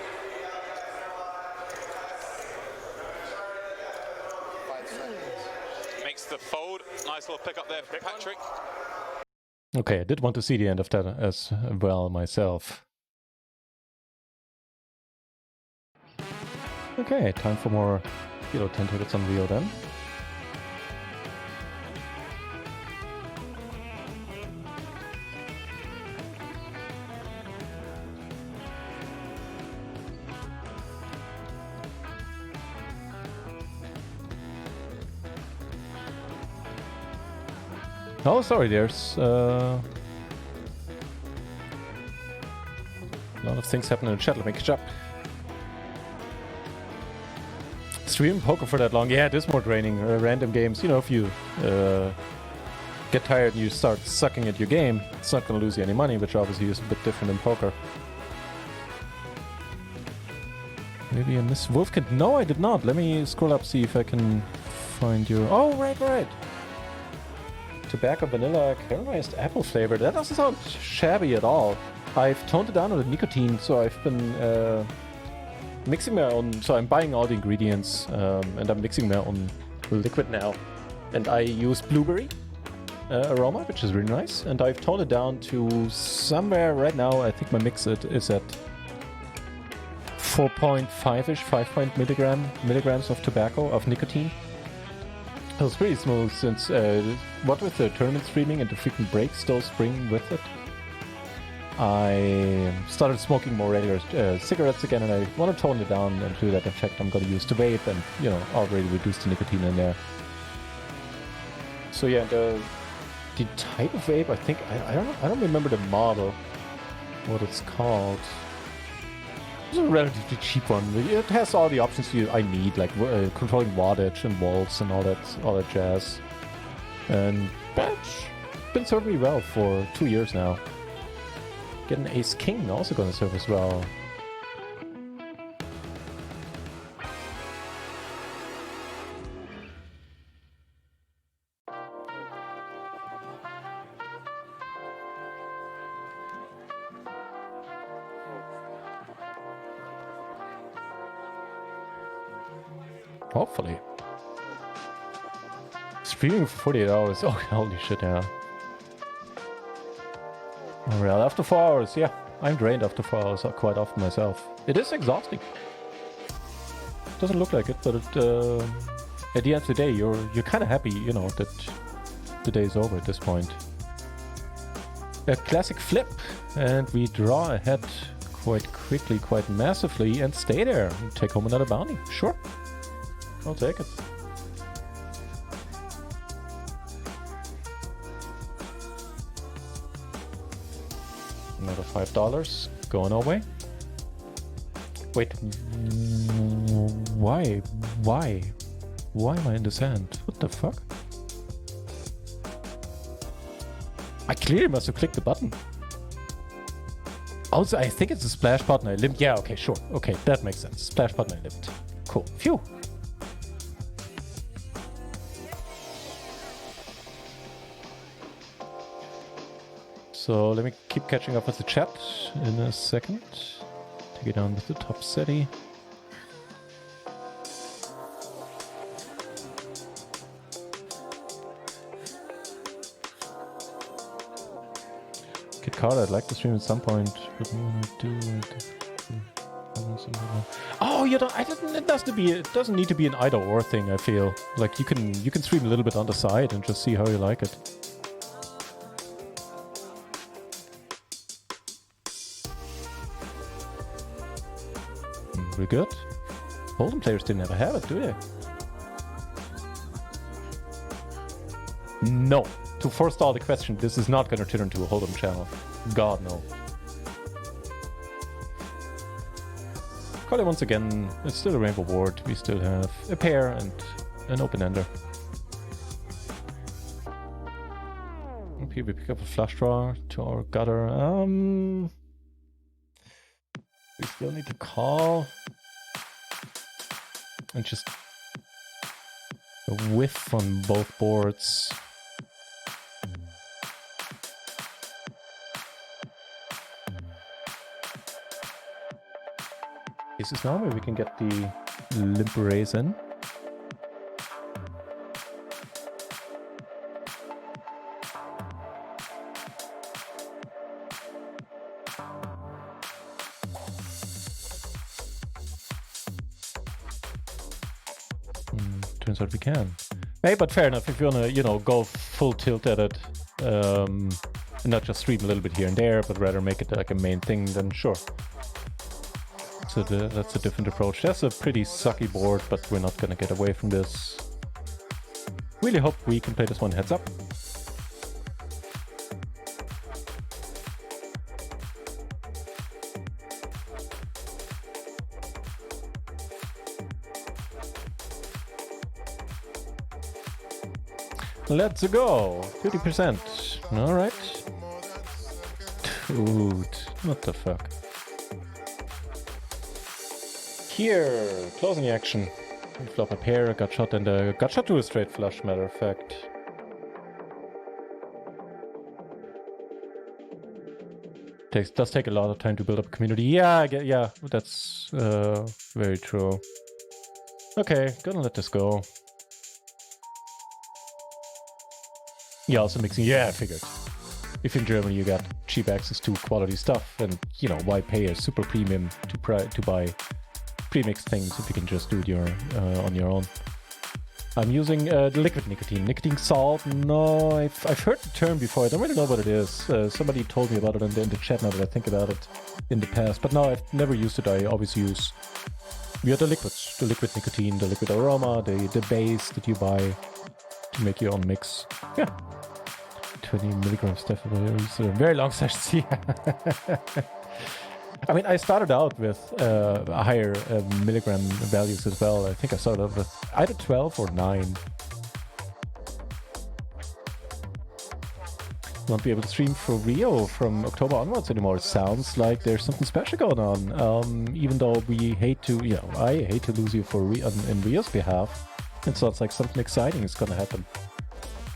5 seconds. Makes the fold. Nice little pick up there for Patrick. Okay, I did want to see the end of that as well myself. Okay, time for more PLO 10 tickets on Rio then. Oh, sorry, there's a lot of things happening in the chat. Let me catch up. Streaming poker for that long, yeah, it is more draining. Random games, you know, if you get tired and you start sucking at your game, it's not going to lose you any money, which obviously is a bit different in poker. Maybe I missed Wolfkind. No, I did not. Let me scroll up, see if I can find your... Oh, right. Tobacco vanilla caramelized apple flavor. That doesn't sound shabby at all. I've toned it down on the nicotine, so I've been mixing my own. So I'm buying all the ingredients and I'm mixing my own liquid now. And I use blueberry aroma, which is really nice. And I've toned it down to somewhere right now. I think my mix is at 4.5-ish, 5 milligrams of tobacco, of nicotine. It was pretty smooth since what with the tournament streaming and the frequent breaks those bring with it. I started smoking more regular cigarettes again, and I want to tone it down, and to that effect I'm going to use the vape and, you know, already reduce the nicotine in there. So yeah, the type of vape, I think, I don't remember the model, what it's called. It's a relatively cheap one. It has all the options I need, like controlling wattage and volts and all that jazz. And it's been serving me well for 2 years now. Getting Ace King also going to serve as well. Hopefully. Streaming for 48 hours. Oh, holy shit, yeah. Well, after 4 hours, yeah. I'm drained after 4 hours quite often myself. It is exhausting. Doesn't look like it, but at the end of the day, you're kind of happy, you know, that the day is over at this point. A classic flip, and we draw ahead quite quickly, quite massively, and stay there. Take home another bounty. Sure. I'll take it. Another $5 going our way. Wait, why am I in this hand? What the fuck? I clearly must have clicked the button. Also, I think it's a splash button I limped. Yeah, okay, sure. Okay, that makes sense. Splash button I limped. Cool. Phew. So let me keep catching up with the chat in a second. Take it down with the top city. Kid Carter, I'd like to stream at some point, but when I do it. Oh, you don't. It doesn't need to be an either/or thing. I feel like you can stream a little bit on the side and just see how you like it. We're good. Hold'em players didn't ever have it, do they? No. To forestall the question, this is not going to turn into a Hold'em channel. God, no. Call it once again. It's still a rainbow board. We still have a pair and an open-ender. Okay, we pick up a flush draw to our gutter. We still need to call. And just a whiff on both boards. This is now where we can get the NutRaisin. turns out we can. Hey, but fair enough, if you wanna, you know, go full tilt at it, and not just stream a little bit here and there, but rather make it like a main thing, then sure. So that's a different approach. That's a pretty sucky board, but we're not gonna get away from this. Really hope we can play this one heads up. Let's go! 50%. Alright. Dude, what the fuck? Here, closing action. We flop a pair, got shot and got shot to a straight flush, matter of fact. Does take a lot of time to build up a community. Yeah, yeah, that's very true. Okay, gonna let this go. Yeah, also mixing. Yeah, I figured. If in Germany you got cheap access to quality stuff, and you know, why pay a super premium to buy pre-mixed things if you can just do it on your own. I'm using the liquid nicotine. Nicotine salt? No, I've heard the term before. I don't really know what it is. Somebody told me about it in the chat now that I think about it in the past. But no, I've never used it. I always use the liquids. The liquid nicotine, the liquid aroma, the base that you buy to make your own mix. Yeah. 20 milligrams definitely. Very long sessions. I mean, I started out with higher milligram values as well. I think I started out with either 12 or 9. Won't be able to stream for Rio from October onwards anymore. Sounds like there's something special going on. Even though we hate to, you know, I hate to lose you for in Rio's behalf. It sounds like something exciting is gonna happen.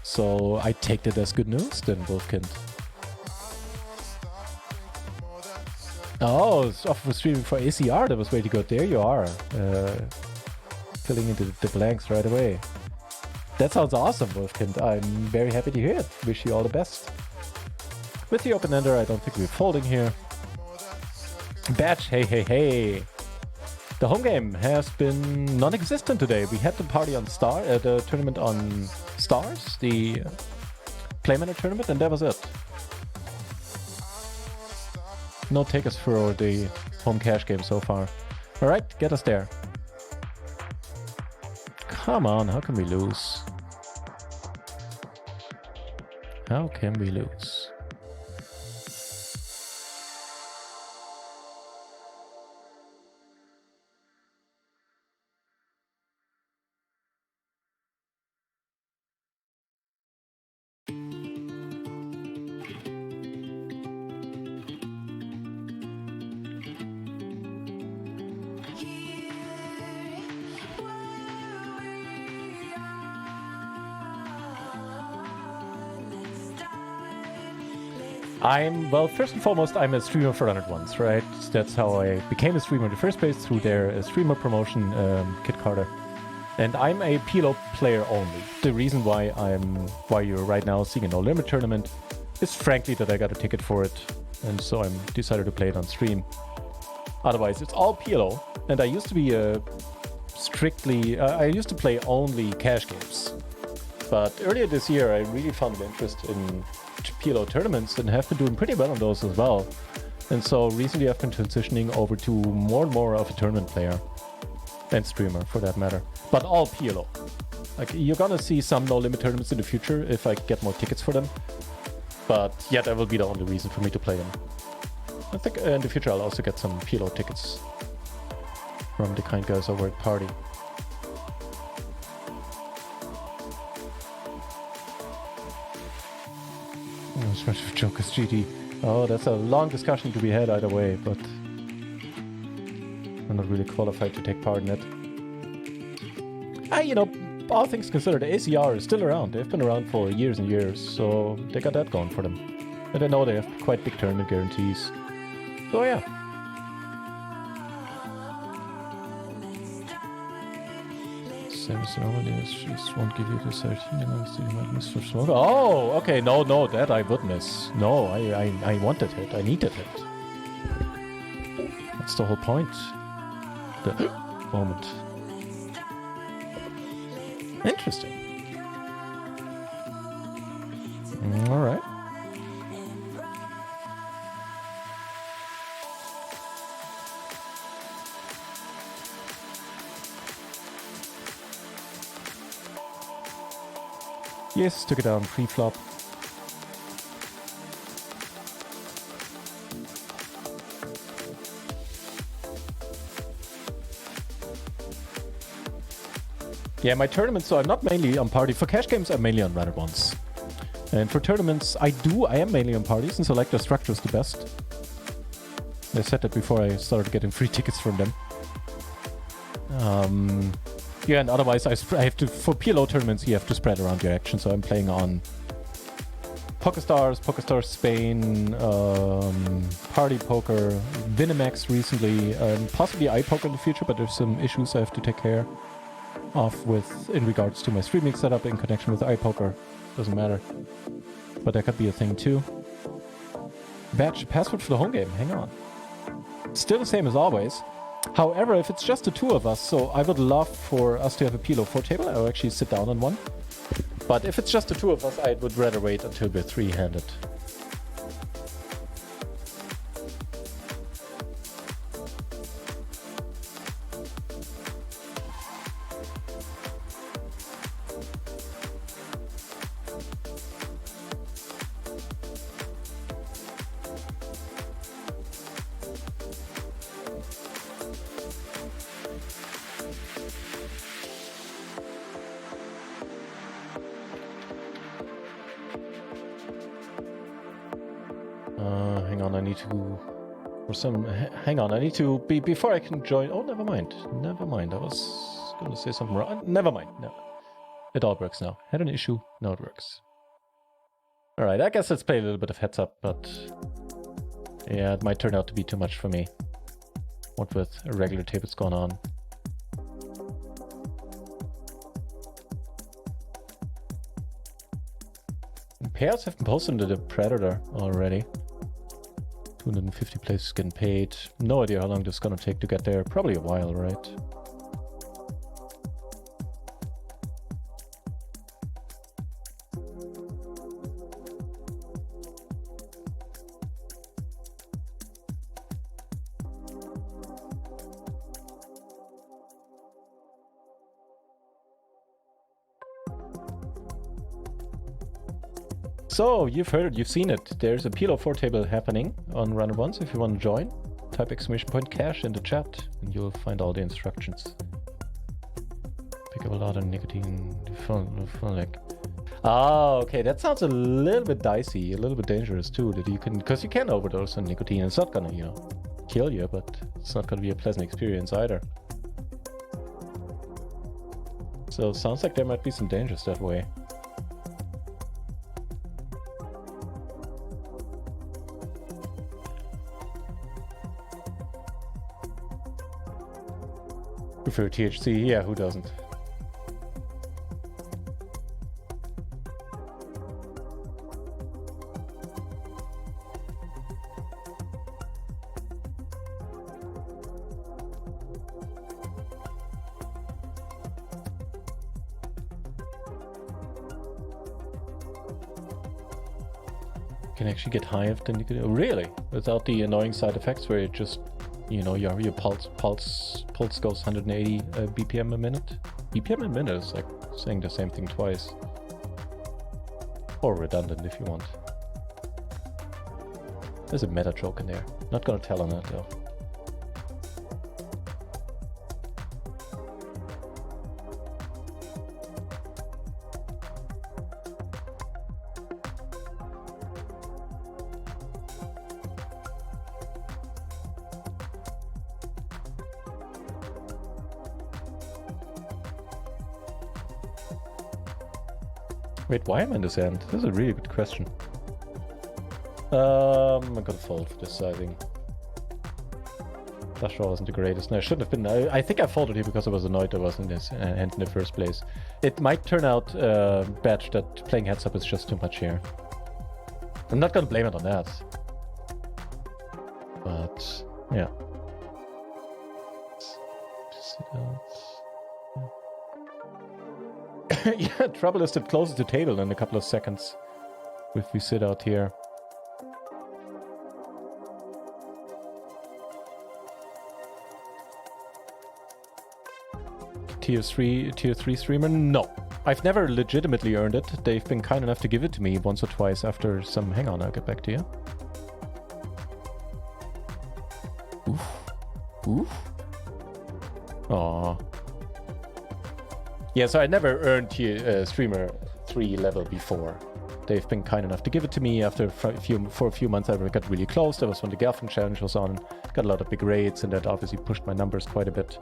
So I take that as good news then, Wolfkind. Oh, it's off for streaming for ACR. That was way to go. There you are. Filling in the blanks right away. That sounds awesome, Wolfkind. I'm very happy to hear it. Wish you all the best. With the open ender, I don't think we're folding here. Batch, hey, hey, hey. The home game has been non-existent today. We had the party on the tournament on Stars, the Playmanager tournament, and that was it. No takers for the home cash game so far. Alright, get us there. Come on, how can we lose? How can we lose? Well, first and foremost, I'm a streamer for Honored Ones, right? That's how I became a streamer in the first place, through their streamer promotion, Kit Carter. And I'm a PLO player only. The reason why you're right now seeing a No Limit tournament is frankly that I got a ticket for it, and so I'm decided to play it on stream. Otherwise, it's all PLO, and I used to be I used to play only cash games. But earlier this year, I really found an interest in PLO tournaments and have been doing pretty well on those as well. And so recently I've been transitioning over to more and more of a tournament player. And streamer, for that matter. But all PLO. Like, you're gonna see some no-limit tournaments in the future if I get more tickets for them. But yeah, that will be the only reason for me to play them. I think in the future I'll also get some PLO tickets from the kind guys over at Party. Smash of Joker's GT. Oh, that's a long discussion to be had either way, but I'm not really qualified to take part in it. You know, all things considered, ACR is still around. They've been around for years and years, so they got that going for them. And I know they have quite big tournament guarantees. So yeah. Just won't give you the 13 and so you might miss for smoke. Oh, okay, no, that I would miss. No, I wanted it. I needed it. That's the whole point. The moment. Interesting. All right. Yes, took it down pre-flop. Yeah, my tournaments, so I'm not mainly on party. For cash games, I'm mainly on runner ones. And for tournaments, I am mainly on parties, and Selector Structure is the best. I said that before I started getting free tickets from them. Yeah, and otherwise I have to, for PLO tournaments, you have to spread around your action. So I'm playing on PokerStars Spain, Party Poker, Winamax recently, possibly iPoker in the future, but there's some issues I have to take care of with in regards to my streaming setup in connection with iPoker. Doesn't matter. But that could be a thing too. Batch password for the home game. Hang on. Still the same as always. However, if it's just the two of us, so I would love for us to have a PLO4 table. I'll actually sit down on one. But if it's just the two of us, I would rather wait until we're three-handed. Hang on, I need to... For some... Hang on, I need to... Before I can join... Oh, never mind. Never mind. I was going to say something wrong. Never mind. No. It all works now. Had an issue. Now it works. Alright, I guess let's play a little bit of heads up, but... Yeah, it might turn out to be too much for me. What with a regular tables going on. Payouts have been posted into the Predator already. 250 places getting paid. No idea how long this is gonna take to get there. Probably a while, right? So, you've heard it, you've seen it. There's a PLO4 table happening on Runner Ones. If you want to join, type !cash in the chat and you'll find all the instructions. Pick up a lot of nicotine. Ah, okay, that sounds a little bit dicey, a little bit dangerous too. That you can, because you can overdose on nicotine. It's not gonna, kill you, but it's not gonna be a pleasant experience either. So, it sounds like there might be some dangers that way. Prefer THC? Yeah, who doesn't? You can actually get high of the nicotine. Oh, really? Without the annoying side effects where it just... your pulse goes 180 BPM a minute. BPM a minute is like saying the same thing twice. Or redundant if you want. There's a meta joke in there. Not gonna tell on that though. Wait, why am I in this end? This is a really good question. I'm gonna fold for this, I think. Flush draw wasn't the greatest. No, I shouldn't have been. I think I folded here because I was annoyed I was in this hand in the first place. It might turn out, Batch, that playing heads up is just too much here. I'm not gonna blame it on that. But, yeah. Yeah, trouble is it closes the table in a couple of seconds if we sit out here. Tier 3 streamer? No. I've never legitimately earned it. They've been kind enough to give it to me once or twice after some... Hang on, I'll get back to you. Oof. Oof. Aww. Yeah, so I never earned streamer 3 level before. They've been kind enough to give it to me after for a few months. I got really close. That was when the Gelfling challenge was on. Got a lot of big raids, and that obviously pushed my numbers quite a bit.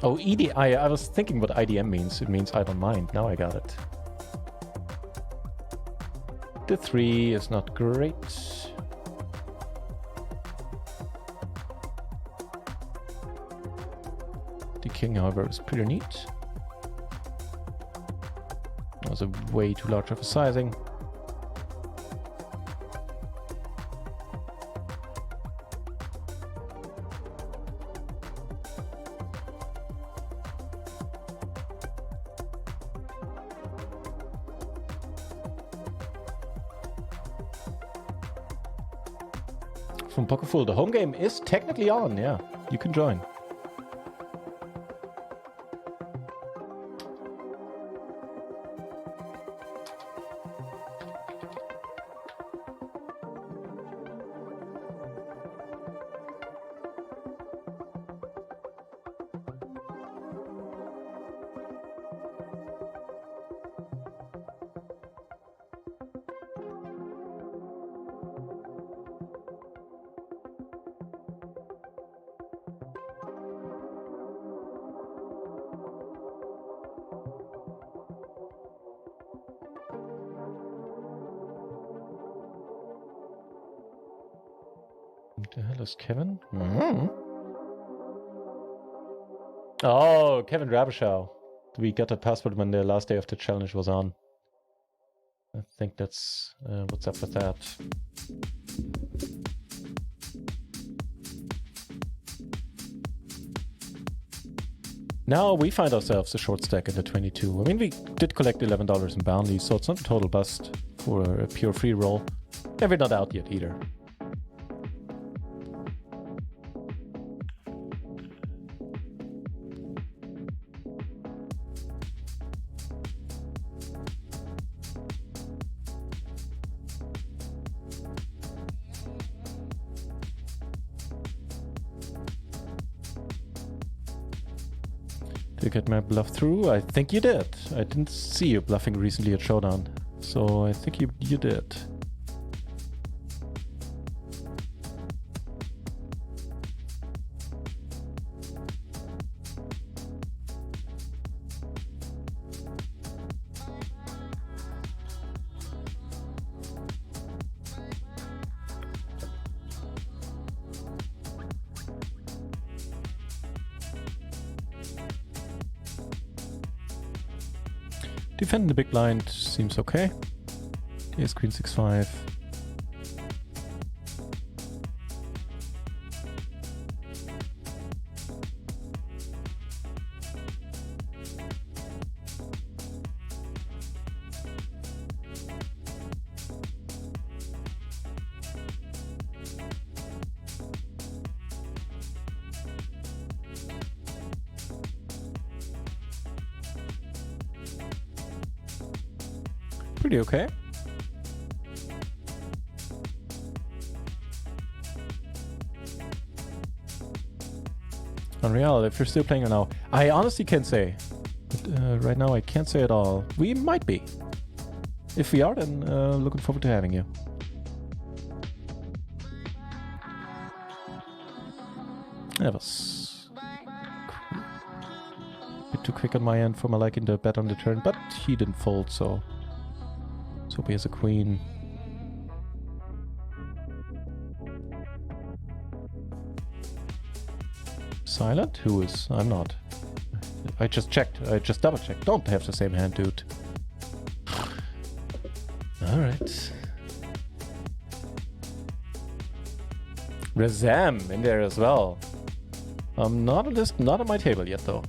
Oh, I was thinking what IDM means. It means I don't mind. Now I got it. The 3 is not great. The king, however, is pretty neat. That was a way too large of a sizing. From Pokerful, the home game is technically on, yeah. You can join. What the hell is Kevin? Mm-hmm. Oh, Kevin Rabashow. We got a passport when the last day of the challenge was on. I think that's what's up with that. Now we find ourselves a short stack in the 22. I mean, we did collect $11 in bounties, so it's not a total bust for a pure free roll. And we're not out yet either. Did you get my bluff through? I think you did. I didn't see you bluffing recently at Showdown, so I think you did. Defending the big blind seems okay. Ace queen 6-5. Pretty okay. Unreal, if you're still playing now, I honestly can't say. But, right now I can't say at all. We might be. If we are, then looking forward to having you. That was a bit too quick on my end for my liking to bet on the turn, but he didn't fold, so hope he has a queen. Silent? Who is? I'm not. I just checked. I just double checked. Don't have the same hand, dude. Alright. Razam in there as well. Not on my table yet though.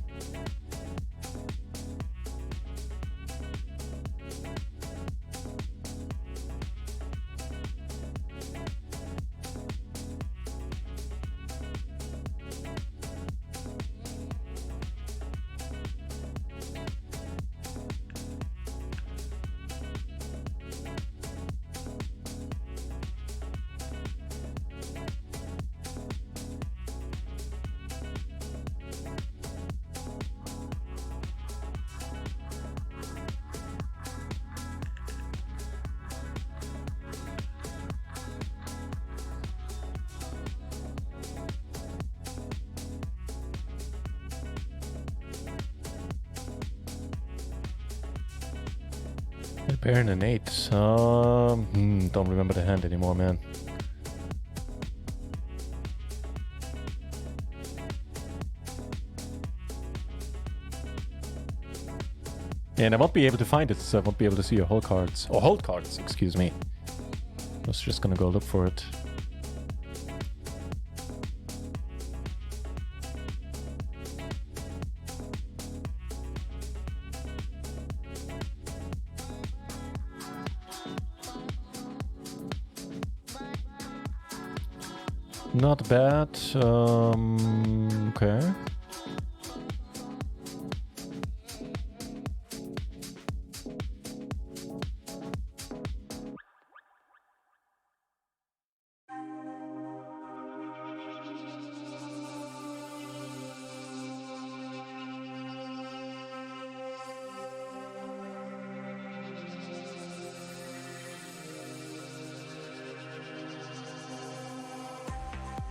Baron and 8. Don't remember the hand anymore, man. Yeah, and I won't be able to find it, so I won't be able to see your hold cards. Or hold cards, excuse me. I was just gonna go look for it. Not bad. Okay.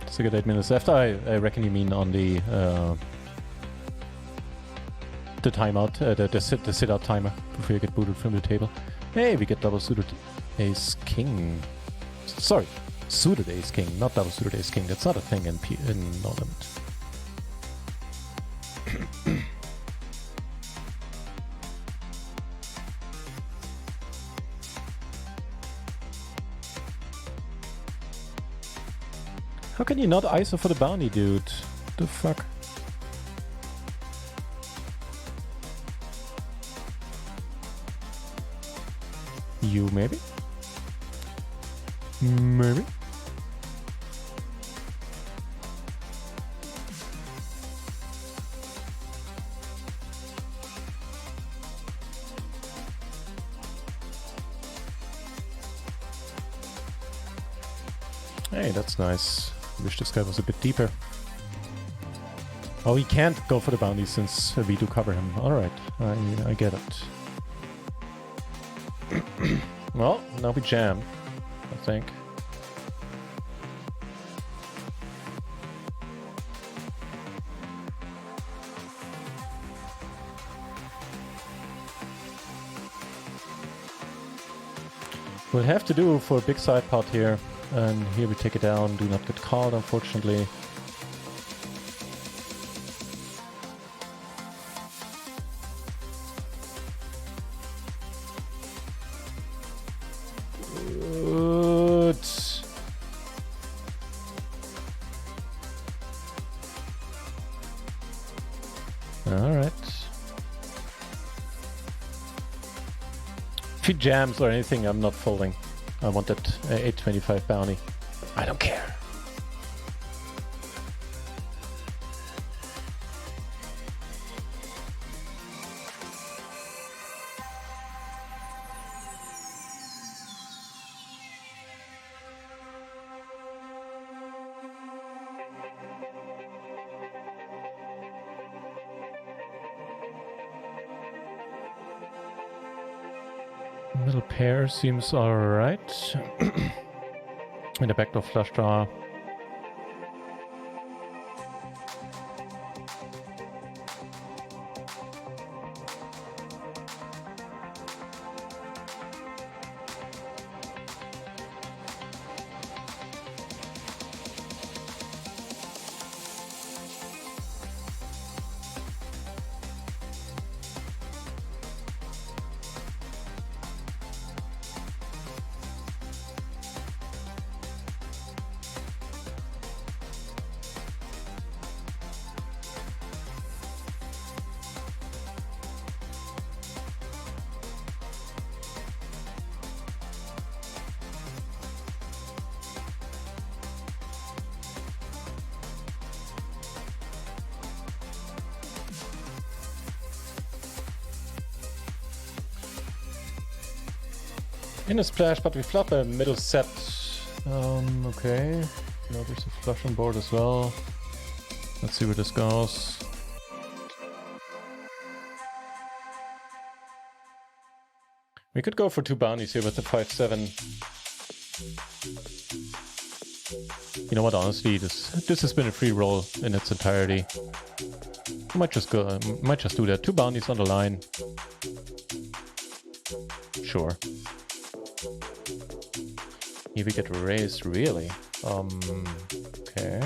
It's a good 8 minutes left. I reckon you mean on the timeout, the sit-out timer before you get booted from the table. Hey, we get double suited ace king. Sorry, suited ace king, not double suited ace king. That's not a thing in No Limit. How can you not ISO for the bounty, dude? The fuck? You maybe? Maybe? Hey, that's nice. Wish this guy was a bit deeper. Oh, he can't go for the bounty since we do cover him. Alright, I get it. Well, now we jam, I think. We'll have to do for a big side pot here. And here we take it down, do not get called, unfortunately. Good. Alright. If he jams or anything, I'm not folding. I want that 825 bounty. I don't care. Middle pair seems alright. In the backdoor flush draw. In a splash, but we flop a middle set. Okay. No, there's a flush on board as well. Let's see where this goes. We could go for 2 bounties here with the 5-7. You know what? Honestly, this has been a free roll in its entirety. I might just go. Might just do that. 2 bounties on the line. Sure. Here we get raised, really. Okay.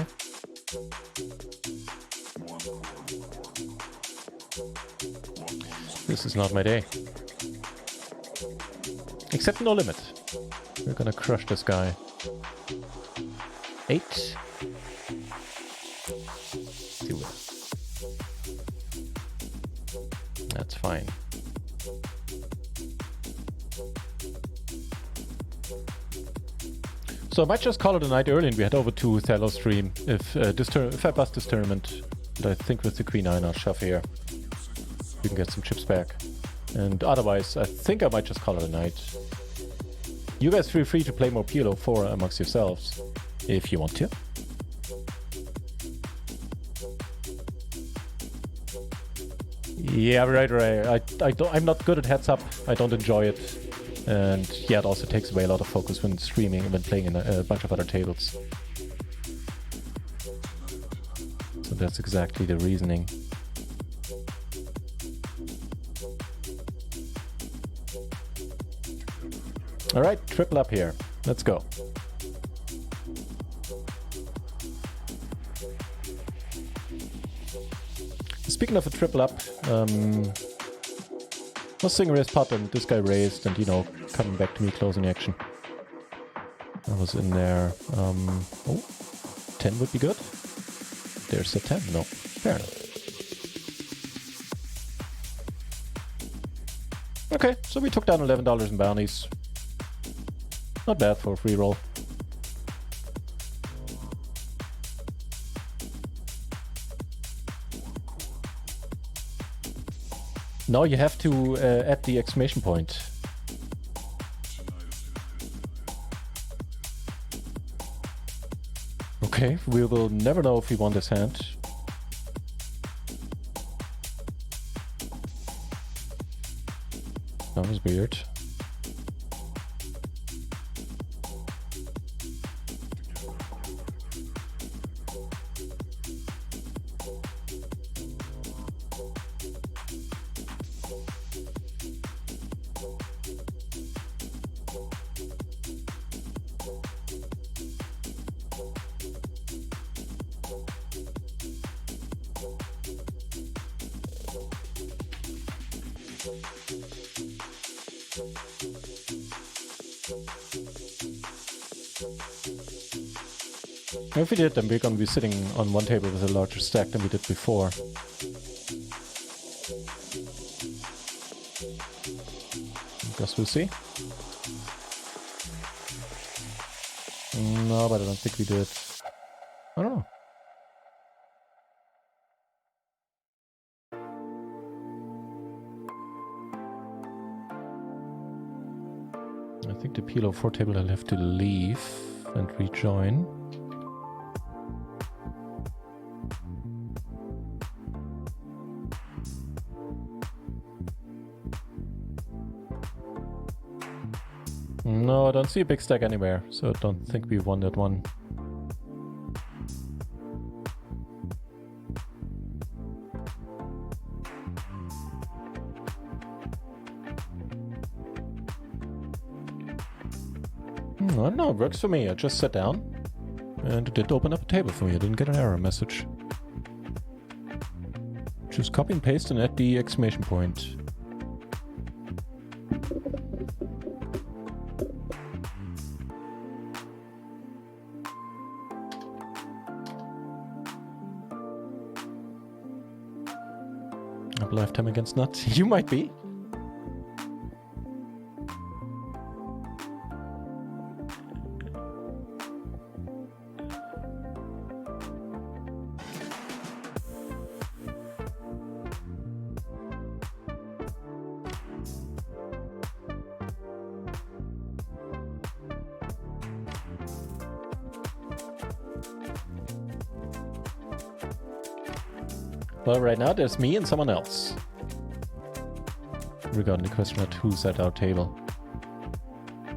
This is not my day. Except no limit. We're gonna crush this guy. 8. Do it. That's fine. So I might just call it a night early and we head over to Thalos stream. If I bust this tournament, and I think with the Queen 9 I'll shove here. We can get some chips back. And otherwise, I think I might just call it a night. You guys feel free to play more PLO4 amongst yourselves, if you want to. Yeah, right. I'm not good at heads up. I don't enjoy it. And yeah, it also takes away a lot of focus when streaming and when playing in a bunch of other tables. So that's exactly the reasoning. All right, triple up here. Let's go. Speaking of a triple up, was seeing raise pot and this guy raised and, you know, coming back to me closing action. I was in there. Oh, 10 would be good. There's a 10. No, fair enough. Okay, so we took down $11 in bounties. Not bad for a free roll. No, you have to add the exclamation point. Okay, we will never know if we won this hand. That was weird. If we did, then we're gonna be sitting on one table with a larger stack than we did before. Guess we'll see. No, but I don't think we did. I don't know. I think the PLO4 table I'll have to leave and rejoin. No, I don't see a big stack anywhere, so I don't think we won that one. I don't know, it works for me. I just sat down and it did open up a table for me. I didn't get an error message. Just copy and paste and add the exclamation point. Up lifetime against Nut. You might be. Well, right now there's me and someone else. Regarding the question of who's at our table.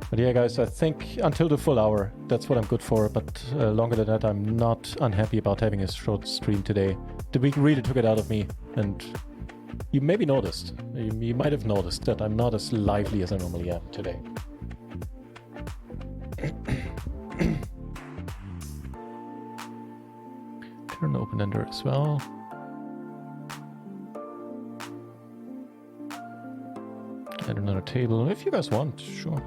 But yeah, guys, I think until the full hour, that's what I'm good for. But longer than that, I'm not unhappy about having a short stream today. The week really took it out of me. And you maybe noticed, you might have noticed that I'm not as lively as I normally am today. Turn open-ender as well. Add another table, if you guys want, sure.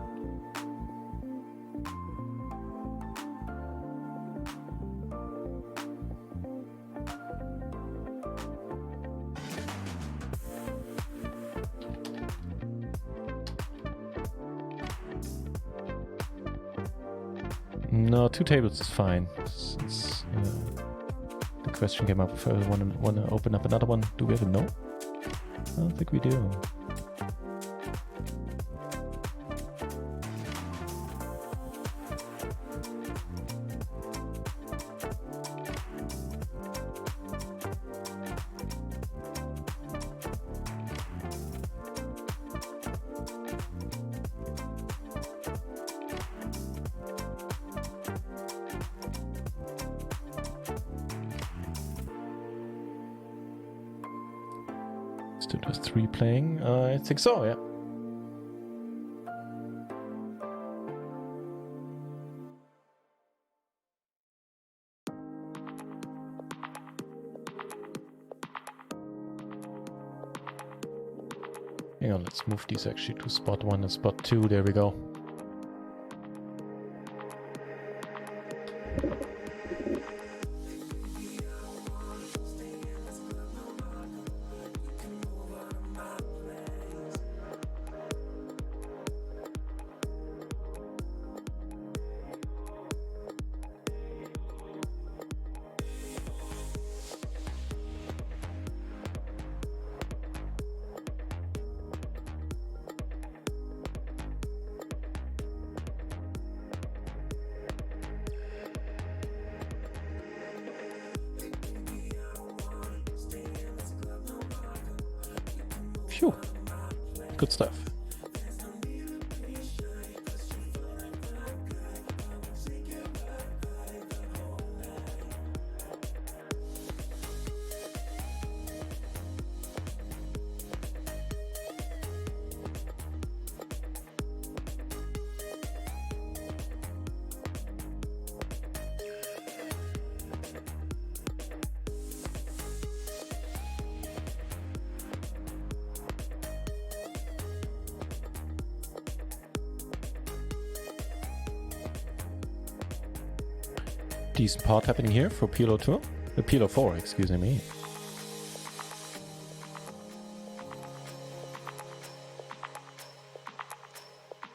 No, 2 tables is fine. Since the question came up if I want to open up another one. Do we have a no? I don't think we do. Still just 3 playing? I think so, yeah. Hang on, let's move these actually to spot 1 and spot 2. There we go. Phew. Good stuff. Decent part happening here for PLO2. PLO4, excuse me.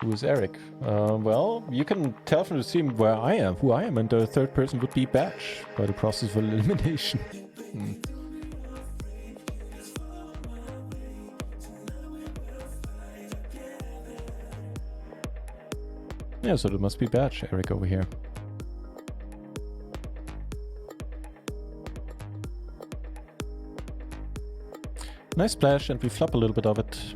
Who is Eric? Well, you can tell from the stream where I am, who I am, and the third person would be Bash by the process of elimination. Yeah, so there must be Bash, Eric over here. Nice splash, and we flop a little bit of it.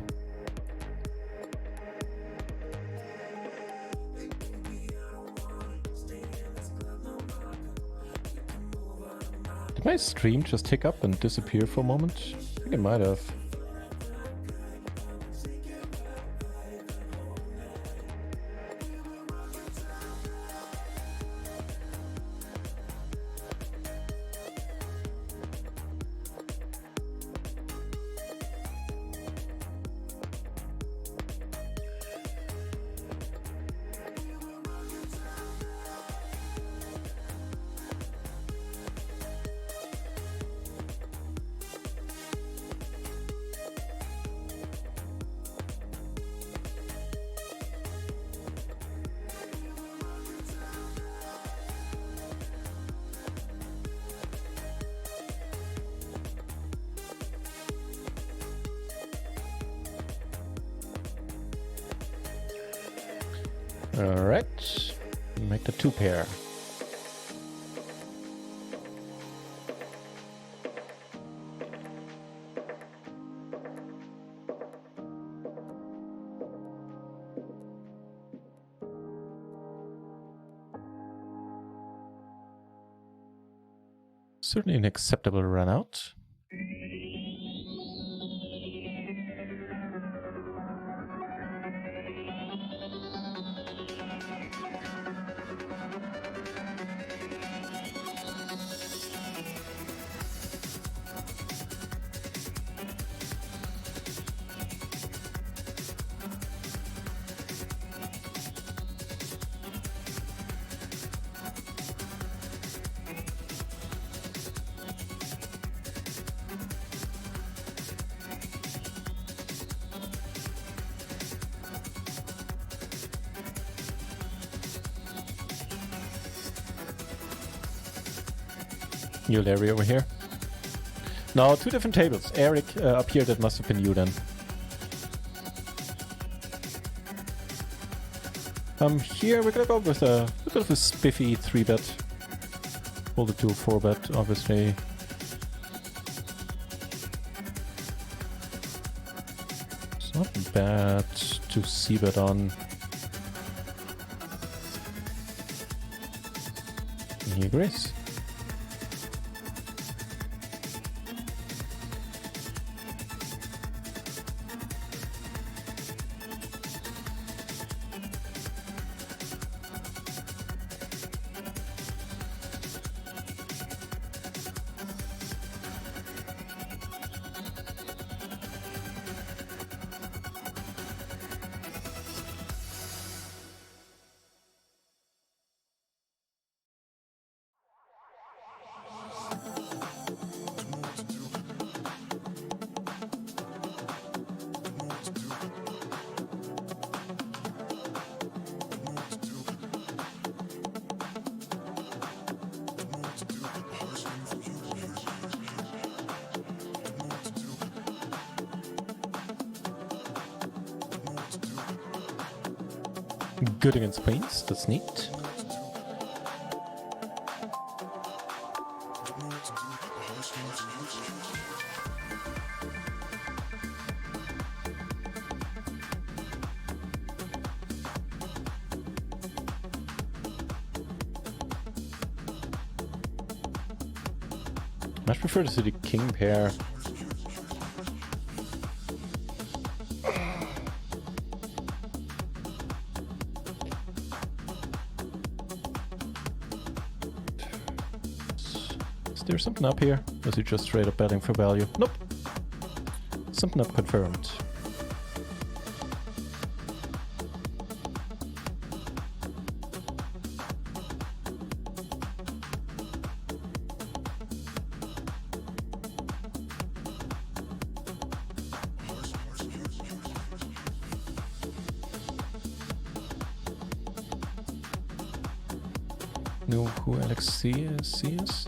Did my stream just tick up and disappear for a moment? I think it might have. Alright, make the 2 pair. Certainly an acceptable run out. New Larry over here. No, two different tables. Eric up here, that must have been you then. Here we're gonna go with a bit of a spiffy 3-bet. Hold it to a 4-bet, obviously. It's not bad to c-bet on. And he agrees. Good against Queens, that's neat. Much prefer to see the king pair. Is there something up here? Or is he just straight up betting for value? Nope. Something up confirmed. Know who Alex C is?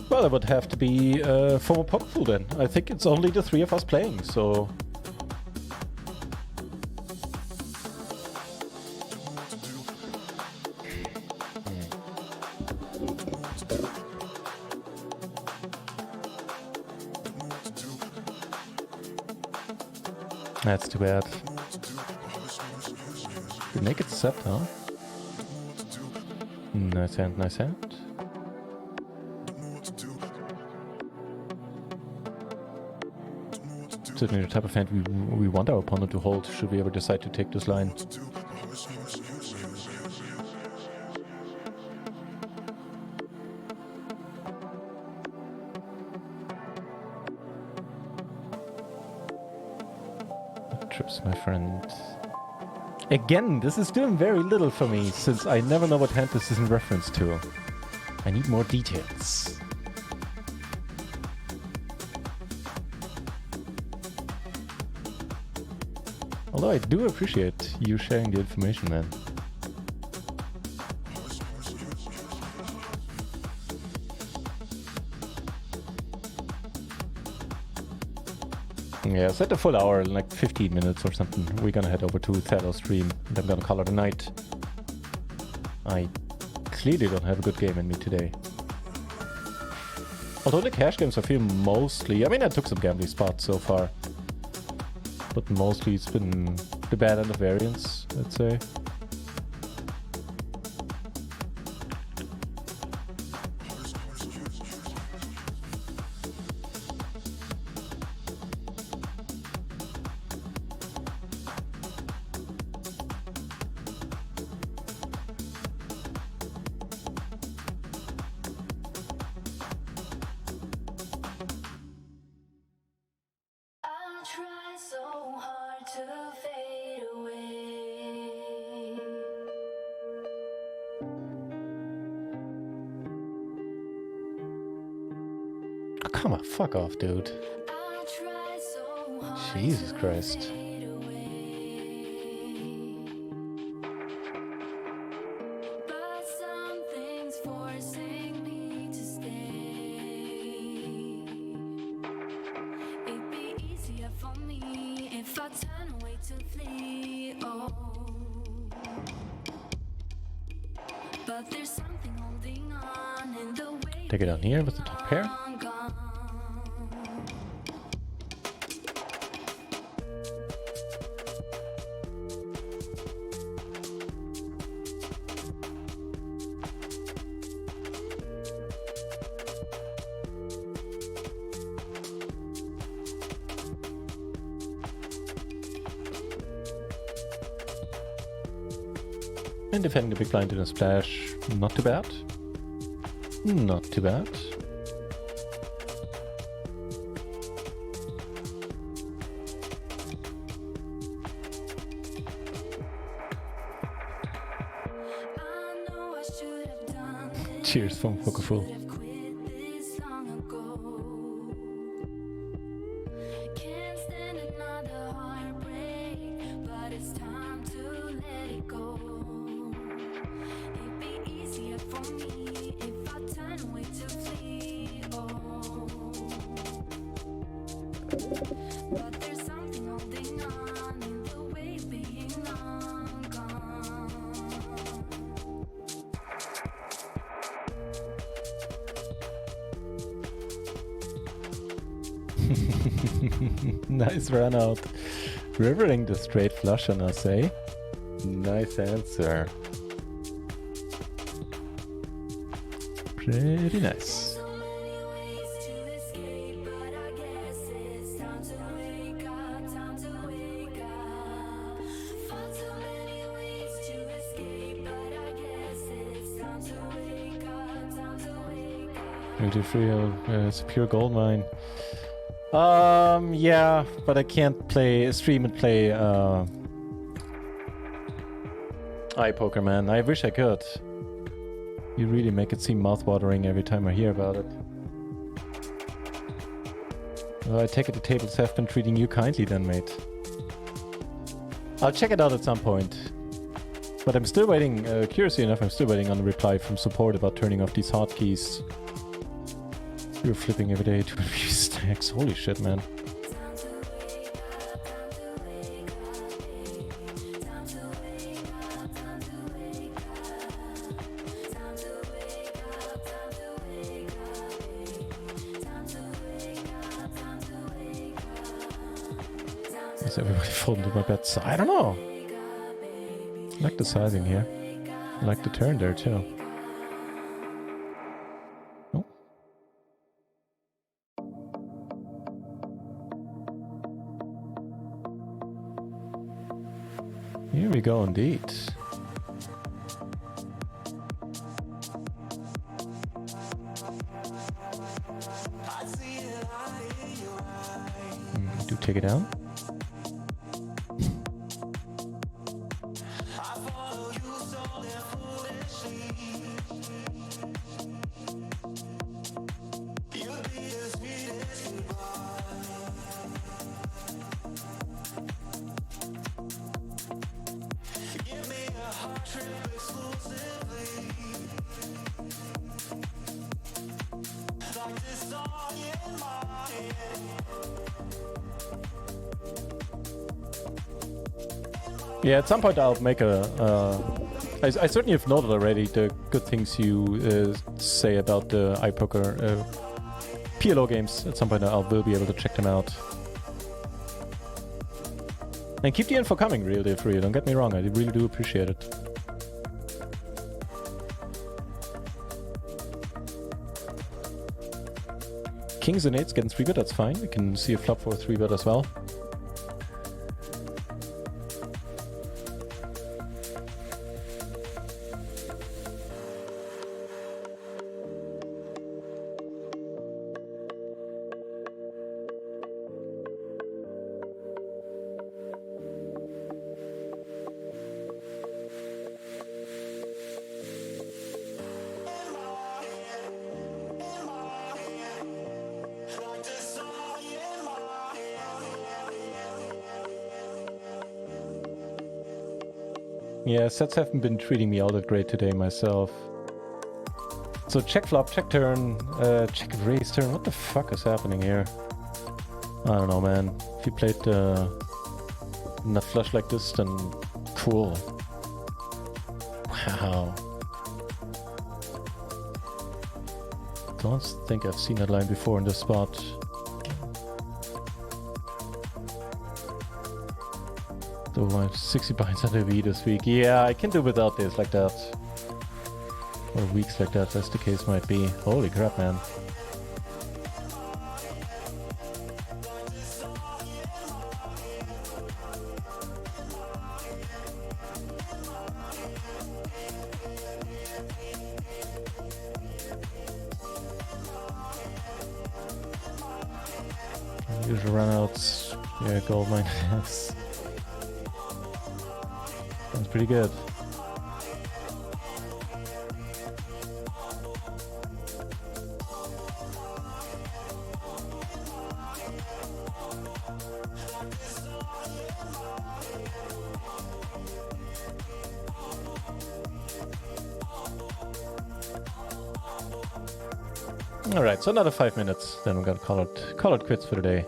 Well, it would have to be former Popful then. I think it's only the three of us playing, so... That's too bad. We make it set, huh? Nice hand, nice hand. Certainly the type of hand we want our opponent to hold, should we ever decide to take this line. Trips, my friend. Again, this is doing very little for me, since I never know what hand this is in reference to. I need more details. Although I do appreciate you sharing the information, man. Yeah, set a full hour, like 15 minutes or something. We're gonna head over to Thalos stream, and I'm gonna call it a night. I clearly don't have a good game in me today. Although the cash games I feel mostly... I mean, I took some gambling spots so far. But mostly it's been the bad end of variance, I'd say. Come on, fuck off, dude. Jesus Christ. Take it down here with the top pair. And defending the big blind in a splash, not too bad. Not too bad. Cheers from Pokerful. Nice run out. Rivering the straight flush on us, eh? Nice answer. Pretty nice. It's a pure gold mine. Yeah, but I can't stream and play iPoker, man. I wish I could. You really make it seem mouthwatering every time I hear about it. Well, I take it the tables have been treating you kindly then, mate. I'll check it out at some point. But I'm still waiting, curiously enough, I'm still waiting on a reply from support about turning off these hotkeys. You're flipping every day to review stacks. Holy shit, man. Is everybody folding to my bets? I don't know. I like the sizing here. I like the turn there too. Here we go indeed. Do take it down. Yeah, at some point I'll make a... I certainly have noted already the good things you say about the iPoker PLO games. At some point I will be able to check them out. And keep the info coming, real deal for you. Don't get me wrong, I really do appreciate it. Kings and 8s getting 3-bet, that's fine. We can see a flop for a 3-bet as well. Yeah, sets haven't been treating me all that great today myself. So check flop, check turn, check raise turn. What the fuck is happening here? I don't know, man. If you played nut flush like this, then cool. Wow. Don't think I've seen that line before in this spot. So I have 60 binds under V this week. Yeah, I can do without days like that. Or weeks like that, as the case might be. Holy crap, man. Usual runouts. Yeah, gold mine. Yes. Sounds pretty good. Alright, so another 5 minutes, then we're gonna call it quits for the day.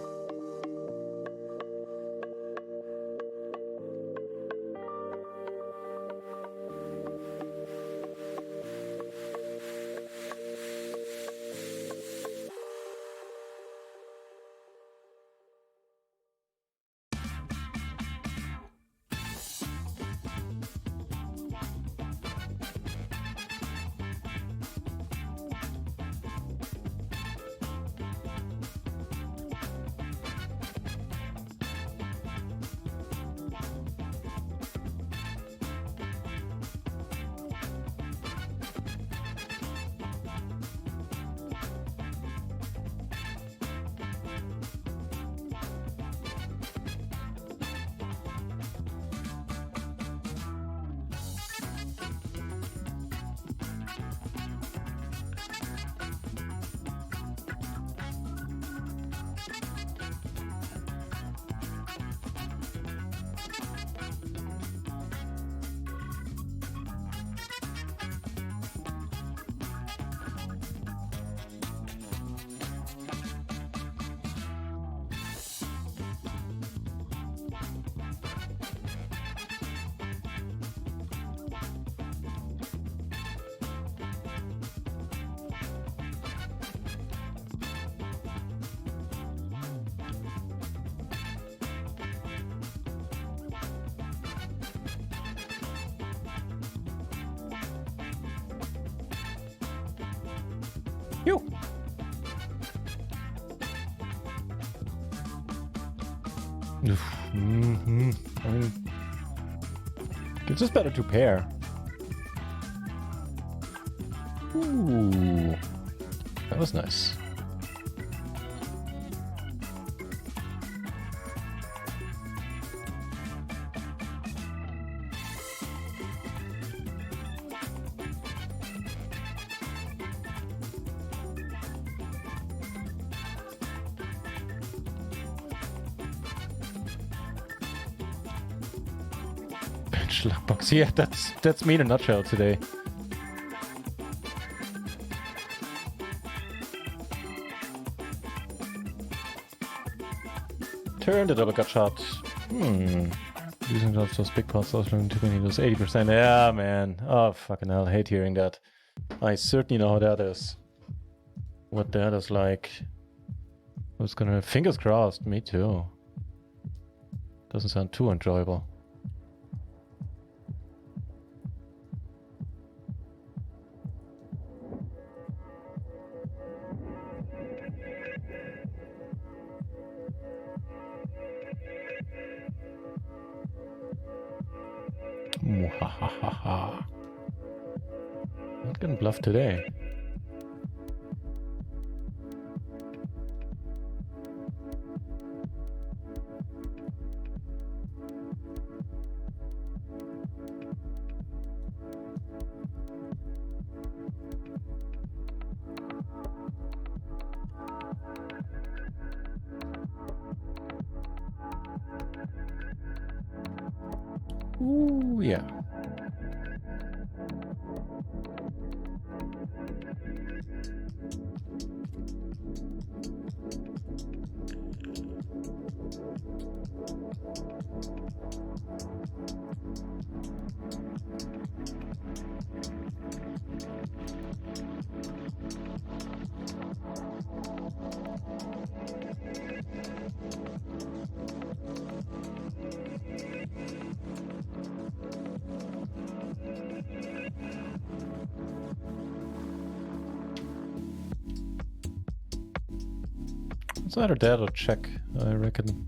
Yo. Mm-hmm. I mean, it's just better to pair. Ooh, that was nice. Luckbox. Yeah, that's me in a nutshell today. Turn the double gut shot. Using those big pots, those too many, those 80%. Yeah, man. Oh, fucking hell. Hate hearing that. I certainly know how that is. What that is like. I was gonna, fingers crossed, me too. Doesn't sound too enjoyable. Mwahahaha. Not gonna bluff today. Ooh, yeah. It's either that or check, I reckon.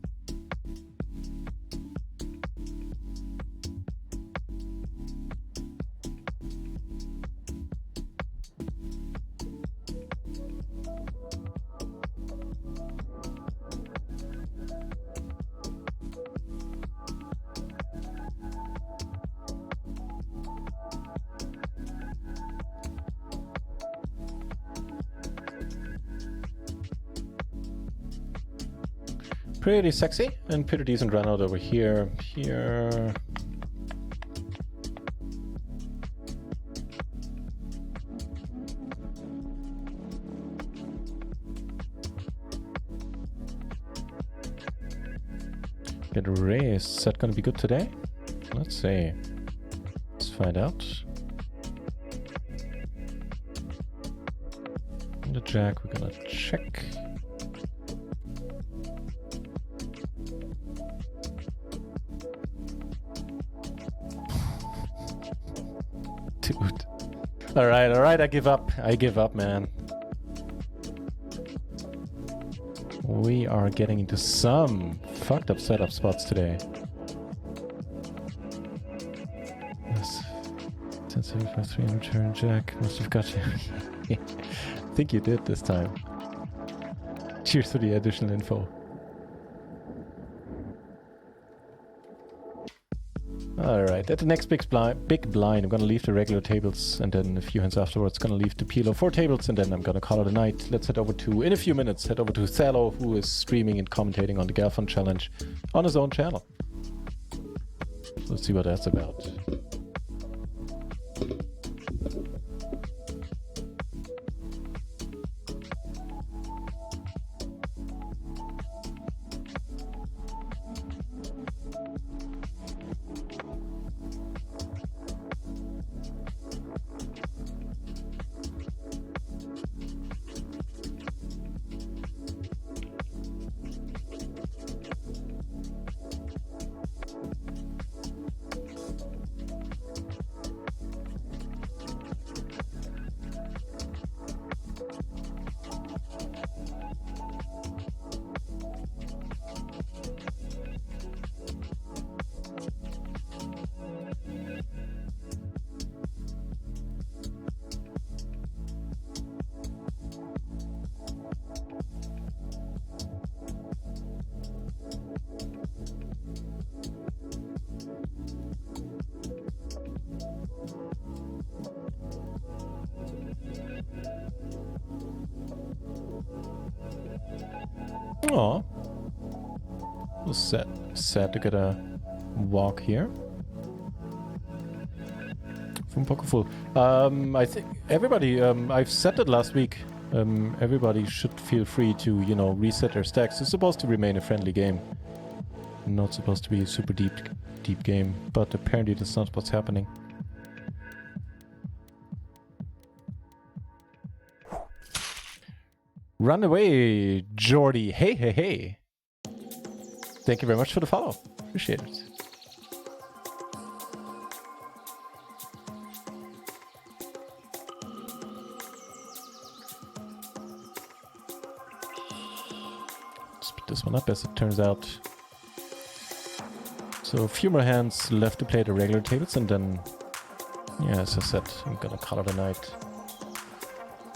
Pretty sexy and pretty decent run out over here. Here. Get a raise. Is that gonna be good today? Let's see. Let's find out. And the jack, we're gonna check. Dude. Alright, I give up, man. We are getting into some fucked up setup spots today. Yes. 1075 300 turn jack. Must have got you. I think you did this time. Cheers for the additional info. Alright, at the next big blind, I'm gonna leave the regular tables, and then a few hands afterwards, gonna leave the PLO4 tables, and then I'm gonna call it a night. Let's head over to, in a few minutes, head over to Thallo, who is streaming and commentating on the Galfond Challenge on his own channel. Let's see what that's about. Aw. Was sad to get a walk here. From Pokerful. I think everybody, I've said that last week, everybody should feel free to, you know, reset their stacks. It's supposed to remain a friendly game. Not supposed to be a super deep game, but apparently that's not what's happening. Run away, Jordy. Hey. Thank you very much for the follow. Appreciate it. Split this one up as it turns out. So a few more hands left to play the regular tables, and then, yeah, as I said, I'm gonna call it a night.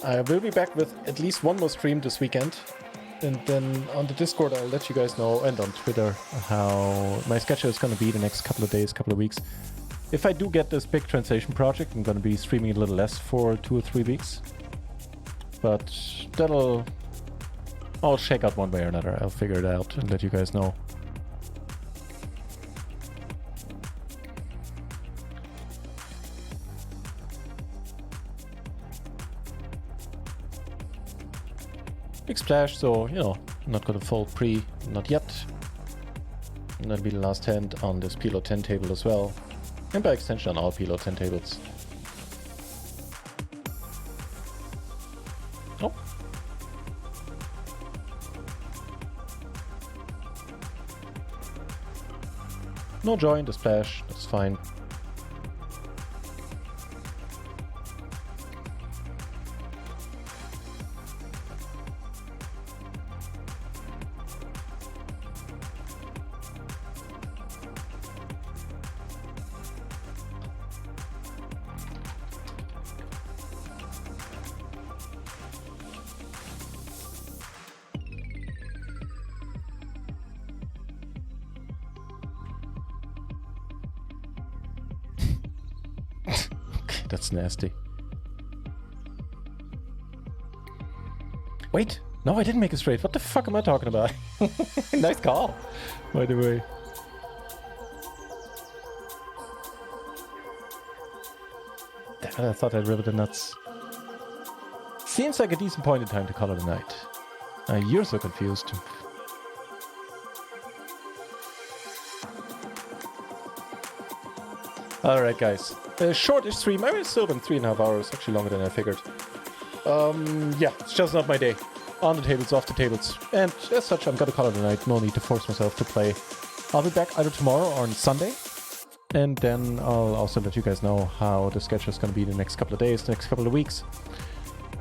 I will be back with at least one more stream this weekend, and then on the Discord I'll let you guys know, and on Twitter, how my schedule is going to be the next couple of days, couple of weeks. If I do get this big translation project, I'm going to be streaming a little less for 2 or 3 weeks, but I'll check out one way or another. I'll figure it out and let you guys know. Big splash, so, you know, I'm not gonna fold pre, not yet. And that'll be the last hand on this PLO 10 table as well. And by extension on all PLO 10 tables. Oh. No joy in the splash, that's fine. That's nasty. Wait! No, I didn't make it straight. What the fuck am I talking about? Nice call, by the way. Damn it, I thought I'd rivet the nuts. Seems like a decent point in time to call it a night. You're so confused. Alright guys, a shortish stream. I still been 3.5 hours, actually longer than I figured. Yeah, it's just not my day. On the tables, off the tables. And as such, I'm gonna call it a night. No need to force myself to play. I'll be back either tomorrow or on Sunday. And then I'll also let you guys know how the schedule is gonna be the next couple of days, the next couple of weeks.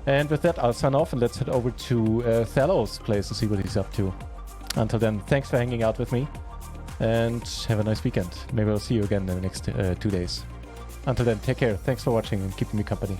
And with that, I'll sign off and let's head over to Thalos' place to see what he's up to. Until then, thanks for hanging out with me. And have a nice weekend. Maybe I'll see you again in the next 2 days. Until then, take care. Thanks for watching and keeping me company.